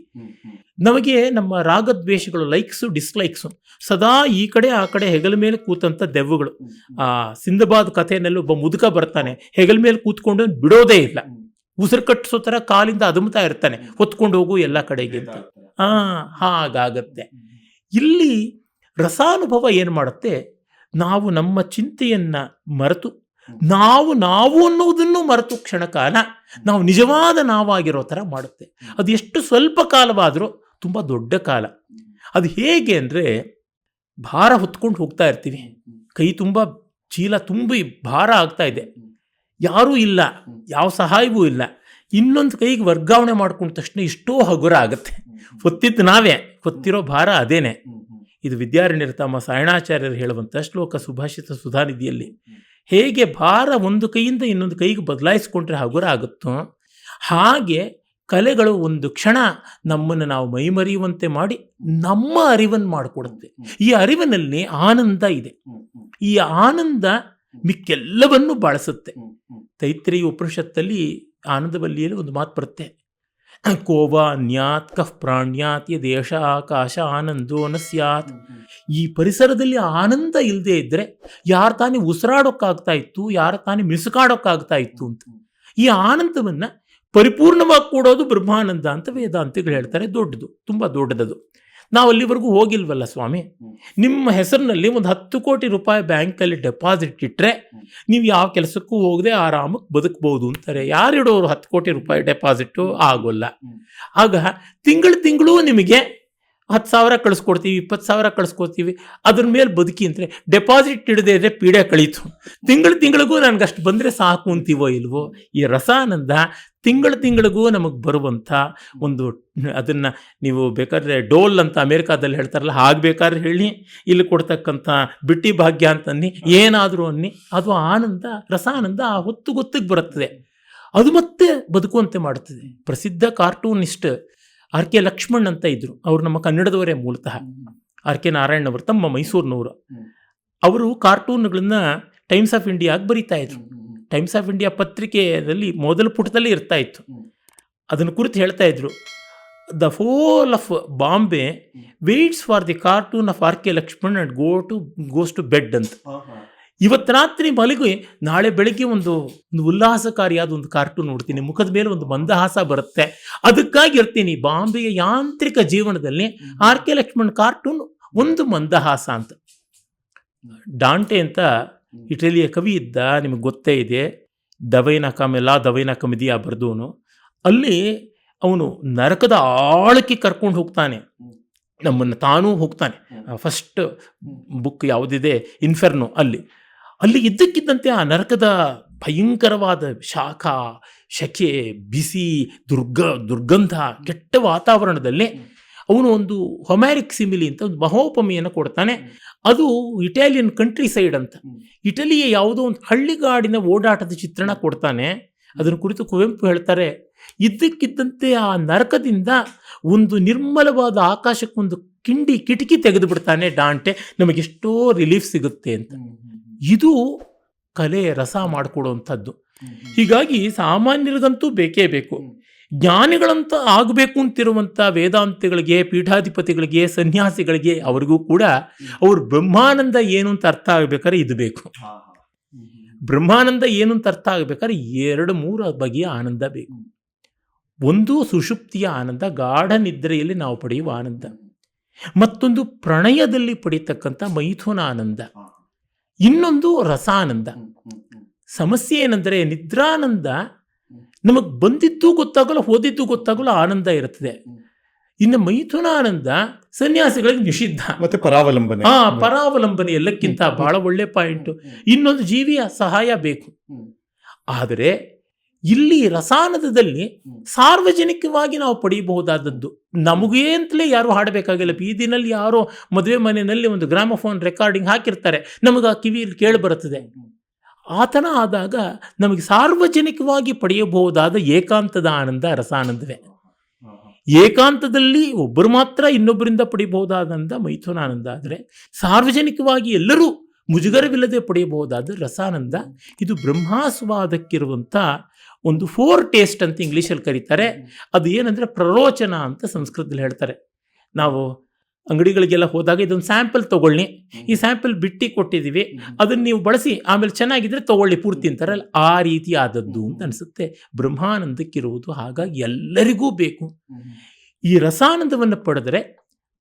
ನಮಗೆ ನಮ್ಮ ರಾಗದ್ವೇಷಗಳು, ಲೈಕ್ಸು ಡಿಸ್ಲೈಕ್ಸು, ಸದಾ ಈ ಕಡೆ ಆ ಕಡೆ ಹೆಗಲ ಮೇಲೆ ಕೂತಂಥ ದೆವ್ವಗಳು. ಸಿಂದಬಾದ್ ಕಥೆಯಲ್ಲೂ ಒಬ್ಬ ಮುದುಕ ಬರ್ತಾನೆ, ಹೆಗಲ ಮೇಲೆ ಕೂತ್ಕೊಂಡು ಬಿಡೋದೇ ಇಲ್ಲ, ಉಸಿರು ಕಟ್ಟಿಸೋ ಥರ ಕಾಲಿಂದ ಅದುಮ್ತಾ ಇರ್ತಾನೆ, ಹೊತ್ಕೊಂಡು ಹೋಗು ಎಲ್ಲ ಕಡೆಗೆ ಅಂತ. ಹಾಗಾಗತ್ತೆ. ಇಲ್ಲಿ ರಸಾನುಭವ ಏನು ಮಾಡುತ್ತೆ, ನಾವು ನಮ್ಮ ಚಿಂತೆಯನ್ನು ಮರೆತು, ನಾವು ಅನ್ನೋದನ್ನು ಮರೆತು ಕ್ಷಣಕಾಲ ನಾವು ನಿಜವಾದ ನಾವಾಗಿರೋ ಥರ ಮಾಡುತ್ತೆ. ಅದು ಎಷ್ಟು ಸ್ವಲ್ಪ ಕಾಲವಾದರೂ ತುಂಬ ದೊಡ್ಡ ಕಾಲ. ಅದು ಹೇಗೆ ಅಂದರೆ, ಭಾರ ಹೊತ್ಕೊಂಡು ಹೋಗ್ತಾ ಇರ್ತೀವಿ, ಕೈ ತುಂಬ ಚೀಲ ತುಂಬಿ ಭಾರ ಆಗ್ತಾ ಇದೆ, ಯಾರೂ ಇಲ್ಲ, ಯಾವ ಸಹಾಯವೂ ಇಲ್ಲ, ಇನ್ನೊಂದು ಕೈಗೆ ವರ್ಗಾವಣೆ ಮಾಡ್ಕೊಂಡ ತಕ್ಷಣ ಎಷ್ಟೋ ಹಗುರ ಆಗುತ್ತೆ. ಹೊತ್ತಿದ್ದು ನಾವೇ, ಹೊತ್ತಿರೋ ಭಾರ ಅದೇನೆ. ಇದು ವಿದ್ಯಾರಣ್ಯರ ತಮ್ಮ ಸಾಯಣಾಚಾರ್ಯರು ಹೇಳುವಂಥ ಶ್ಲೋಕ ಸುಭಾಷಿತ ಸುಧಾನಿಧಿಯಲ್ಲಿ. ಹೇಗೆ ಭಾರ ಒಂದು ಕೈಯಿಂದ ಇನ್ನೊಂದು ಕೈಗೆ ಬದಲಾಯಿಸ್ಕೊಂಡ್ರೆ ಹಗುರ ಆಗುತ್ತೋ ಹಾಗೆ ಕಲೆಗಳು ಒಂದು ಕ್ಷಣ ನಮ್ಮನ್ನು ನಾವು ಮೈಮರೆಯುವಂತೆ ಮಾಡಿ ನಮ್ಮ ಅರಿವನ್ನು ಮಾಡಿಕೊಡುತ್ತೆ. ಈ ಅರಿವಿನಲ್ಲಿ ಆನಂದ ಇದೆ. ಈ ಆನಂದ ಮಿಕ್ಕೆಲ್ಲವನ್ನೂ ಬಾಳಿಸುತ್ತೆ. ತೈತ್ರೇಯ ಉಪನಿಷತ್ತಲ್ಲಿ ಆನಂದವಲ್ಲಿಯಲ್ಲಿ ಒಂದು ಮಾತು ಬರುತ್ತೆ, ಕೋವ ನ್ಯಾತ್ ಕಫ್ ಪ್ರಾಣ್ಯಾತ್ ಯದೇಶ ಆಕಾಶ ಆನಂದೋ ನ ಸ್ಯಾತ್. ಈ ಪರಿಸರದಲ್ಲಿ ಆನಂದ ಇಲ್ಲದೆ ಇದ್ದರೆ ಯಾರು ತಾನೇ ಉಸಿರಾಡೋಕ್ಕಾಗ್ತಾ ಇತ್ತು, ಯಾರು ತಾನೇ ಮಿಸುಕಾಡೋಕ್ಕಾಗ್ತಾ ಇತ್ತು ಅಂತ. ಈ ಆನಂದವನ್ನು ಪರಿಪೂರ್ಣವಾಗಿ ಕೊಡೋದು ಬ್ರಹ್ಮಾನಂದ ಅಂತ ವೇದಾಂತಿಗಳು ಹೇಳ್ತಾರೆ. ದೊಡ್ಡದು, ತುಂಬ ದೊಡ್ಡದದು. ನಾವು ಅಲ್ಲಿವರೆಗೂ ಹೋಗಿಲ್ವಲ್ಲ ಸ್ವಾಮಿ. ನಿಮ್ಮ ಹೆಸರಿನಲ್ಲಿ ಒಂದು 10 ಕೋಟಿ ರೂಪಾಯಿ ಬ್ಯಾಂಕಲ್ಲಿ ಡೆಪಾಸಿಟ್ ಇಟ್ಟರೆ ನೀವು ಯಾವ ಕೆಲಸಕ್ಕೂ ಹೋಗದೆ ಆರಾಮಕ್ಕೆ ಬದುಕಬಹುದು ಅಂತಾರೆ. ಯಾರಿಡೋರು 10 ಕೋಟಿ ರೂಪಾಯಿ ಡೆಪಾಸಿಟ್ಟು? ಆಗೋಲ್ಲ. ಆಗ ತಿಂಗಳು ನಿಮಗೆ 10,000 ಕಳಿಸ್ಕೊಡ್ತೀವಿ, 20,000 ಕಳಿಸ್ಕೊಡ್ತೀವಿ, ಅದ್ರ ಮೇಲೆ ಬದುಕಿ ಅಂದರೆ ಡೆಪಾಸಿಟ್ ಇಡದೆ ಇದ್ರೆ ಪೀಡೆ ಕಳೀತು. ತಿಂಗಳಿಗೂ ನನಗಷ್ಟು ಬಂದರೆ ಸಾಕು ಅಂತೀವೋ ಇಲ್ವೋ? ಈ ರಸಾನಂದ ತಿಂಗಳಿಗೂ ನಮಗೆ ಬರುವಂಥ ಒಂದು, ಅದನ್ನು ನೀವು ಬೇಕಾದ್ರೆ ಡೋಲ್ ಅಂತ ಅಮೇರಿಕಾದಲ್ಲಿ ಹೇಳ್ತಾರಲ್ಲ, ಹಾಗೆ ಬೇಕಾದ್ರೆ ಹೇಳಿ, ಇಲ್ಲಿ ಕೊಡ್ತಕ್ಕಂಥ ಬಿಟ್ಟಿ ಭಾಗ್ಯ ಅಂತನ್ನಿ, ಏನಾದರೂ ಅನ್ನಿ, ಅದು ಆನಂದ, ರಸಾನಂದ ಆ ಹೊತ್ತಿಗೆ ಬರುತ್ತದೆ. ಅದು ಮತ್ತೆ ಬದುಕುವಂತೆ ಮಾಡುತ್ತದೆ. ಪ್ರಸಿದ್ಧ ಕಾರ್ಟೂನಿಸ್ಟ್ ಆರ್.ಕೆ. ಲಕ್ಷ್ಮಣ್ ಅಂತ ಇದ್ರು. ಅವರು ನಮ್ಮ ಕನ್ನಡದವರೇ ಮೂಲತಃ. ಆರ್.ಕೆ. ನಾರಾಯಣ್ ಅವರು ತಮ್ಮ ಮೈಸೂರಿನವರು. ಅವರು ಕಾರ್ಟೂನ್ಗಳನ್ನ ಟೈಮ್ಸ್ ಆಫ್ ಇಂಡಿಯಾಗೆ ಬರೀತಾ ಇದ್ರು. ಟೈಮ್ಸ್ ಆಫ್ ಇಂಡಿಯಾ ಪತ್ರಿಕೆಯಲ್ಲಿ ಮೊದಲ ಪುಟದಲ್ಲಿ ಇರ್ತಾ ಇತ್ತು. ಅದನ್ನು ಕುರಿತು ಹೇಳ್ತಾ ಇದ್ರು, the whole of Bombay waits for the cartoon of R K. Laxman and goes to bed ಅಂತ. ಇವತ್ತು ರಾತ್ರಿ ಮಲಗಿ ನಾಳೆ ಬೆಳಗ್ಗೆ ಒಂದು ಉಲ್ಲಾಸಕಾರಿಯಾದ ಒಂದು ಕಾರ್ಟೂನ್ ನೋಡ್ತೀನಿ, ಮುಖದ ಮೇಲೆ ಒಂದು ಮಂದಹಾಸ ಬರುತ್ತೆ, ಅದಕ್ಕಾಗಿ ಇರ್ತೀನಿ. ಬಾಂಬೆಯ ಯಾಂತ್ರಿಕ ಜೀವನದಲ್ಲಿ ಆರ್.ಕೆ. ಲಕ್ಷ್ಮಣ್ ಕಾರ್ಟೂನ್ ಒಂದು ಮಂದಹಾಸ ಅಂತ. ಡಾಂಟೆ ಅಂತ ಇಟಲಿಯ ಕವಿ ಇದ್ದ, ನಿಮಗೆ ಗೊತ್ತೇ ಇದೆ, ದವೈನ ಕಮಿದಿಯಾ ಬರ್ದೋನು. ಅಲ್ಲಿ ಅವನು ನರಕದ ಆಳಕ್ಕೆ ಕರ್ಕೊಂಡು ಹೋಗ್ತಾನೆ, ನಮ್ಮನ್ನು ತಾನೂ ಹೋಗ್ತಾನೆ. ಫಸ್ಟ್ ಬುಕ್ ಯಾವುದಿದೆ, ಇನ್ಫೆರ್ನೋ, ಅಲ್ಲಿ ಇದ್ದಕ್ಕಿದ್ದಂತೆ ಆ ನರಕದ ಭಯಂಕರವಾದ ಶಾಖ, ಶಕೆ, ಬಿಸಿ, ದುರ್ಗಂಧ, ಕೆಟ್ಟ ವಾತಾವರಣದಲ್ಲಿ ಅವನು ಒಂದು ಹೊಮ್ಯಾರಿಕ್ ಸಿಮಿಲಿ ಅಂತ ಒಂದು ಮಹೋಪಮೆಯನ್ನು ಕೊಡ್ತಾನೆ. ಅದು ಇಟಾಲಿಯನ್ ಕಂಟ್ರಿ ಸೈಡ್ ಅಂತ, ಇಟಲಿಯ ಯಾವುದೋ ಒಂದು ಹಳ್ಳಿಗಾಡಿನ ಓಡಾಟದ ಚಿತ್ರಣ ಕೊಡ್ತಾನೆ. ಅದನ್ನು ಕುರಿತು ಕುವೆಂಪು ಹೇಳ್ತಾರೆ, ಇದ್ದಕ್ಕಿದ್ದಂತೆ ಆ ನರಕದಿಂದ ಒಂದು ನಿರ್ಮಲವಾದ ಆಕಾಶಕ್ಕೊಂದು ಕಿಟಕಿ ತೆಗೆದು ಬಿಡ್ತಾನೆ ಡಾಂಟೆ, ನಮಗೆಷ್ಟೋ ರಿಲೀಫ್ ಸಿಗುತ್ತೆ ಅಂತ. ಇದು ಕಲೆ, ರಸ ಮಾಡಿಕೊಡುವಂಥದ್ದು. ಹೀಗಾಗಿ ಸಾಮಾನ್ಯರಿಗಂತೂ ಬೇಕೇ ಬೇಕು. ಜ್ಞಾನಿಗಳಂತ ಆಗಬೇಕು ಅಂತಿರುವಂಥ ವೇದಾಂತಿಗಳಿಗೆ, ಪೀಠಾಧಿಪತಿಗಳಿಗೆ, ಸನ್ಯಾಸಿಗಳಿಗೆ, ಅವರಿಗೂ ಕೂಡ ಅವ್ರ ಬ್ರಹ್ಮಾನಂದ ಏನು ಅಂತ ಅರ್ಥ ಆಗಬೇಕಾದ್ರೆ ಇದು ಬೇಕು. ಬ್ರಹ್ಮಾನಂದ ಏನು ಅಂತ ಅರ್ಥ ಆಗಬೇಕಾದ್ರೆ 2-3 ಬಗೆಯ ಆನಂದ ಬೇಕು. ಒಂದು ಸುಷುಪ್ತಿಯ ಆನಂದ, ಗಾಢ ನಿದ್ರೆಯಲ್ಲಿ ನಾವು ಪಡೆಯುವ ಆನಂದ. ಮತ್ತೊಂದು ಪ್ರಣಯದಲ್ಲಿ ಪಡೆಯತಕ್ಕಂಥ ಮೈಥುನ ಆನಂದ. ಇನ್ನೊಂದು ರಸಾನಂದ. ಸಮಸ್ಯೆ ಏನಂದರೆ ನಿದ್ರಾನಂದ ನಮಗೆ ಬಂದಿದ್ದು ಗೊತ್ತಾಗಲ್ಲ, ಹೋದಿದ್ದು ಗೊತ್ತಾಗಲ್ಲ, ಆನಂದ ಇರುತ್ತದೆ. ಇನ್ನು ಮೈಥುನಾನಂದ ಸನ್ಯಾಸಿಗಳಿಗೆ ನಿಷಿದ್ಧ. ಮತ್ತೆ ಪರಾವಲಂಬನೆ ಎಲ್ಲಕ್ಕಿಂತ ಬಹಳ ಒಳ್ಳೆ ಪಾಯಿಂಟ್. ಇನ್ನೊಂದು ಜೀವಿಯ ಸಹಾಯ ಬೇಕು. ಆದರೆ ಇಲ್ಲಿ ರಸಾನಂದದಲ್ಲಿ ಸಾರ್ವಜನಿಕವಾಗಿ ನಾವು ಪಡೆಯಬಹುದಾದದ್ದು. ನಮಗೇ ಅಂತಲೇ ಯಾರು ಹಾಡಬೇಕಾಗಿಲ್ಲ. ಬೀದಿನಲ್ಲಿ ಯಾರೋ ಮದುವೆ ಮನೆಯಲ್ಲಿ ಒಂದು ಗ್ರಾಮಫೋನ್ ರೆಕಾರ್ಡಿಂಗ್ ಹಾಕಿರ್ತಾರೆ, ನಮಗೆ ಆ ಕಿವಿಯಲ್ಲಿ ಕೇಳಿ ಬರುತ್ತದೆ. ಆತನ ಆದಾಗ ನಮಗೆ ಸಾರ್ವಜನಿಕವಾಗಿ ಪಡೆಯಬಹುದಾದ ಏಕಾಂತದ ಆನಂದ ರಸಾನಂದವೇ. ಏಕಾಂತದಲ್ಲಿ ಒಬ್ಬರು ಮಾತ್ರ ಇನ್ನೊಬ್ಬರಿಂದ ಪಡೆಯಬಹುದಾದಂಥ ಮೈಥುನಾನಂದ. ಆದರೆ ಸಾರ್ವಜನಿಕವಾಗಿ ಎಲ್ಲರೂ ಮುಜುಗರವಿಲ್ಲದೆ ಪಡೆಯಬಹುದಾದ ರಸಾನಂದ. ಇದು ಬ್ರಹ್ಮಾಸ್ವಾದಕ್ಕಿರುವಂಥ ಒಂದು 4 ಟೇಸ್ಟ್ ಅಂತ ಇಂಗ್ಲೀಷಲ್ಲಿ ಕರೀತಾರೆ. ಅದು ಏನಂದರೆ ಪ್ರರೋಚನ ಅಂತ ಸಂಸ್ಕೃತದಲ್ಲಿ ಹೇಳ್ತಾರೆ. ನಾವು ಅಂಗಡಿಗಳಿಗೆಲ್ಲ ಹೋದಾಗ ಇದೊಂದು ಸ್ಯಾಂಪಲ್ ತೊಗೊಳ್ಳಿ, ಈ ಸ್ಯಾಂಪಲ್ ಬಿಟ್ಟು ಕೊಟ್ಟಿದ್ದೀವಿ, ಅದನ್ನು ನೀವು ಬಳಸಿ ಆಮೇಲೆ ಚೆನ್ನಾಗಿದ್ರೆ ತೊಗೊಳ್ಳಿ ಪೂರ್ತಿ ಅಂತಾರಲ್ಲ, ಆ ರೀತಿ ಆದದ್ದು ಅಂತ ಅನಿಸುತ್ತೆ. ಬ್ರಹ್ಮಾನಂದಕ್ಕಿರುವುದು ಹಾಗಾಗಿ ಎಲ್ಲರಿಗೂ ಬೇಕು. ಈ ರಸಾನಂದವನ್ನು ಪಡೆದರೆ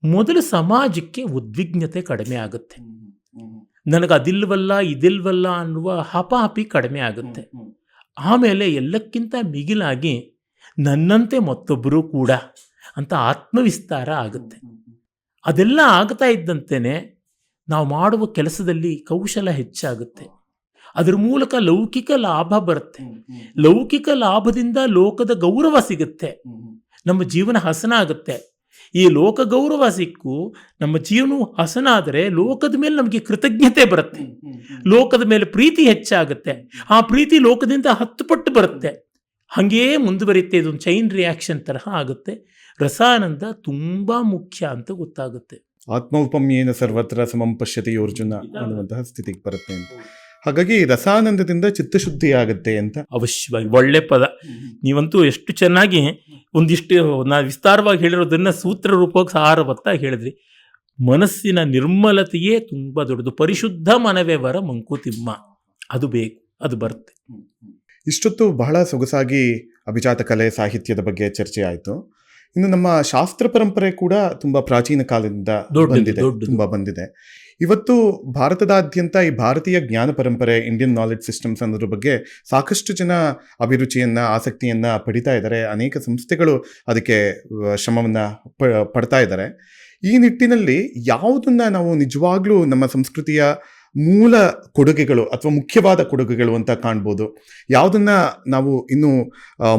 ಮೊದಲು ಸಮಾಜಕ್ಕೆ ಉದ್ವಿಗ್ನತೆ ಕಡಿಮೆ ಆಗುತ್ತೆ. ನನಗೆ ಅದಿಲ್ವಲ್ಲ ಇದಿಲ್ವಲ್ಲ ಅನ್ನುವ ಹಪಾಹಪಿ ಕಡಿಮೆ ಆಗುತ್ತೆ. ಆಮೇಲೆ ಎಲ್ಲಕ್ಕಿಂತ ಮಿಗಿಲಾಗಿ ನನ್ನಂತೆ ಮತ್ತೊಬ್ಬರು ಕೂಡ ಅಂತ ಆತ್ಮವಿಸ್ತಾರ ಆಗುತ್ತೆ. ಅದೆಲ್ಲ ಆಗ್ತಾ ಇದ್ದಂತೆಯೇ ನಾವು ಮಾಡುವ ಕೆಲಸದಲ್ಲಿ ಕೌಶಲ ಹೆಚ್ಚಾಗುತ್ತೆ. ಅದರ ಮೂಲಕ ಲೌಕಿಕ ಲಾಭ ಬರುತ್ತೆ. ಲೌಕಿಕ ಲಾಭದಿಂದ ಲೋಕದ ಗೌರವ ಸಿಗುತ್ತೆ. ನಮ್ಮ ಜೀವನ ಹಸನ ಆಗುತ್ತೆ. ಈ ಲೋಕ ಗೌರವ ಸಿಕ್ಕು ನಮ್ಮ ಜೀವನವು ಹಸನಾದರೆ ಲೋಕದ ಮೇಲೆ ನಮಗೆ ಕೃತಜ್ಞತೆ ಬರುತ್ತೆ, ಲೋಕದ ಮೇಲೆ ಪ್ರೀತಿ ಹೆಚ್ಚಾಗುತ್ತೆ, ಆ ಪ್ರೀತಿ ಲೋಕದಿಂದ 10 ಪಟ್ಟು ಬರುತ್ತೆ. ಹಾಗೆಯೇ ಮುಂದುವರಿಯುತ್ತೆ. ಇದೊಂದು ಚೈನ್ ರಿಯಾಕ್ಷನ್ ತರಹ ಆಗುತ್ತೆ. ರಸಾನಂದ ತುಂಬ ಮುಖ್ಯ ಅಂತ ಗೊತ್ತಾಗುತ್ತೆ. ಆತ್ಮೌಪಮ್ಯೇನ ಸರ್ವತ್ರ ಸಮಂ ಪಶ್ಯತಿ ಅರ್ಜುನ ಅನ್ನುವಂತಹ ಸ್ಥಿತಿಗೆ ಬರುತ್ತೆ ಅಂತ. ಹಾಗಾಗಿ ರಸಾನಂದದಿಂದ ಚಿತ್ತಶುದ್ಧಿ ಆಗುತ್ತೆ ಅಂತ. ಅವಶ್ಯವಾಗಿ ಒಳ್ಳೆ ಪದ. ನೀವಂತೂ ಎಷ್ಟು ಚೆನ್ನಾಗಿ ಒಂದಿಷ್ಟು ವಿಸ್ತಾರವಾಗಿ ಹೇಳಿರೋದನ್ನ ಸೂತ್ರ ರೂಪವಾಗಿ ಸಾರವತ್ತಾಗಿ ಹೇಳಿದ್ರಿ. ಮನಸ್ಸಿನ ನಿರ್ಮಲತೆಯೇ ತುಂಬ ದೊಡ್ಡದು. ಪರಿಶುದ್ಧ ಮನವೇ ವರ ಮಂಕುತಿಮ್ಮ, ಅದು ಬೇಕು, ಅದು ಬರುತ್ತೆ. ಇಷ್ಟೊತ್ತು ಬಹಳ ಸೊಗಸಾಗಿ ಅಭಿಜಾತ ಕಲೆ ಸಾಹಿತ್ಯದ ಬಗ್ಗೆ ಚರ್ಚೆ ಆಯಿತು. ಇನ್ನು ನಮ್ಮ ಶಾಸ್ತ್ರ ಪರಂಪರೆ ಕೂಡ ತುಂಬ ಪ್ರಾಚೀನ ಕಾಲದಿಂದ ತುಂಬ ಬಂದಿದೆ. ಇವತ್ತು ಭಾರತದಾದ್ಯಂತ ಈ ಭಾರತೀಯ ಜ್ಞಾನ ಪರಂಪರೆ, ಇಂಡಿಯನ್ ನಾಲೆಡ್ಜ್ ಸಿಸ್ಟಮ್ಸ್ ಅನ್ನೋದ್ರ ಬಗ್ಗೆ ಸಾಕಷ್ಟು ಜನ ಅಭಿರುಚಿಯನ್ನು, ಆಸಕ್ತಿಯನ್ನು ಪಡಿತಾ ಇದ್ದಾರೆ. ಅನೇಕ ಸಂಸ್ಥೆಗಳು ಅದಕ್ಕೆ ಶ್ರಮವನ್ನು ಪಡ್ತಾ ಇದ್ದಾರೆ. ಈ ನಿಟ್ಟಿನಲ್ಲಿ ಯಾವುದನ್ನು ನಾವು ನಿಜವಾಗ್ಲೂ ನಮ್ಮ ಸಂಸ್ಕೃತಿಯ ಮೂಲ ಕೊಡುಗೆಗಳು ಅಥವಾ ಮುಖ್ಯವಾದ ಕೊಡುಗೆಗಳು ಅಂತ ಕಾಣ್ಬೋದು, ಯಾವುದನ್ನು ನಾವು ಇನ್ನೂ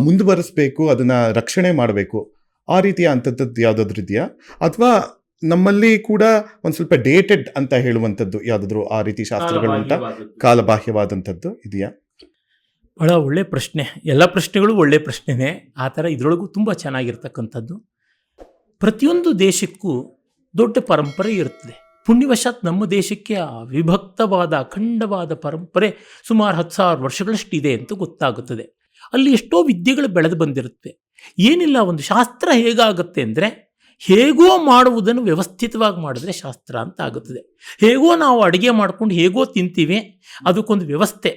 ಮುಂದುವರಿಸಬೇಕು, ಅದನ್ನು ರಕ್ಷಣೆ ಮಾಡಬೇಕು, ಆ ರೀತಿಯ ಅಂಥದ್ದು ಯಾವುದಾದ್ರೂ ಇದೆಯಾ? ಅಥವಾ ನಮ್ಮಲ್ಲಿ ಕೂಡ ಒಂದು ಸ್ವಲ್ಪ ಡೇಟೆಡ್ ಅಂತ ಹೇಳುವಂಥದ್ದು ಯಾವುದಾದ್ರೂ ಆ ರೀತಿ ಶಾಸ್ತ್ರಗಳು ಅಂತ, ಕಾಲಬಾಹ್ಯವಾದಂಥದ್ದು ಇದೆಯಾ? ಬಹಳ ಒಳ್ಳೆ ಪ್ರಶ್ನೆ. ಎಲ್ಲ ಪ್ರಶ್ನೆಗಳು ಒಳ್ಳೆ ಪ್ರಶ್ನೆನೇ. ಆ ಥರ ಇದರೊಳಗೂ ತುಂಬ ಚೆನ್ನಾಗಿರ್ತಕ್ಕಂಥದ್ದು. ಪ್ರತಿಯೊಂದು ದೇಶಕ್ಕೂ ದೊಡ್ಡ ಪರಂಪರೆ ಇರ್ತದೆ. ಪುಣ್ಯವಶಾತ್ ನಮ್ಮ ದೇಶಕ್ಕೆ ವಿಭಕ್ತವಾದ ಅಖಂಡವಾದ ಪರಂಪರೆ ಸುಮಾರು 10,000 ವರ್ಷಗಳಷ್ಟಿದೆ ಅಂತ ಗೊತ್ತಾಗುತ್ತದೆ. ಅಲ್ಲಿ ಎಷ್ಟೋ ವಿದ್ಯೆಗಳು ಬೆಳೆದು ಬಂದಿರುತ್ತೆ. ಏನಿಲ್ಲ, ಒಂದು ಶಾಸ್ತ್ರ ಹೇಗಾಗುತ್ತೆ ಅಂದರೆ, ಹೇಗೋ ಮಾಡುವುದನ್ನು ವ್ಯವಸ್ಥಿತವಾಗಿ ಮಾಡಿದ್ರೆ ಶಾಸ್ತ್ರ ಅಂತ ಆಗುತ್ತದೆ. ಹೇಗೋ ನಾವು ಅಡುಗೆ ಮಾಡ್ಕೊಂಡು ಹೇಗೋ ತಿಂತೀವಿ, ಅದಕ್ಕೊಂದು ವ್ಯವಸ್ಥೆ.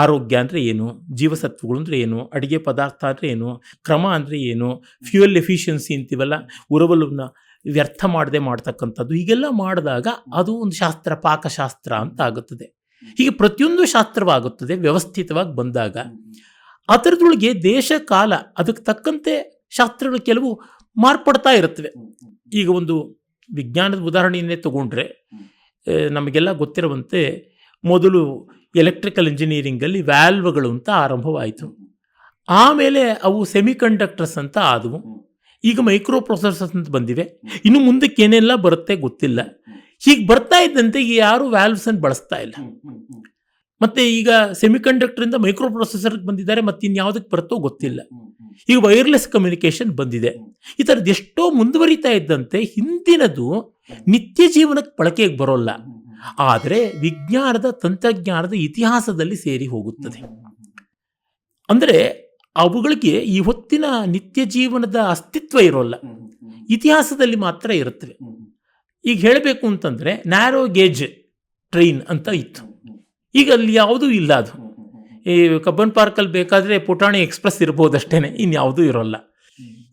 ಆರೋಗ್ಯ ಅಂದರೆ ಏನು, ಜೀವಸತ್ವಗಳು ಅಂದರೆ ಏನು, ಅಡುಗೆ ಪದಾರ್ಥ ಅಂದರೆ ಏನು, ಕ್ರಮ ಅಂದರೆ ಏನು, ಫ್ಯೂಯಲ್ ಎಫಿಷಿಯನ್ಸಿ ಅಂತೀವಲ್ಲ, ಉರವಲನ್ನ ವ್ಯರ್ಥ ಮಾಡದೆ ಮಾಡ್ತಕ್ಕಂಥದ್ದು, ಹೀಗೆಲ್ಲ ಮಾಡಿದಾಗ ಅದು ಒಂದು ಶಾಸ್ತ್ರ, ಪಾಕಶಾಸ್ತ್ರ ಅಂತ ಆಗುತ್ತದೆ. ಹೀಗೆ ಪ್ರತಿಯೊಂದು ಶಾಸ್ತ್ರವಾಗುತ್ತದೆ ವ್ಯವಸ್ಥಿತವಾಗಿ ಬಂದಾಗ. ಅದರದೊಳಗೆ ದೇಶ ಕಾಲ ಅದಕ್ಕೆ ತಕ್ಕಂತೆ ಶಾಸ್ತ್ರಗಳು ಕೆಲವು ಮಾರ್ಪಡ್ತಾ ಇರುತ್ತವೆ. ಈಗ ಒಂದು ವಿಜ್ಞಾನದ ಉದಾಹರಣೆಯನ್ನೇ ತಗೊಂಡ್ರೆ, ನಮಗೆಲ್ಲ ಗೊತ್ತಿರುವಂತೆ ಮೊದಲು ಎಲೆಕ್ಟ್ರಿಕಲ್ ಇಂಜಿನಿಯರಿಂಗಲ್ಲಿ ವ್ಯಾಲ್ವ್ಗಳು ಅಂತ ಆರಂಭವಾಯಿತು. ಆಮೇಲೆ ಅವು ಸೆಮಿಕಂಡಕ್ಟರ್ಸ್ ಅಂತ ಆದವು. ಈಗ ಮೈಕ್ರೋ ಪ್ರೊಸೆಸರ್ಸ್ ಅಂತ ಬಂದಿವೆ. ಇನ್ನು ಮುಂದಕ್ಕೆ ಏನೆಲ್ಲ ಬರುತ್ತೆ ಗೊತ್ತಿಲ್ಲ. ಹೀಗೆ ಬರ್ತಾ ಇದ್ದಂತೆ ಈಗ ಯಾರು ವ್ಯಾಲ್ವ್ಸನ್ನು ಬಳಸ್ತಾ ಇಲ್ಲ. ಮತ್ತೆ ಈಗ ಸೆಮಿಕಂಡಕ್ಟರಿಂದ ಮೈಕ್ರೋ ಪ್ರೊಸೆಸರ್ಗೆ ಬಂದಿದ್ದಾರೆ, ಮತ್ತೆ ಇನ್ಯಾವುದಕ್ಕೆ ಬರುತ್ತೋ ಗೊತ್ತಿಲ್ಲ. ಈಗ ವೈರ್ಲೆಸ್ ಕಮ್ಯುನಿಕೇಷನ್ ಬಂದಿದೆ. ಈ ಥರದ್ದು ಎಷ್ಟೋ ಮುಂದುವರಿತಾ ಇದ್ದಂತೆ ಹಿಂದಿನದು ನಿತ್ಯ ಜೀವನಕ್ಕೆ ಬಳಕೆಗೆ ಬರೋಲ್ಲ, ಆದರೆ ವಿಜ್ಞಾನದ ತಂತ್ರಜ್ಞಾನದ ಇತಿಹಾಸದಲ್ಲಿ ಸೇರಿ ಹೋಗುತ್ತದೆ. ಅಂದರೆ ಅವುಗಳಿಗೆ ಈ ಹೊತ್ತಿನ ನಿತ್ಯ ಜೀವನದ ಅಸ್ತಿತ್ವ ಇರೋಲ್ಲ, ಇತಿಹಾಸದಲ್ಲಿ ಮಾತ್ರ ಇರುತ್ತವೆ. ಈಗ ಹೇಳಬೇಕು ಅಂತಂದರೆ ನ್ಯಾರೋ ಗೇಜ್ ಟ್ರೈನ್ ಅಂತ ಇತ್ತು. ಈಗ ಅಲ್ಲಿ ಯಾವುದೂ ಇಲ್ಲ. ಅದು ಈ ಕಬ್ಬನ್ ಪಾರ್ಕಲ್ಲಿ ಬೇಕಾದರೆ ಪುಟಾಣಿ ಎಕ್ಸ್ಪ್ರೆಸ್ ಇರ್ಬೋದಷ್ಟೇ, ಇನ್ಯಾವುದೂ ಇರೋಲ್ಲ.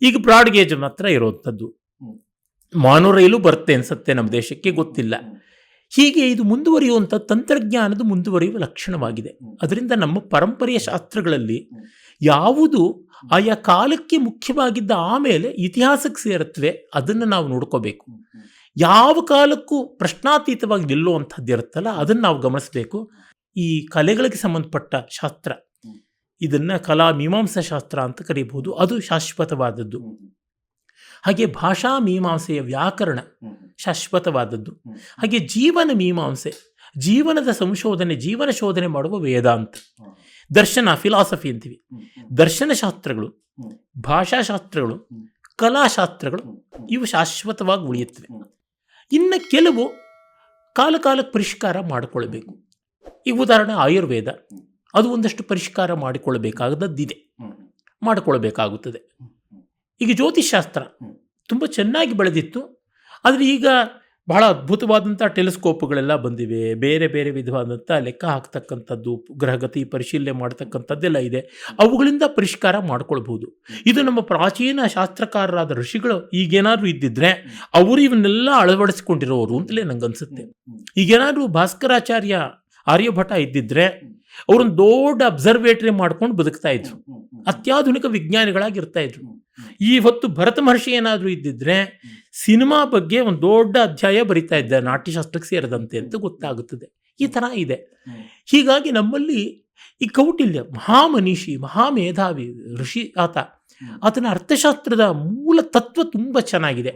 ಈಗ ಬ್ರಾಡ್ ಗೇಜ್ ಮಾತ್ರ ಇರೋವಂಥದ್ದು. ಮಾನೋ ರೈಲು ಬರುತ್ತೆ ಅನಿಸುತ್ತೆ ನಮ್ಮ ದೇಶಕ್ಕೆ, ಗೊತ್ತಿಲ್ಲ. ಹೀಗೆ ಇದು ಮುಂದುವರಿಯುವಂಥ ತಂತ್ರಜ್ಞಾನದ ಮುಂದುವರಿಯುವ ಲಕ್ಷಣವಾಗಿದೆ. ಅದರಿಂದ ನಮ್ಮ ಪರಂಪರೆಯ ಶಾಸ್ತ್ರಗಳಲ್ಲಿ ಯಾವುದು ಆಯಾ ಕಾಲಕ್ಕೆ ಮುಖ್ಯವಾಗಿದ್ದ ಆಮೇಲೆ ಇತಿಹಾಸಕ್ಕೆ ಸೇರುತ್ತವೆ ಅದನ್ನು ನಾವು ನೋಡ್ಕೋಬೇಕು. ಯಾವ ಕಾಲಕ್ಕೂ ಪ್ರಶ್ನಾತೀತವಾಗಿ ನಿಲ್ಲುವಂಥದ್ದು ಇರುತ್ತಲ್ಲ, ಅದನ್ನು ನಾವು ಗಮನಿಸಬೇಕು. ಈ ಕಲೆಗಳಿಗೆ ಸಂಬಂಧಪಟ್ಟ ಶಾಸ್ತ್ರ, ಇದನ್ನು ಕಲಾ ಮೀಮಾಂಸಾ ಶಾಸ್ತ್ರ ಅಂತ ಕರೀಬಹುದು, ಅದು ಶಾಶ್ವತವಾದದ್ದು. ಹಾಗೆ ಭಾಷಾ ಮೀಮಾಂಸೆಯ ವ್ಯಾಕರಣ ಶಾಶ್ವತವಾದದ್ದು. ಹಾಗೆ ಜೀವನ ಮೀಮಾಂಸೆ, ಜೀವನದ ಸಂಶೋಧನೆ, ಜೀವನ ಶೋಧನೆ ಮಾಡುವ ವೇದಾಂತ. ದರ್ಶನ, ಫಿಲಾಸಫಿ ಅಂತೀವಿ. ದರ್ಶನಶಾಸ್ತ್ರಗಳು, ಭಾಷಾಶಾಸ್ತ್ರಗಳು, ಕಲಾಶಾಸ್ತ್ರಗಳು ಇವು ಶಾಶ್ವತವಾಗಿ ಉಳಿಯುತ್ತವೆ. ಇನ್ನು ಕೆಲವು ಕಾಲಕಾಲಕ್ಕೆ ಪರಿಷ್ಕಾರ ಮಾಡಿಕೊಳ್ಬೇಕು. ಈಗ ಉದಾಹರಣೆ ಆಯುರ್ವೇದ, ಅದು ಒಂದಷ್ಟು ಪರಿಷ್ಕಾರ ಮಾಡಿಕೊಳ್ಳಬೇಕಾದದ್ದಿದೆ, ಮಾಡಿಕೊಳ್ಬೇಕಾಗುತ್ತದೆ. ಈಗ ಜ್ಯೋತಿಷ್ಶಾಸ್ತ್ರ ತುಂಬ ಚೆನ್ನಾಗಿ ಬೆಳೆದಿತ್ತು, ಆದರೆ ಈಗ ಬಹಳ ಅದ್ಭುತವಾದಂಥ ಟೆಲಿಸ್ಕೋಪ್ಗಳೆಲ್ಲ ಬಂದಿವೆ, ಬೇರೆ ಬೇರೆ ವಿಧವಾದಂಥ ಲೆಕ್ಕ ಹಾಕ್ತಕ್ಕಂಥದ್ದು, ಗ್ರಹಗತಿ ಪರಿಶೀಲನೆ ಮಾಡ್ತಕ್ಕಂಥದ್ದೆಲ್ಲ ಇದೆ. ಅವುಗಳಿಂದ ಪರಿಷ್ಕಾರ ಮಾಡ್ಕೊಳ್ಬೋದು. ಇದು ನಮ್ಮ ಪ್ರಾಚೀನ ಶಾಸ್ತ್ರಕಾರರಾದ ಋಷಿಗಳು ಈಗೇನಾದರೂ ಇದ್ದಿದ್ರೆ ಅವರು ಇವನ್ನೆಲ್ಲ ಅಳವಡಿಸಿಕೊಂಡಿರೋರು ಅಂತಲೇ ನಂಗನ್ಸುತ್ತೆ. ಈಗೇನಾದರೂ ಭಾಸ್ಕರಾಚಾರ್ಯ, ಆರ್ಯಭಟ ಇದ್ದಿದ್ರೆ ಅವರೊಂದು ದೊಡ್ಡ ಅಬ್ಸರ್ವೇಟರಿ ಮಾಡ್ಕೊಂಡು ಬದುಕ್ತಾ ಇದ್ರು, ಅತ್ಯಾಧುನಿಕ ವಿಜ್ಞಾನಿಗಳಾಗಿರ್ತಾ ಇದ್ರು. ಈ ಹೊತ್ತು ಭರತ ಮಹರ್ಷಿ ಏನಾದರೂ ಇದ್ದಿದ್ರೆ ಸಿನಿಮಾ ಬಗ್ಗೆ ಒಂದು ದೊಡ್ಡ ಅಧ್ಯಾಯ ಬರಿತಾ ಇದ್ದಾರೆ, ನಾಟ್ಯಶಾಸ್ತ್ರಕ್ಕೆ ಸೇರಿದಂತೆ ಅಂತ ಗೊತ್ತಾಗುತ್ತದೆ. ಈ ಥರ ಇದೆ. ಹೀಗಾಗಿ ನಮ್ಮಲ್ಲಿ ಈ ಕೌಟಿಲ್ಯ ಮಹಾಮನೀಷಿ, ಮಹಾಮೇಧಾವಿ ಋಷಿ ಆತನ ಅರ್ಥಶಾಸ್ತ್ರದ ಮೂಲ ತತ್ವ ತುಂಬ ಚೆನ್ನಾಗಿದೆ.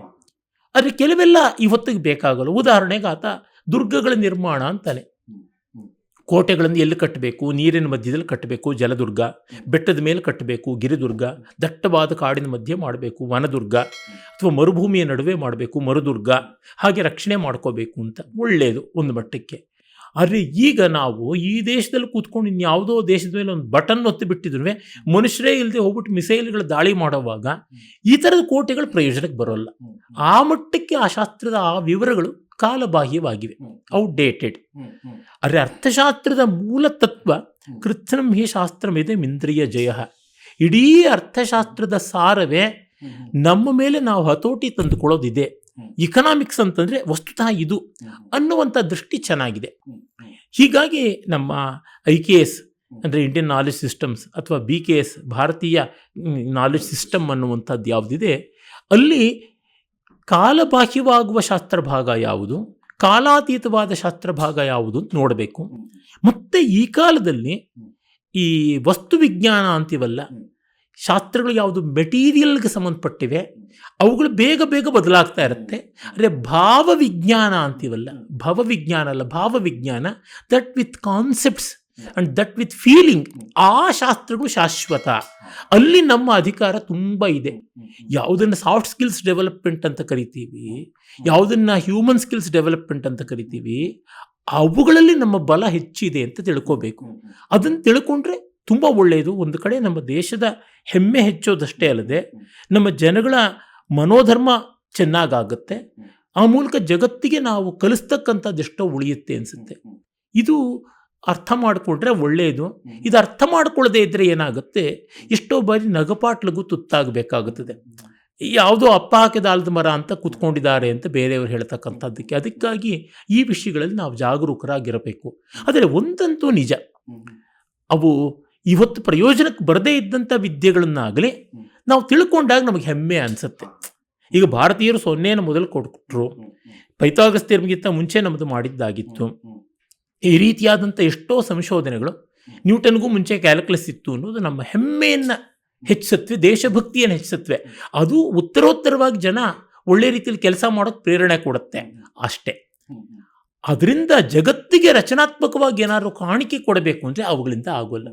ಆದರೆ ಕೆಲವೆಲ್ಲ ಇವತ್ತಿಗೆ ಬೇಕಾಗಲ್ಲ. ಉದಾಹರಣೆಗೆ ಆತ ದುರ್ಗಗಳ ನಿರ್ಮಾಣ ಅಂತಾನೆ. ಕೋಟೆಗಳನ್ನು ಎಲ್ಲಿ ಕಟ್ಟಬೇಕು? ನೀರಿನ ಮಧ್ಯದಲ್ಲಿ ಕಟ್ಟಬೇಕು ಜಲದುರ್ಗ, ಬೆಟ್ಟದ ಮೇಲೆ ಕಟ್ಟಬೇಕು ಗಿರಿದುರ್ಗ, ದಟ್ಟವಾದ ಕಾಡಿನ ಮಧ್ಯೆ ಮಾಡಬೇಕು ವನದುರ್ಗ, ಅಥವಾ ಮರುಭೂಮಿಯ ನಡುವೆ ಮಾಡಬೇಕು ಮರುದುರ್ಗ, ಹಾಗೆ ರಕ್ಷಣೆ ಮಾಡ್ಕೋಬೇಕು ಅಂತ. ಒಳ್ಳೆಯದು ಒಂದು ಮಟ್ಟಕ್ಕೆ. ಆದರೆ ಈಗ ನಾವು ಈ ದೇಶದಲ್ಲಿ ಕೂತ್ಕೊಂಡು ಇನ್ಯಾವುದೋ ದೇಶದ ಮೇಲೆ ಒಂದು ಬಟನ್ ಒತ್ತಿ ಬಿಟ್ಟಿದ್ರು ಮನುಷ್ಯರೇ ಇಲ್ಲದೆ ಹೋಗ್ಬಿಟ್ಟು ಮಿಸೈಲ್ಗಳ ದಾಳಿ ಮಾಡುವಾಗ ಈ ಥರದ ಕೋಟೆಗಳು ಪ್ರಯೋಜನಕ್ಕೆ ಬರೋಲ್ಲ. ಆ ಮಟ್ಟಕ್ಕೆ ಆ ಶಾಸ್ತ್ರದ ಆ ವಿವರಗಳು ಕಾಲಬಾಹ್ಯವಾಗಿವೆ, ಔಟ್ಡೇಟೆಡ್. ಆದರೆ ಅರ್ಥಶಾಸ್ತ್ರದ ಮೂಲ ತತ್ವ ಕೃತ್ಸ್ನಂ ಹಿ ಶಾಸ್ತ್ರಮಿದೆ ಮಿಂದ್ರಿಯ ಜಯ. ಇಡೀ ಅರ್ಥಶಾಸ್ತ್ರದ ಸಾರವೇ ನಮ್ಮ ಮೇಲೆ ನಾವು ಹತೋಟಿ ತಂದುಕೊಳ್ಳೋದಿದೆ. ಇಕನಾಮಿಕ್ಸ್ ಅಂತಂದರೆ ವಸ್ತುತಃ ಇದು ಅನ್ನುವಂಥ ದೃಷ್ಟಿ ಚೆನ್ನಾಗಿದೆ. ಹೀಗಾಗಿ ನಮ್ಮ IKS ಅಂದರೆ ಇಂಡಿಯನ್ ನಾಲೆಜ್ ಸಿಸ್ಟಮ್ಸ್ ಅಥವಾ BKS ಭಾರತೀಯ ನಾಲೆಜ್ ಸಿಸ್ಟಮ್ ಅನ್ನುವಂಥದ್ದು ಯಾವುದಿದೆ, ಅಲ್ಲಿ ಕಾಲಬಾಹ್ಯವಾಗುವ ಶಾಸ್ತ್ರ ಭಾಗ ಯಾವುದು, ಕಾಲಾತೀತವಾದ ಶಾಸ್ತ್ರ ಭಾಗ ಯಾವುದು ಅಂತ ನೋಡಬೇಕು. ಮತ್ತು ಈ ಕಾಲದಲ್ಲಿ ಈ ವಸ್ತು ವಿಜ್ಞಾನ ಅಂತೀವಲ್ಲ, ಶಾಸ್ತ್ರಗಳು ಯಾವುದು ಮೆಟೀರಿಯಲ್ಗೆ ಸಂಬಂಧಪಟ್ಟಿವೆ ಅವುಗಳು ಬೇಗ ಬೇಗ ಬದಲಾಗ್ತಾ ಇರುತ್ತೆ. ಅಂದರೆ ಭಾವವಿಜ್ಞಾನ ಅಂತೀವಲ್ಲ, ಭಾವವಿಜ್ಞಾನ ಅಲ್ಲ, ಭಾವವಿಜ್ಞಾನ, that with concepts and that with feeling, ಆ ಶಾಸ್ತ್ರಗಳು ಶಾಶ್ವತ. ಅಲ್ಲಿ ನಮ್ಮ ಅಧಿಕಾರ ತುಂಬ ಇದೆ. ಯಾವುದನ್ನು ಸಾಫ್ಟ್ ಸ್ಕಿಲ್ಸ್ ಡೆವಲಪ್ಮೆಂಟ್ ಅಂತ ಕರಿತೀವಿ, ಯಾವುದನ್ನು ಹ್ಯೂಮನ್ ಸ್ಕಿಲ್ಸ್ ಡೆವಲಪ್ಮೆಂಟ್ ಅಂತ ಕರಿತೀವಿ, ಅವುಗಳಲ್ಲಿ ನಮ್ಮ ಬಲ ಹೆಚ್ಚಿದೆ ಅಂತ ತಿಳ್ಕೋಬೇಕು. ಅದನ್ನು ತಿಳ್ಕೊಂಡ್ರೆ ತುಂಬ ಒಳ್ಳೆಯದು. ಒಂದು ಕಡೆ ನಮ್ಮ ದೇಶದ ಹೆಮ್ಮೆ ಹೆಚ್ಚೋದಷ್ಟೇ ಅಲ್ಲದೆ ನಮ್ಮ ಜನಗಳ ಮನೋಧರ್ಮ ಚೆನ್ನಾಗಾಗುತ್ತೆ. ಆ ಮೂಲಕ ಜಗತ್ತಿಗೆ ನಾವು ಕಲಿಸ್ತಕ್ಕಂಥದ್ದೆಷ್ಟೋ ಉಳಿಯುತ್ತೆ ಅನಿಸುತ್ತೆ. ಇದು ಅರ್ಥ ಮಾಡಿಕೊಂಡ್ರೆ ಒಳ್ಳೆಯದು. ಇದು ಅರ್ಥ ಮಾಡ್ಕೊಳ್ಳದೆ ಇದ್ದರೆ ಏನಾಗುತ್ತೆ, ಎಷ್ಟೋ ಬಾರಿ ನಗಪಾಟ್ಲಿಗೂ ತುತ್ತಾಗಬೇಕಾಗುತ್ತದೆ. ಯಾವುದೋ ಅಪ್ಪ ಹಾಕಿದ ಆಲದ ಮರ ಅಂತ ಕೂತ್ಕೊಂಡಿದ್ದಾರೆ ಅಂತ ಬೇರೆಯವರು ಹೇಳ್ತಕ್ಕಂಥದ್ದಕ್ಕೆ. ಅದಕ್ಕಾಗಿ ಈ ವಿಷಯಗಳಲ್ಲಿ ನಾವು ಜಾಗರೂಕರಾಗಿರಬೇಕು. ಆದರೆ ಒಂದಂತೂ ನಿಜ, ಅವು ಇವತ್ತು ಪ್ರಯೋಜನಕ್ಕೆ ಬರದೇ ಇದ್ದಂಥ ವಿದ್ಯೆಗಳನ್ನಾಗಲಿ ನಾವು ತಿಳ್ಕೊಂಡಾಗ ನಮಗೆ ಹೆಮ್ಮೆ ಅನಿಸುತ್ತೆ. ಈಗ ಭಾರತೀಯರು 0ನ ಮೊದಲು ಕೊಟ್ಟರು, ಪೈಥಾಗರಸ್ ಥಿಯರಮ್ಗಿಂತ ಮುಂಚೆ ನಮ್ಮದು ಮಾಡಿದ್ದಾಗಿತ್ತು. ಈ ರೀತಿಯಾದಂಥ ಎಷ್ಟೋ ಸಂಶೋಧನೆಗಳು, ನ್ಯೂಟನ್ಗೂ ಮುಂಚೆ ಕ್ಯಾಲ್ಕುಲಸ್ ಇತ್ತು ಅನ್ನೋದು ನಮ್ಮ ಹೆಮ್ಮೆಯನ್ನು ಹೆಚ್ಚಿಸತ್ವೆ, ದೇಶಭಕ್ತಿಯನ್ನು ಹೆಚ್ಚಿಸತ್ವೆ. ಅದು ಉತ್ತರೋತ್ತರವಾಗಿ ಜನ ಒಳ್ಳೆ ರೀತಿಯಲ್ಲಿ ಕೆಲಸ ಮಾಡೋಕ್ಕೆ ಪ್ರೇರಣೆ ಕೊಡುತ್ತೆ ಅಷ್ಟೇ. ಅದರಿಂದ ಜಗತ್ತಿಗೆ ರಚನಾತ್ಮಕವಾಗಿ ಏನಾದರೂ ಕಾಣಿಕೆ ಕೊಡಬೇಕು ಅಂದರೆ ಅವುಗಳಿಂದ ಆಗೋಲ್ಲ.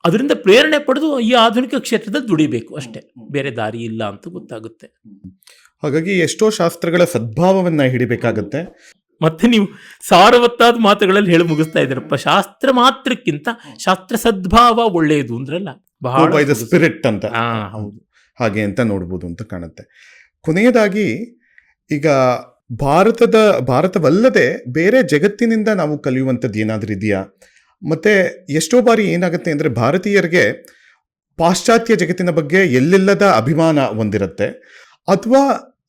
ಅದರಿಂದ ಪ್ರೇರಣೆ ಪಡೆದು ಈ ಆಧುನಿಕ ಕ್ಷೇತ್ರದಲ್ಲಿ ದುಡಿಬೇಕು ಅಷ್ಟೇ, ಬೇರೆ ದಾರಿ ಇಲ್ಲ ಅಂತ ಗೊತ್ತಾಗುತ್ತೆ. ಹಾಗಾಗಿ ಎಷ್ಟೋ ಶಾಸ್ತ್ರಗಳ ಸದ್ಭಾವವನ್ನು ಹಿಡಿಬೇಕಾಗತ್ತೆ. ಮತ್ತೆ ನೀವು ಸಾರವತ್ತಾದ ಮಾತುಗಳಲ್ಲಿ ಹೇಳಿ ಮುಗಿಸ್ತಾ ಇದ್ದೀರಪ್ಪ. ಶಾಸ್ತ್ರ ಮಾತ್ರಕ್ಕಿಂತ ಶಾಸ್ತ್ರ ಸದ್ಭಾವ ಒಳ್ಳೆಯದು ಅಂದ್ರಲ್ಲ, ಬಹಳ ಸ್ಪಿರಿಟ್ ಅಂತ. ಹೌದು, ಹಾಗೆ ಅಂತ ನೋಡ್ಬೋದು ಅಂತ ಕಾಣುತ್ತೆ. ಕೊನೆಯದಾಗಿ, ಈಗ ಭಾರತವಲ್ಲದೆ ಬೇರೆ ಜಗತ್ತಿನಿಂದ ನಾವು ಕಲಿಯುವಂಥದ್ದು ಏನಾದರೂ ಇದೆಯಾ? ಮತ್ತು ಎಷ್ಟೋ ಬಾರಿ ಏನಾಗುತ್ತೆ ಅಂದರೆ, ಭಾರತೀಯರಿಗೆ ಪಾಶ್ಚಾತ್ಯ ಜಗತ್ತಿನ ಬಗ್ಗೆ ಎಲ್ಲೆಲ್ಲದ ಅಭಿಮಾನ ಹೊಂದಿರುತ್ತೆ, ಅಥವಾ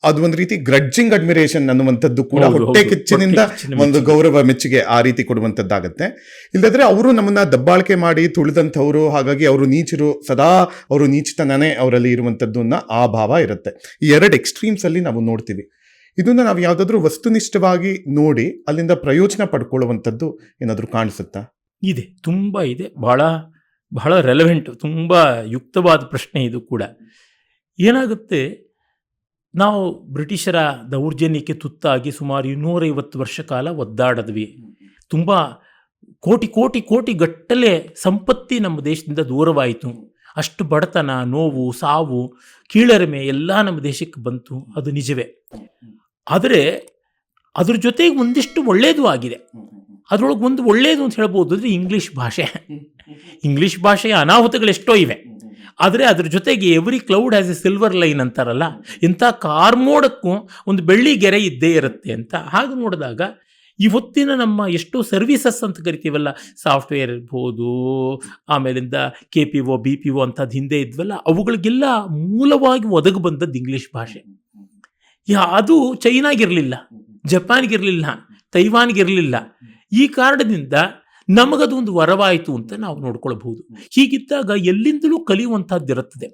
ಅದು ಒಂದು ರೀತಿ ಗ್ರಡ್ಜಿಂಗ್ ಅಡ್ಮಿರೇಷನ್ ಅನ್ನುವಂಥದ್ದು ಕೂಡ ಹೊಟ್ಟೆ ಕಿಚ್ಚಿನಿಂದ ಒಂದು ಗೌರವ ಮೆಚ್ಚುಗೆ ಆ ರೀತಿ ಕೊಡುವಂಥದ್ದಾಗತ್ತೆ. ಇಲ್ಲದ್ರೆ ಅವರು ನಮ್ಮನ್ನ ದಬ್ಬಾಳಿಕೆ ಮಾಡಿ ತುಳಿದಂಥವ್ರು, ಹಾಗಾಗಿ ಅವರು ನೀಚರು, ಸದಾ ಅವರು ನೀಚತನನೇ ಅವರಲ್ಲಿ ಇರುವಂಥದ್ದು ಆ ಭಾವ ಇರುತ್ತೆ. ಈ ಎರಡು ಎಕ್ಸ್ಟ್ರೀಮ್ಸ್ ಅಲ್ಲಿ ನಾವು ನೋಡ್ತೀವಿ. ಇದನ್ನ ನಾವು ಯಾವುದಾದ್ರೂ ವಸ್ತುನಿಷ್ಠವಾಗಿ ನೋಡಿ ಅಲ್ಲಿಂದ ಪ್ರಯೋಜನ ಪಡ್ಕೊಳ್ಳುವಂಥದ್ದು ಏನಾದರೂ ಕಾಣಿಸುತ್ತಾ? ಇದೆ, ತುಂಬ ಇದೆ. ಬಹಳ ಬಹಳ ರೆಲೆವೆಂಟ್, ತುಂಬ ಯುಕ್ತವಾದ ಪ್ರಶ್ನೆ ಇದು ಕೂಡ. ಏನಾಗುತ್ತೆ, ನಾವು ಬ್ರಿಟಿಷರ ದೌರ್ಜನ್ಯಕ್ಕೆ ತುತ್ತಾಗಿ ಸುಮಾರು 250 ವರ್ಷ ಕಾಲ ಒದ್ದಾಡಿದ್ವಿ. ತುಂಬ ಕೋಟಿ ಕೋಟಿ ಕೋಟಿ ಗಟ್ಟಲೆ ಸಂಪತ್ತಿ ನಮ್ಮ ದೇಶದಿಂದ ದೂರವಾಯಿತು. ಅಷ್ಟು ಬಡತನ, ನೋವು, ಸಾವು, ಕೀಳರಿಮೆ ಎಲ್ಲ ನಮ್ಮ ದೇಶಕ್ಕೆ ಬಂತು, ಅದು ನಿಜವೇ. ಆದರೆ ಅದ್ರ ಜೊತೆಗೆ ಒಂದಿಷ್ಟು ಒಳ್ಳೆಯದು ಆಗಿದೆ. ಅದರೊಳಗೆ ಒಂದು ಒಳ್ಳೆಯದು ಅಂತ ಹೇಳ್ಬೋದು ಅಂದರೆ ಇಂಗ್ಲೀಷ್ ಭಾಷೆಯ ಅನಾಹುತಗಳೆಷ್ಟೋ ಇವೆ. ಆದರೆ ಅದ್ರ ಜೊತೆಗೆ every cloud has A silver line ಅಂತಾರಲ್ಲ, ಇಂಥ ಕಾರ್ಮೋಡಕ್ಕೂ ಒಂದು ಬೆಳ್ಳಿ ಗೆರೆ ಇದ್ದೇ ಇರುತ್ತೆ ಅಂತ. ಹಾಗೆ ನೋಡಿದಾಗ ಇವತ್ತಿನ ನಮ್ಮ ಎಷ್ಟೋ ಸರ್ವಿಸಸ್ ಅಂತ ಕರಿತೀವಲ್ಲ, ಸಾಫ್ಟ್ವೇರ್ ಇರ್ಬೋದು, ಆಮೇಲಿಂದ KPO BPO ಅಂಥದ್ದು ಹಿಂದೆ ಇದ್ವಲ್ಲ, ಅವುಗಳಿಗೆಲ್ಲ ಮೂಲವಾಗಿ ಒದಗಿ ಬಂದದ್ದು ಇಂಗ್ಲೀಷ್ ಭಾಷೆ. ಅದು ಚೈನಾಗಿರಲಿಲ್ಲ, ಜಪಾನ್ಗಿರಲಿಲ್ಲ, ತೈವಾನ್ಗಿರಲಿಲ್ಲ. ಈ ಕಾರಣದಿಂದ ನಮಗದು ಒಂದು ವರವಾಯಿತು ಅಂತ ನಾವು ನೋಡ್ಕೊಳ್ಬಹುದು. ಹೀಗಿದ್ದಾಗ ಎಲ್ಲಿಂದಲೂ ಕಲಿಯುವಂಥದ್ದಿರುತ್ತದೆ.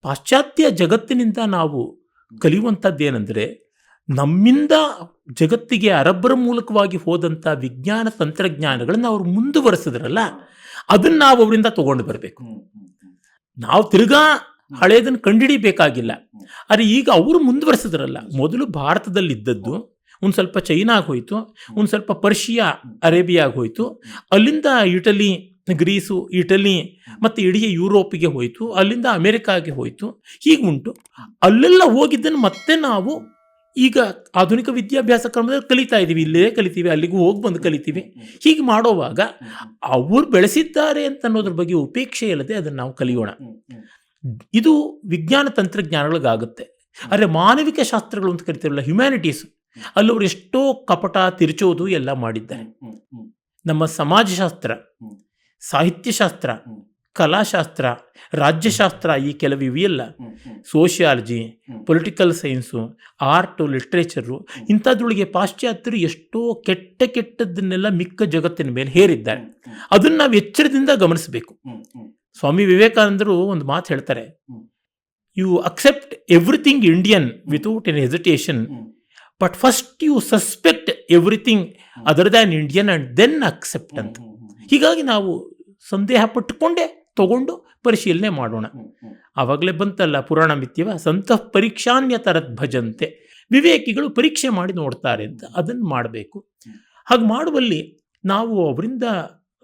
ಪಾಶ್ಚಾತ್ಯ ಜಗತ್ತಿನಿಂದ ನಾವು ಕಲಿಯುವಂಥದ್ದೇನೆಂದರೆ, ನಮ್ಮಿಂದ ಜಗತ್ತಿಗೆ ಅರಬ್ಬರ ಮೂಲಕವಾಗಿ ಹೋದಂಥ ವಿಜ್ಞಾನ ತಂತ್ರಜ್ಞಾನಗಳನ್ನು ಅವರು ಮುಂದುವರೆಸಿದ್ರಲ್ಲ, ಅದನ್ನು ನಾವು ಅವರಿಂದ ತಗೊಂಡು ಬರಬೇಕು. ನಾವು ತಿರ್ಗಾ ಹಳೇದನ್ನು ಕಂಡುಹಿಡಿಬೇಕಾಗಿಲ್ಲ. ಆದರೆ ಈಗ ಅವರು ಮುಂದುವರೆಸಿದ್ರಲ್ಲ, ಮೊದಲು ಭಾರತದಲ್ಲಿದ್ದದ್ದು ಒಂದು ಸ್ವಲ್ಪ ಚೈನಾಗೆ ಹೋಯಿತು, ಒಂದು ಸ್ವಲ್ಪ ಪರ್ಷಿಯಾ ಅರೇಬಿಯಾಗೆ ಹೋಯಿತು, ಅಲ್ಲಿಂದ ಇಟಲಿ, ಗ್ರೀಸು, ಇಟಲಿ ಮತ್ತು ಇಡೀ ಯುರೋಪಿಗೆ ಹೋಯಿತು, ಅಲ್ಲಿಂದ ಅಮೆರಿಕಾಗೆ ಹೋಯಿತು. ಹೀಗೆ ಉಂಟು. ಅಲ್ಲೆಲ್ಲ ಹೋಗಿದ್ದನ್ನು ಮತ್ತೆ ನಾವು ಈಗ ಆಧುನಿಕ ವಿದ್ಯಾಭ್ಯಾಸ ಕ್ರಮದಲ್ಲಿ ಕಲಿತಾ ಇದ್ದೀವಿ. ಇಲ್ಲೇ ಕಲಿತೀವಿ, ಅಲ್ಲಿಗೂ ಹೋಗಿ ಬಂದು ಕಲಿತೀವಿ. ಹೀಗೆ ಮಾಡುವಾಗ ಅವರು ಬೆಳೆಸಿದ್ದಾರೆ ಅಂತ ಅನ್ನೋದ್ರ ಬಗ್ಗೆ ಉಪೇಕ್ಷೆ ಇಲ್ಲದೆ ಅದನ್ನು ನಾವು ಕಲಿಯೋಣ. ಇದು ವಿಜ್ಞಾನ ತಂತ್ರಜ್ಞಾನಗಳಿಗಾಗುತ್ತೆ. ಆದರೆ ಮಾನವಿಕ ಶಾಸ್ತ್ರಗಳು ಅಂತ ಕರಿತೀವಲ್ಲ, ಹ್ಯುಮ್ಯಾನಿಟೀಸ್, ಅಲ್ಲವರು ಎಷ್ಟೋ ಕಪಟ, ತಿರುಚೋದು ಎಲ್ಲ ಮಾಡಿದ್ದಾರೆ. ನಮ್ಮ ಸಮಾಜಶಾಸ್ತ್ರ, ಸಾಹಿತ್ಯಶಾಸ್ತ್ರ, ಕಲಾಶಾಸ್ತ್ರ, ರಾಜ್ಯಶಾಸ್ತ್ರ, ಈ ಕೆಲವು ಇವೆಯಲ್ಲ, sociology, political science, art, literature, ಇಂಥದ್ರೊಳಗೆ ಪಾಶ್ಚಾತ್ಯರು ಎಷ್ಟೋ ಕೆಟ್ಟದ್ದನ್ನೆಲ್ಲ ಮಿಕ್ಕ ಜಗತ್ತಿನ ಮೇಲೆ ಹೇರಿದ್ದಾರೆ. ಅದನ್ನು ನಾವು ಎಚ್ಚರದಿಂದ ಗಮನಿಸಬೇಕು. ಸ್ವಾಮಿ ವಿವೇಕಾನಂದರು ಒಂದು ಮಾತು ಹೇಳ್ತಾರೆ, you accept everything Indian without an hesitation, but first you suspect everything other than Indian and then accept ಅಂತ. ಹೀಗಾಗಿ ನಾವು ಸಂದೇಹ ಪಟ್ಟುಕೊಂಡೇ ತಗೊಂಡು ಪರಿಶೀಲನೆ ಮಾಡೋಣ. ಆವಾಗಲೇ ಬಂತಲ್ಲ ಪುರಾಣ ಮಿಥ್ಯವ, ಸಂತಃ ಪರೀಕ್ಷಾನ್ಯತರದ್ ಭಜಂತೆ, ವಿವೇಕಿಗಳು ಪರೀಕ್ಷೆ ಮಾಡಿ ನೋಡ್ತಾರೆ ಅಂತ. ಅದನ್ನು ಮಾಡಬೇಕು. ಹಾಗೆ ಮಾಡುವಲ್ಲಿ ನಾವು ಅವರಿಂದ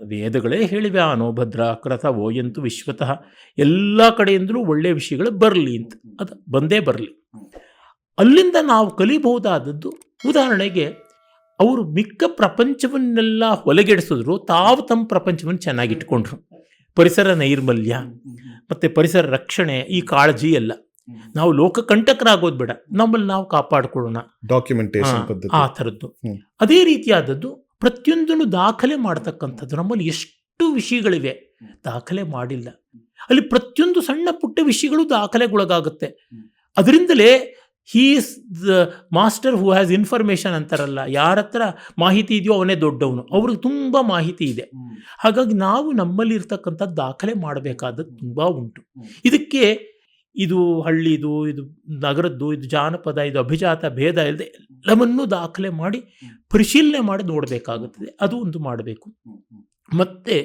ವೇದಗಳೇ ಹೇಳಿವೆ, ಅನೋಭದ್ರ ಕ್ರತ ಓಯಂತು ವಿಶ್ವತಃ, ಎಲ್ಲ ಕಡೆಯಿಂದಲೂ ಒಳ್ಳೆಯ ವಿಷಯಗಳು ಬರಲಿ ಅಂತ. ಅದು ಬಂದೇ ಬರಲಿ. ಅಲ್ಲಿಂದ ನಾವು ಕಲಿಬಹುದಾದದ್ದು, ಉದಾಹರಣೆಗೆ ಅವರು ಮಿಕ್ಕ ಪ್ರಪಂಚವನ್ನೆಲ್ಲ ಹೊಲಗೆಡಿಸಿದ್ರು, ತಾವು ತಮ್ಮ ಪ್ರಪಂಚವನ್ನು ಚೆನ್ನಾಗಿಟ್ಕೊಂಡ್ರು. ಪರಿಸರ ನೈರ್ಮಲ್ಯ ಮತ್ತು ಪರಿಸರ ರಕ್ಷಣೆ, ಈ ಕಾಳಜಿ ಎಲ್ಲ. ನಾವು ಲೋಕಕಂಟಕರಾಗೋದು ಬೇಡ, ನಮ್ಮಲ್ಲಿ ನಾವು ಕಾಪಾಡಿಕೊಳ್ಳೋಣ, ಡಾಕ್ಯುಮೆಂಟೇಶನ್ ಪದ್ಧತಿ ಆ ಥರದ್ದು. ಅದೇ ರೀತಿಯಾದದ್ದು ಪ್ರತಿಯೊಂದನ್ನು ದಾಖಲೆ ಮಾಡ್ತಕ್ಕಂಥದ್ದು. ನಮ್ಮಲ್ಲಿ ಎಷ್ಟು ವಿಷಯಗಳಿವೆ ದಾಖಲೆ ಮಾಡಿಲ್ಲ. ಅಲ್ಲಿ ಪ್ರತಿಯೊಂದು ಸಣ್ಣ ಪುಟ್ಟ ವಿಷಯಗಳು ದಾಖಲೆಗೊಳಗಾಗುತ್ತೆ. ಅದರಿಂದಲೇ he is the master who has information ಅಂತಾರಲ್ಲ, ಯಾರ ಹತ್ರ ಮಾಹಿತಿ ಇದೆಯೋ ಅವನೇ ದೊಡ್ಡವನು. ಅವ್ರಿಗೆ ತುಂಬ ಮಾಹಿತಿ ಇದೆ. ಹಾಗಾಗಿ ನಾವು ನಮ್ಮಲ್ಲಿ ಇರ್ತಕ್ಕಂಥ ದಾಖಲೆ ಮಾಡಬೇಕಾದದ್ದು ತುಂಬ ಉಂಟು. ಇದಕ್ಕೆ ಇದು ಹಳ್ಳಿದು, ಇದು ನಗರದ್ದು, ಇದು ಜಾನಪದ, ಇದು ಅಭಿಜಾತ ಭೇದ ಇಲ್ಲದೆ ಎಲ್ಲವನ್ನೂ ದಾಖಲೆ ಮಾಡಿ ಪರಿಶೀಲನೆ ಮಾಡಿ ನೋಡಬೇಕಾಗುತ್ತದೆ. ಅದು ಒಂದು ಮಾಡಬೇಕು. ಮತ್ತು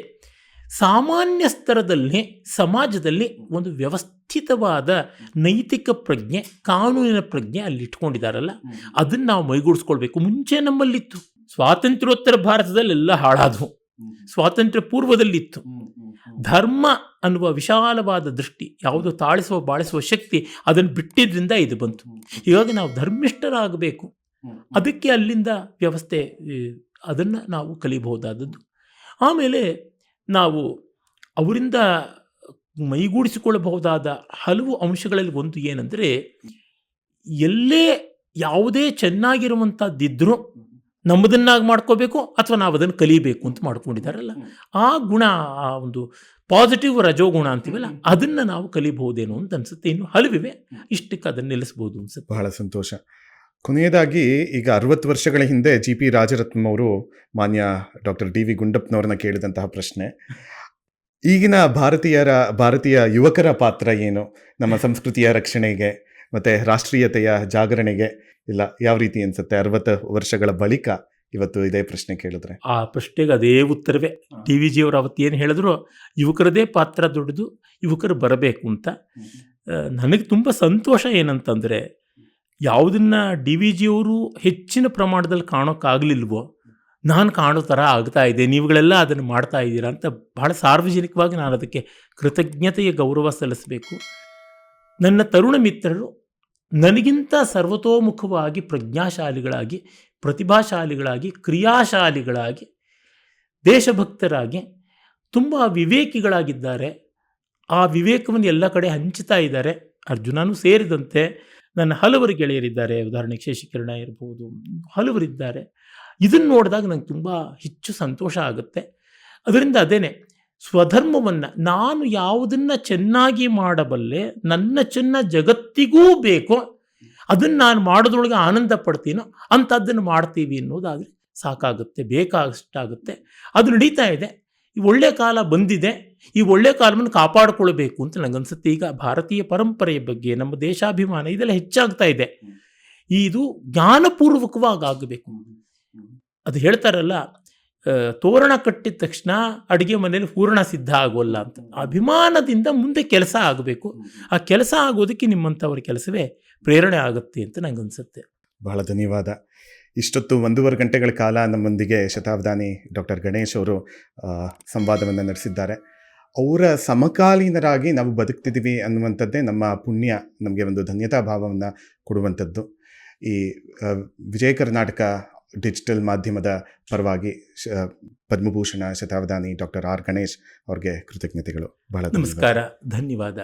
ಸಾಮಾನ್ಯ ಸ್ತರದಲ್ಲಿ ಸಮಾಜದಲ್ಲಿ ಒಂದು ವ್ಯವಸ್ಥಿತವಾದ ನೈತಿಕ ಪ್ರಜ್ಞೆ, ಕಾನೂನಿನ ಪ್ರಜ್ಞೆ ಅಲ್ಲಿ ಇಟ್ಕೊಂಡಿದ್ದಾರಲ್ಲ, ಅದನ್ನು ನಾವು ಮೈಗೂಡಿಸ್ಕೊಳ್ಬೇಕು. ಮುಂಚೆ ನಮ್ಮಲ್ಲಿತ್ತು. ಸ್ವಾತಂತ್ರ್ಯೋತ್ತರ ಭಾರತದಲ್ಲಿ ಎಲ್ಲ ಹಾಳಾದವು, ಸ್ವಾತಂತ್ರ್ಯ ಪೂರ್ವದಲ್ಲಿತ್ತು. ಧರ್ಮ ಅನ್ನುವ ವಿಶಾಲವಾದ ದೃಷ್ಟಿ, ಯಾವುದು ತಾಳಿಸುವ ಬಾಳಿಸುವ ಶಕ್ತಿ, ಅದನ್ನು ಬಿಟ್ಟಿದ್ದರಿಂದ ಇದು ಬಂತು. ಹೀಗಾಗಿ ನಾವು ಧರ್ಮಿಷ್ಠರಾಗಬೇಕು. ಅದಕ್ಕೆ ಅಲ್ಲಿಂದ ವ್ಯವಸ್ಥೆ, ಅದನ್ನು ನಾವು ಕಲಿಬಹುದಾದದ್ದು. ಆಮೇಲೆ ನಾವು ಅವರಿಂದ ಮೈಗೂಡಿಸಿಕೊಳ್ಳಬಹುದಾದ ಹಲವು ಅಂಶಗಳಲ್ಲಿ ಒಂದು ಏನಂದರೆ, ಎಲ್ಲೇ ಯಾವುದೇ ಚೆನ್ನಾಗಿರುವಂಥದ್ದಿದ್ರೂ ನಮ್ಮದನ್ನಾಗಿ ಮಾಡ್ಕೋಬೇಕು ಅಥವಾ ನಾವು ಅದನ್ನು ಕಲಿಬೇಕು ಅಂತ ಮಾಡ್ಕೊಂಡಿದ್ದಾರಲ್ಲ, ಆ ಗುಣ, ಆ ಒಂದು ಪಾಸಿಟಿವ್ ರಜೋಗುಣ ಅಂತೀವಲ್ಲ, ಅದನ್ನು ನಾವು ಕಲಿಬಹುದೇನೋ ಅಂತ ಅನಿಸುತ್ತೆ. ಇನ್ನು ಹಲವಿವೆ, ಇಷ್ಟಕ್ಕೆ ಅದನ್ನು ನಿಲ್ಲಿಸ್ಬೋದು ಅನ್ಸುತ್ತೆ. ಬಹಳ ಸಂತೋಷ. ಕೊನೆಯದಾಗಿ, ಈಗ 60 ವರ್ಷಗಳ ಹಿಂದೆ GP ರಾಜರತ್ನಂ ಅವರು ಮಾನ್ಯ ಡಾಕ್ಟರ್ DV ಗುಂಡಪ್ಪನವ್ರನ್ನ ಕೇಳಿದಂತಹ ಪ್ರಶ್ನೆ, ಈಗಿನ ಭಾರತೀಯ ಯುವಕರ ಪಾತ್ರ ಏನು ನಮ್ಮ ಸಂಸ್ಕೃತಿಯ ರಕ್ಷಣೆಗೆ ಮತ್ತು ರಾಷ್ಟ್ರೀಯತೆಯ ಜಾಗರಣೆಗೆ, ಇಲ್ಲ ಯಾವ ರೀತಿ ಅನಿಸುತ್ತೆ 60 ವರ್ಷಗಳ ಬಳಿಕ ಇವತ್ತು ಇದೇ ಪ್ರಶ್ನೆ ಕೇಳಿದ್ರೆ? ಆ ಪ್ರಶ್ನೆಗೆ ಅದೇ ಉತ್ತರವೇ. DV ಜಿಯವರು ಅವತ್ತು ಏನು ಹೇಳಿದ್ರು, ಯುವಕರದೇ ಪಾತ್ರ ದೊಡ್ಡದು, ಯುವಕರು ಬರಬೇಕು ಅಂತ. ನನಗೆ ತುಂಬ ಸಂತೋಷ ಏನಂತಂದರೆ, ಯಾವುದನ್ನು DV ಜಿಯವರು ಹೆಚ್ಚಿನ ಪ್ರಮಾಣದಲ್ಲಿ ಕಾಣೋಕ್ಕಾಗಲಿಲ್ವೋ, ನಾನು ಕಾಣೋ ಥರ ಆಗ್ತಾ ಇದೆ, ನೀವುಗಳೆಲ್ಲ ಅದನ್ನು ಮಾಡ್ತಾ ಇದ್ದೀರಾ ಅಂತ ಬಹಳ ಸಾರ್ವಜನಿಕವಾಗಿ ನಾನು ಅದಕ್ಕೆ ಕೃತಜ್ಞತೆಯ ಗೌರವ ಸಲ್ಲಿಸಬೇಕು. ನನ್ನ ತರುಣ ಮಿತ್ರರು ನನಗಿಂತ ಸರ್ವತೋಮುಖವಾಗಿ ಪ್ರಜ್ಞಾಶಾಲಿಗಳಾಗಿ, ಪ್ರತಿಭಾಶಾಲಿಗಳಾಗಿ, ಕ್ರಿಯಾಶಾಲಿಗಳಾಗಿ, ದೇಶಭಕ್ತರಾಗಿ, ತುಂಬ ವಿವೇಕಿಗಳಾಗಿದ್ದಾರೆ. ಆ ವಿವೇಕವನ್ನು ಎಲ್ಲ ಕಡೆ ಹಂಚ್ತಾ ಇದ್ದಾರೆ, ಅರ್ಜುನನೂ ಸೇರಿದಂತೆ. ನನ್ನ ಹಲವರು ಗೆಳೆಯರಿದ್ದಾರೆ, ಉದಾಹರಣೆಗೆ ಶಶಿಕಿರಣ ಇರ್ಬೋದು, ಹಲವರಿದ್ದಾರೆ. ಇದನ್ನು ನೋಡಿದಾಗ ನಂಗೆ ತುಂಬ ಹೆಚ್ಚು ಸಂತೋಷ ಆಗುತ್ತೆ. ಅದರಿಂದ ಅದೇನೆ ಸ್ವಧರ್ಮವನ್ನು ನಾನು ಯಾವುದನ್ನು ಚೆನ್ನಾಗಿ ಮಾಡಬಲ್ಲೆ, ನನ್ನ ಚೆನ್ನ ಜಗತ್ತಿಗೂ ಬೇಕೋ, ಅದನ್ನು ನಾನು ಮಾಡೋದ್ರೊಳಗೆ ಆನಂದ ಪಡ್ತೀನೋ ಅಂಥದ್ದನ್ನು ಮಾಡ್ತೀವಿ ಅನ್ನೋದಾದರೆ ಸಾಕಾಗುತ್ತೆ, ಬೇಕಾಗಷ್ಟಾಗುತ್ತೆ. ಅದು ನಡೀತಾ ಇದೆ. ಈ ಒಳ್ಳೆಯ ಕಾಲ ಬಂದಿದೆ, ಈ ಒಳ್ಳೆಯ ಕಾಲವನ್ನು ಕಾಪಾಡಿಕೊಳ್ಬೇಕು ಅಂತ ನನಗನ್ಸುತ್ತೆ. ಈಗ ಭಾರತೀಯ ಪರಂಪರೆಯ ಬಗ್ಗೆ, ನಮ್ಮ ದೇಶಾಭಿಮಾನ, ಇದೆಲ್ಲ ಹೆಚ್ಚಾಗ್ತಾ ಇದೆ. ಇದು ಜ್ಞಾನಪೂರ್ವಕವಾಗಿ ಆಗಬೇಕು. ಅದು ಹೇಳ್ತಾರಲ್ಲ, ತೋರಣ ಕಟ್ಟಿದ ತಕ್ಷಣ ಅಡುಗೆ ಮನೇಲಿ ಪೂರ್ಣ ಸಿದ್ಧ ಆಗೋಲ್ಲ ಅಂತ. ಅಭಿಮಾನದಿಂದ ಮುಂದೆ ಕೆಲಸ ಆಗಬೇಕು. ಆ ಕೆಲಸ ಆಗೋದಕ್ಕೆ ನಿಮ್ಮಂಥವ್ರ ಕೆಲಸವೇ ಪ್ರೇರಣೆ ಆಗುತ್ತೆ ಅಂತ ನಂಗೆ ಅನಿಸುತ್ತೆ. ಬಹಳ ಧನ್ಯವಾದ. ಇಷ್ಟೊತ್ತು 1.5 ಗಂಟೆಗಳ ಕಾಲ ನಮ್ಮೊಂದಿಗೆ ಶತಾವಧಾನಿ ಡಾಕ್ಟರ್ ಗಣೇಶ್ ಅವರು ಸಂವಾದವನ್ನು ನಡೆಸಿದ್ದಾರೆ. ಅವರ ಸಮಕಾಲೀನರಾಗಿ ನಾವು ಬದುಕ್ತಿದ್ದೀವಿ ಅನ್ನುವಂಥದ್ದೇ ನಮ್ಮ ಪುಣ್ಯ, ನಮಗೆ ಒಂದು ಧನ್ಯತಾ ಭಾವವನ್ನು ಕೊಡುವಂಥದ್ದು. ಈ ವಿಜಯ ಕರ್ನಾಟಕ ಡಿಜಿಟಲ್ ಮಾಧ್ಯಮದ ಪರವಾಗಿ ಪದ್ಮಭೂಷಣ ಶತಾವಧಾನಿ ಡಾಕ್ಟರ್ ಆರ್ ಗಣೇಶ್ ಅವ್ರಿಗೆ ಕೃತಜ್ಞತೆಗಳು. ಬಹಳ ನಮಸ್ಕಾರ, ಧನ್ಯವಾದ.